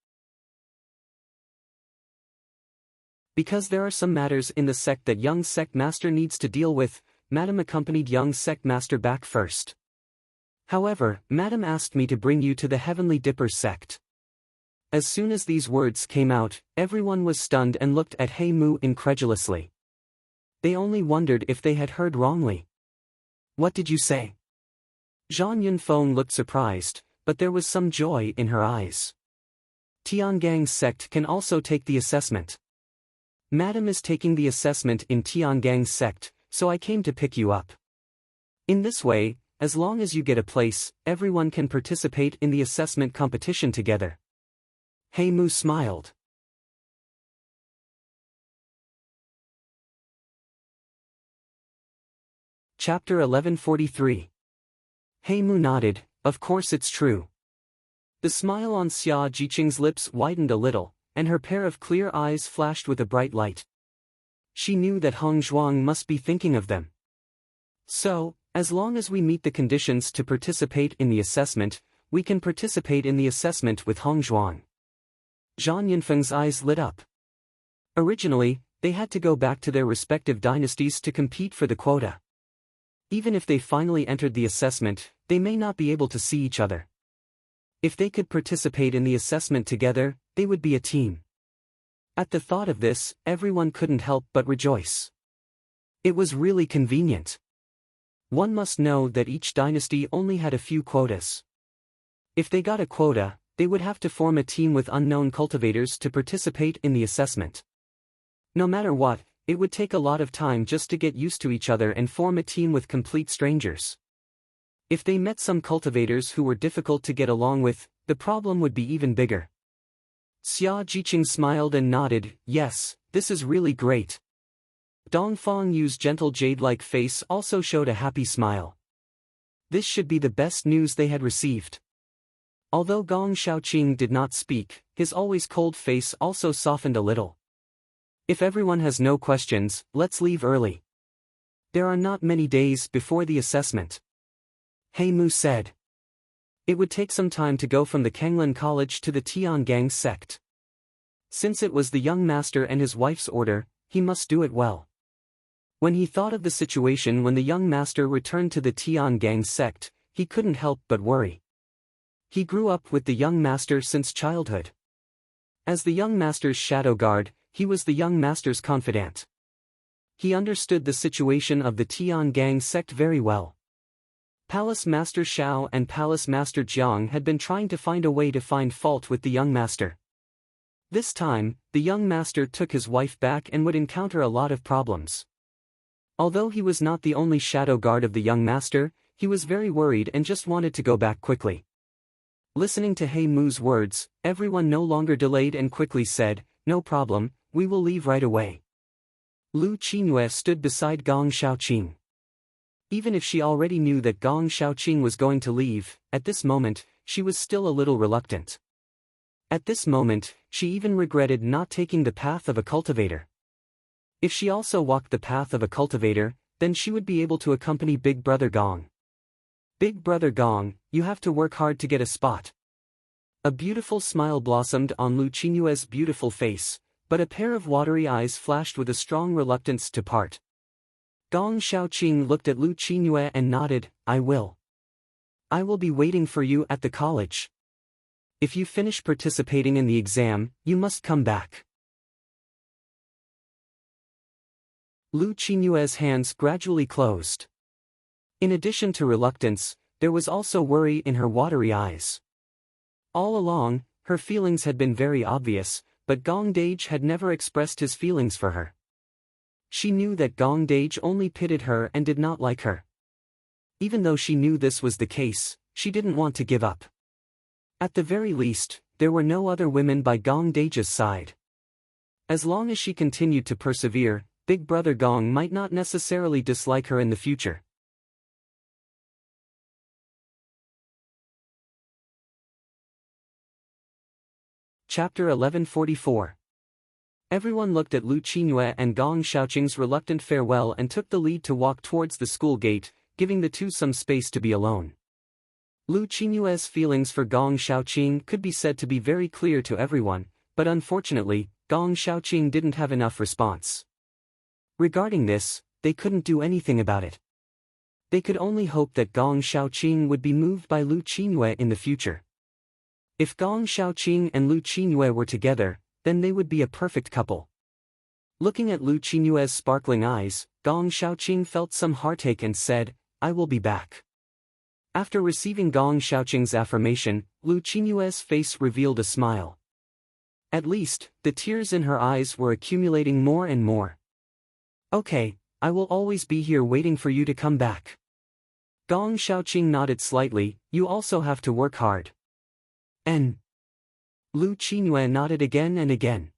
Because there are some matters in the sect that young sect master needs to deal with, Madam accompanied young sect master back first. However, Madam asked me to bring you to the Heavenly Dippers sect. As soon as these words came out, everyone was stunned and looked at He Mu incredulously. They only wondered if they had heard wrongly. What did you say? Zhang Yunfeng looked surprised, but there was some joy in her eyes. Tiangang's sect can also take the assessment. Madam is taking the assessment in Tiangang's sect, so I came to pick you up. In this way, as long as you get a place, everyone can participate in the assessment competition together. He Mu smiled. Chapter 1143. He Mu nodded, of course it's true. The smile on Xia Jiqing's lips widened a little, and her pair of clear eyes flashed with a bright light. She knew that Hong Zhuang must be thinking of them. So, as long as we meet the conditions to participate in the assessment, we can participate in the assessment with Hong Zhuang. Zhang Yunfeng's eyes lit up. Originally, they had to go back to their respective dynasties to compete for the quota. Even if they finally entered the assessment, they may not be able to see each other. If they could participate in the assessment together, they would be a team. At the thought of this, everyone couldn't help but rejoice. It was really convenient. One must know that each dynasty only had a few quotas. If they got a quota, they would have to form a team with unknown cultivators to participate in the assessment. No matter what, it would take a lot of time just to get used to each other and form a team with complete strangers. If they met some cultivators who were difficult to get along with, the problem would be even bigger. Xia Jiqing smiled and nodded, yes, this is really great. Dongfang Yu's gentle jade-like face also showed a happy smile. This should be the best news they had received. Although Gong Xiaoqing did not speak, his always cold face also softened a little. If everyone has no questions, let's leave early. There are not many days before the assessment. He Mu said. It would take some time to go from the Kenglin College to the Tiangang sect. Since it was the young master and his wife's order, he must do it well. When he thought of the situation when the young master returned to the Tiangang sect, he couldn't help but worry. He grew up with the young master since childhood. As the young master's shadow guard, he was the young master's confidant. He understood the situation of the Tiangang sect very well. Palace Master Xiao and Palace Master Jiang had been trying to find a way to find fault with the young master. This time, the young master took his wife back and would encounter a lot of problems. Although he was not the only shadow guard of the young master, he was very worried and just wanted to go back quickly. Listening to He Mu's words, everyone no longer delayed and quickly said, "No problem, we will leave right away." Lu Qingyue stood beside Gong Xiaoqing. Even if she already knew that Gong Xiaoqing was going to leave, at this moment, she was still a little reluctant. At this moment, she even regretted not taking the path of a cultivator. If she also walked the path of a cultivator, then she would be able to accompany Big Brother Gong. Big Brother Gong, you have to work hard to get a spot. A beautiful smile blossomed on Lu Qinyue's beautiful face, but a pair of watery eyes flashed with a strong reluctance to part. Gong Xiaoqing looked at Lu Qinyue and nodded, I will. I will be waiting for you at the college. If you finish participating in the exam, you must come back. Lu Qinyue's hands gradually closed. In addition to reluctance, there was also worry in her watery eyes. All along, her feelings had been very obvious, but Gong Dage had never expressed his feelings for her. She knew that Gong Dage only pitied her and did not like her. Even though she knew this was the case, she didn't want to give up. At the very least, there were no other women by Gong Dage's side. As long as she continued to persevere, Big Brother Gong might not necessarily dislike her in the future. Chapter 1144. Everyone looked at Lu Qinyue and Gong Xiaoqing's reluctant farewell and took the lead to walk towards the school gate, giving the two some space to be alone. Lu Qinyue's feelings for Gong Xiaoqing could be said to be very clear to everyone, but unfortunately, Gong Xiaoqing didn't have enough response. Regarding this, they couldn't do anything about it. They could only hope that Gong Xiaoqing would be moved by Lu Qinyue in the future. If Gong Xiaoqing and Lu Qinyue were together, then they would be a perfect couple. Looking at Lu Qinyue's sparkling eyes, Gong Xiaoqing felt some heartache and said, I will be back. After receiving Gong Xiaoqing's affirmation, Lu Qinyue's face revealed a smile. At least, the tears in her eyes were accumulating more and more. Okay, I will always be here waiting for you to come back. Gong Xiaoqing nodded slightly, you also have to work hard. Lu Qinyue nodded again and again.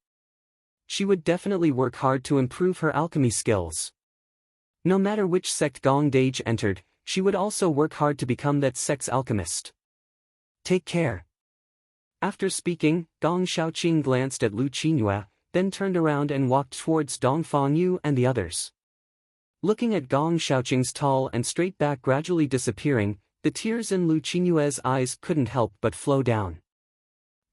She would definitely work hard to improve her alchemy skills. No matter which sect Gong Dage entered, she would also work hard to become that sect's alchemist. Take care. After speaking, Gong Xiaoqing glanced at Lu Qinyue, then turned around and walked towards Dongfang Yu and the others. Looking at Gong Xiaoqing's tall and straight back gradually disappearing, the tears in Lu Qinyue's eyes couldn't help but flow down.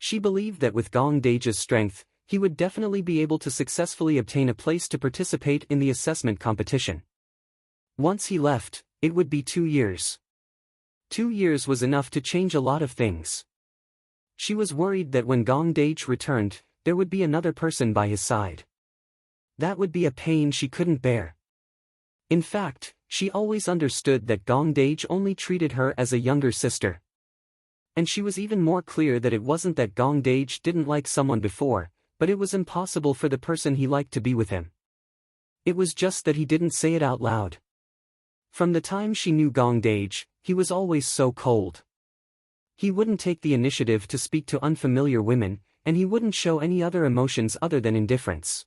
She believed that with Gong Dage's strength, he would definitely be able to successfully obtain a place to participate in the assessment competition. Once he left, it would be 2 years. 2 years was enough to change a lot of things. She was worried that when Gong Dae returned, there would be another person by his side. That would be a pain she couldn't bear. In fact, she always understood that Gong Dae only treated her as a younger sister. And she was even more clear that it wasn't that Gong Dae didn't like someone before, but it was impossible for the person he liked to be with him. It was just that he didn't say it out loud. From the time she knew Gong Dae, he was always so cold. He wouldn't take the initiative to speak to unfamiliar women, and he wouldn't show any other emotions other than indifference.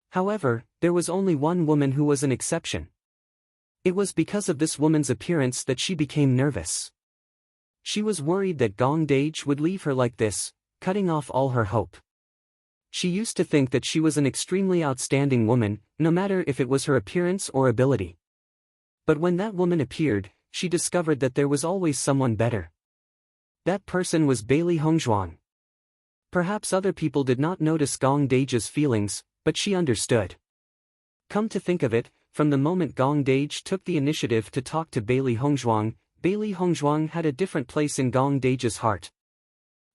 However, there was only one woman who was an exception. It was because of this woman's appearance that she became nervous. She was worried that Gong Dae would leave her like this, cutting off all her hope. She used to think that she was an extremely outstanding woman, no matter if it was her appearance or ability. But when that woman appeared, she discovered that there was always someone better. That person was Bailey Hongzhuang. Perhaps other people did not notice Gong Dae's feelings, but she understood. Come to think of it, from the moment Gong Dae took the initiative to talk to Bailey Hongzhuang had a different place in Gong Dae's heart.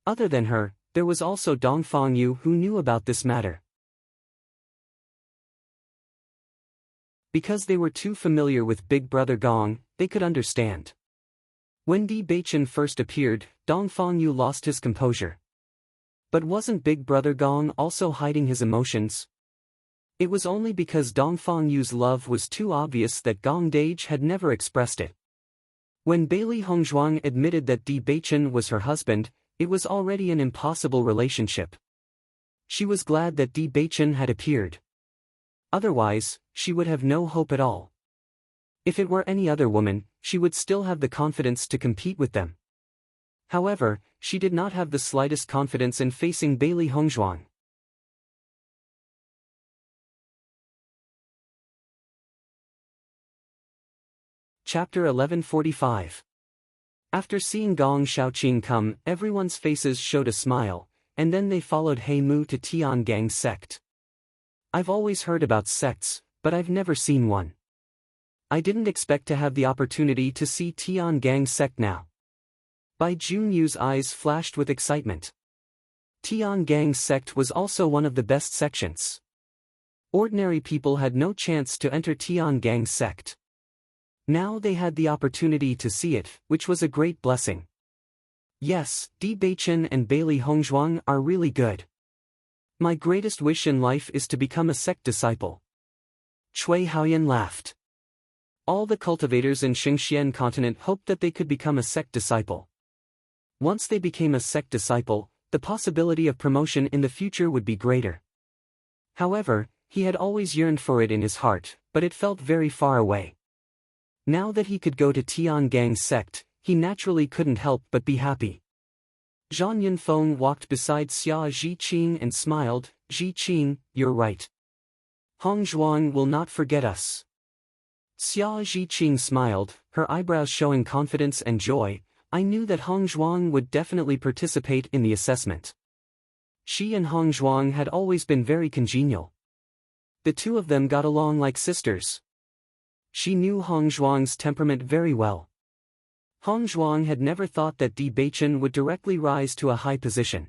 Other than her, there was also Dong Fangyu who knew about this matter. Because they were too familiar with Big Brother Gong, they could understand. When Di Baichen first appeared, Dong Fangyu lost his composure. But wasn't Big Brother Gong also hiding his emotions? It was only because Dong Fangyu's love was too obvious that Gong Dae had never expressed it. When Bailey Hongzhuang admitted that Di Baichen was her husband, it was already an impossible relationship. She was glad that Di Baichen had appeared. Otherwise, she would have no hope at all. If it were any other woman, she would still have the confidence to compete with them. However, she did not have the slightest confidence in facing Bailey Hongzhuang. Chapter 1145. After seeing Gong Shaoqing come, everyone's faces showed a smile, and then they followed He Mu to Tiangang's sect. I've always heard about sects, but I've never seen one. I didn't expect to have the opportunity to see Tiangang's sect now. Bai Junyu's eyes flashed with excitement. Tiangang's sect was also one of the best sections. Ordinary people had no chance to enter Tiangang's sect. Now they had the opportunity to see it, which was a great blessing. Yes, Di Baichen and Bailey Hongzhuang are really good. My greatest wish in life is to become a sect disciple. Cui Haoyan laughed. All the cultivators in Xingxian continent hoped that they could become a sect disciple. Once they became a sect disciple, the possibility of promotion in the future would be greater. However, he had always yearned for it in his heart, but it felt very far away. Now that he could go to Tiangang's sect, he naturally couldn't help but be happy. Zhang Yunfeng walked beside Xia Zhiqing and smiled. Zhiqing, you're right. Hongzhuang will not forget us. Xia Zhiqing smiled, her eyebrows showing confidence and joy. I knew that Hongzhuang would definitely participate in the assessment. She and Hongzhuang had always been very congenial. The two of them got along like sisters. She knew Hongzhuang's temperament very well. Hongzhuang had never thought that Di Baichen would directly rise to a high position.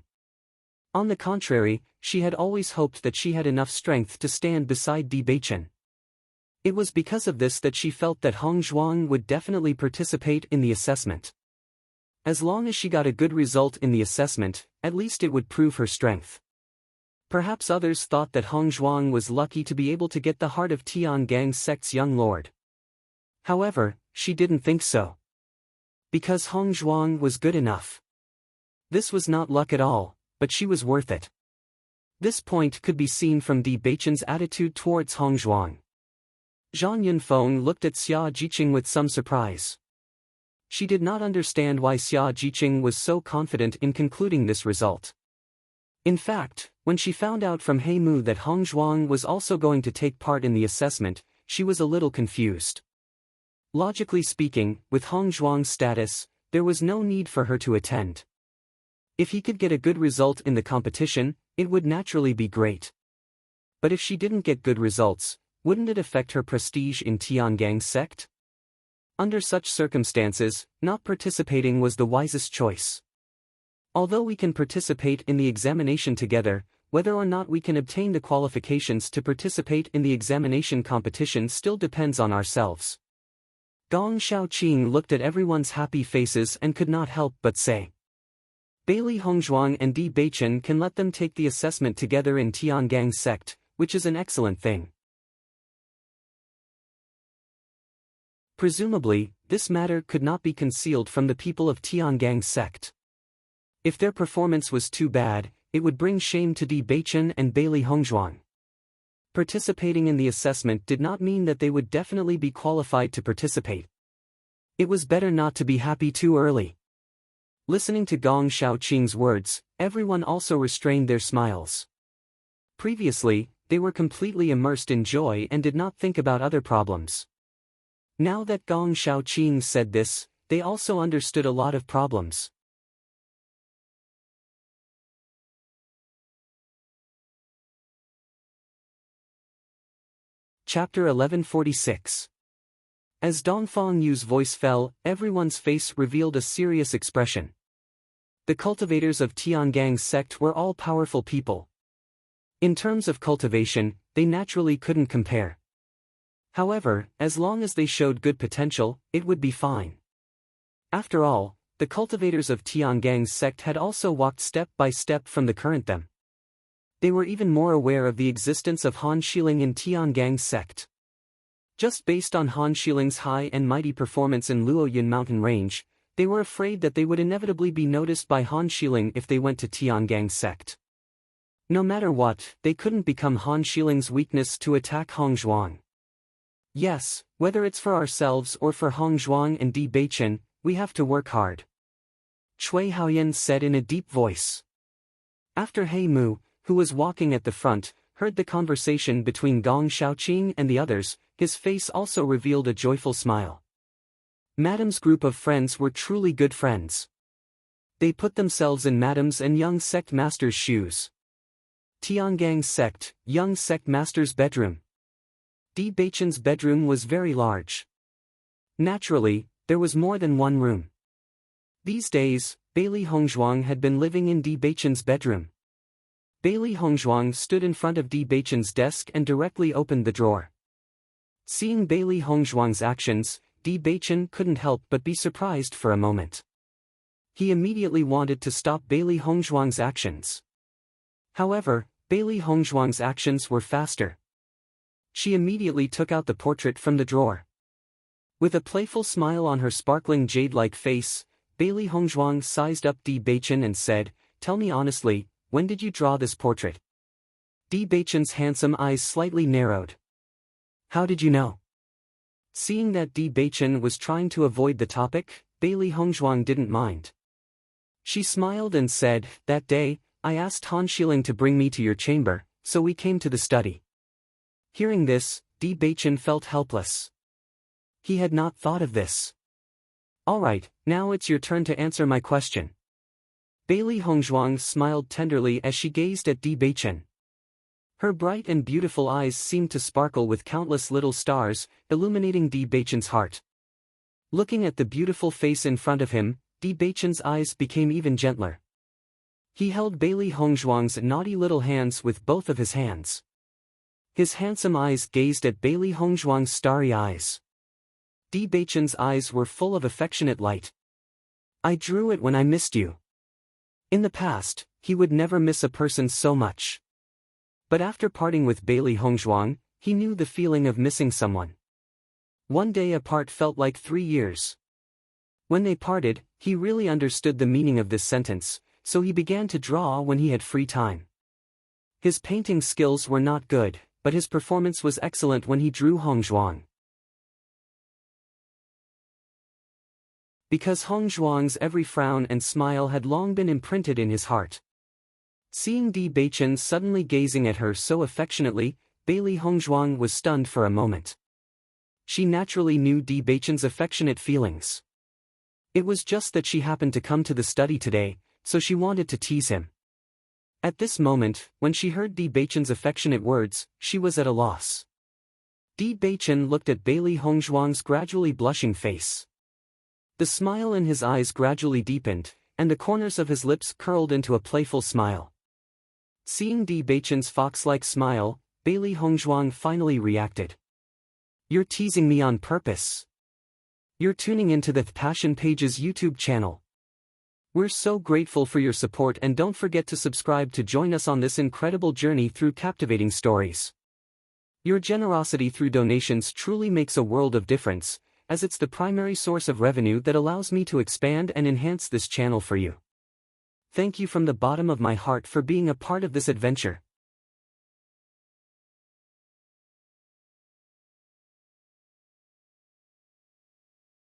On the contrary, she had always hoped that she had enough strength to stand beside Di Baichen. It was because of this that she felt that Hongzhuang would definitely participate in the assessment. As long as she got a good result in the assessment, at least it would prove her strength. Perhaps others thought that Hongzhuang was lucky to be able to get the heart of Tiangang's sect's young lord. However, she didn't think so. Because Hongzhuang was good enough. This was not luck at all, but she was worth it. This point could be seen from Di Baichen's attitude towards Hongzhuang. Zhang Yunfeng looked at Xia Zhiqing with some surprise. She did not understand why Xia Zhiqing was so confident in concluding this result. In fact, when she found out from He Mu that Hongzhuang was also going to take part in the assessment, she was a little confused. Logically speaking, with Hongzhuang's status, there was no need for her to attend. If he could get a good result in the competition, it would naturally be great. But if she didn't get good results, wouldn't it affect her prestige in Tiangang's sect? Under such circumstances, not participating was the wisest choice. Although we can participate in the examination together, whether or not we can obtain the qualifications to participate in the examination competition still depends on ourselves. Gong Xiaoqing looked at everyone's happy faces and could not help but say. Bailey Hongzhuang and Di Beichen can let them take the assessment together in Tiangang's sect, which is an excellent thing. Presumably, this matter could not be concealed from the people of Tiangang's sect. If their performance was too bad, it would bring shame to Di Beichen and Bailey Hongzhuang. Participating in the assessment did not mean that they would definitely be qualified to participate. It was better not to be happy too early. Listening to Gong Xiaoqing's words, everyone also restrained their smiles. Previously, they were completely immersed in joy and did not think about other problems. Now that Gong Xiaoqing said this, they also understood a lot of problems. Chapter 1146. As Dongfang Yu's voice fell, everyone's face revealed a serious expression. The cultivators of Tiangang's sect were all powerful people. In terms of cultivation, they naturally couldn't compare. However, as long as they showed good potential, it would be fine. After all, the cultivators of Tiangang's sect had also walked step by step from the current them. They were even more aware of the existence of Han Xiling in Tiangang's sect. Just based on Han Xiling's high and mighty performance in Luoyun mountain range, they were afraid that they would inevitably be noticed by Han Xiling if they went to Tiangang's sect. No matter what, they couldn't become Han Xiling's weakness to attack Hongzhuang. Yes, whether it's for ourselves or for Hongzhuang and Di Beichen, we have to work hard. Cui Haoyan said in a deep voice. After He Mu, who was walking at the front, heard the conversation between Gong Xiaoqing and the others, his face also revealed a joyful smile. Madam's group of friends were truly good friends. They put themselves in Madam's and young sect master's shoes. Tiangang's sect, young sect master's bedroom. Di Beichen's bedroom was very large. Naturally, there was more than one room. These days, Bailey Hongzhuang had been living in Di Beichen's bedroom. Bailey Hongzhuang stood in front of Di Beichen's desk and directly opened the drawer. Seeing Bailey Hongzhuang's actions, Di Beichen couldn't help but be surprised for a moment. He immediately wanted to stop Bailey Hongzhuang's actions. However, Bailey Hongzhuang's actions were faster. She immediately took out the portrait from the drawer. With a playful smile on her sparkling jade-like face, Bailey Hongzhuang sized up Di Beichen and said, "Tell me honestly, when did you draw this portrait?" Di Beichen's handsome eyes slightly narrowed. "How did you know?" Seeing that Di Beichen was trying to avoid the topic, Bailey Hongzhuang didn't mind. She smiled and said, "That day, I asked Han Xiling to bring me to your chamber, so we came to the study." Hearing this, Di Beichen felt helpless. He had not thought of this. "Alright, now it's your turn to answer my question." Bailey Hongzhuang smiled tenderly as she gazed at Di Beichen. Her bright and beautiful eyes seemed to sparkle with countless little stars, illuminating Di Beichen's heart. Looking at the beautiful face in front of him, Di Beichen's eyes became even gentler. He held Bailey Hongzhuang's naughty little hands with both of his hands. His handsome eyes gazed at Bailey Hongzhuang's starry eyes. Di Beichen's eyes were full of affectionate light. "I drew it when I missed you." In the past, he would never miss a person so much. But after parting with Bailey Hongzhuang, he knew the feeling of missing someone. One day apart felt like 3 years. When they parted, he really understood the meaning of this sentence, so he began to draw when he had free time. His painting skills were not good, but his performance was excellent when he drew Hongzhuang. Because Hongzhuang's every frown and smile had long been imprinted in his heart. Seeing Di Beichen suddenly gazing at her so affectionately, Bailey Hongzhuang was stunned for a moment. She naturally knew Di Beichen's affectionate feelings. It was just that she happened to come to the study today, so she wanted to tease him. At this moment, when she heard Di Beichen's affectionate words, she was at a loss. Di Beichen looked at Bailey Hongzhuang's gradually blushing face. The smile in his eyes gradually deepened, and the corners of his lips curled into a playful smile. Seeing Bewitching's fox-like smile, Bailey Hongzhuang finally reacted. "You're teasing me on purpose. You're tuning into the Passion Page's YouTube channel. We're so grateful for your support, and don't forget to subscribe to join us on this incredible journey through captivating stories. Your generosity through donations truly makes a world of difference, as it's the primary source of revenue that allows me to expand and enhance this channel for you. Thank you from the bottom of my heart for being a part of this adventure."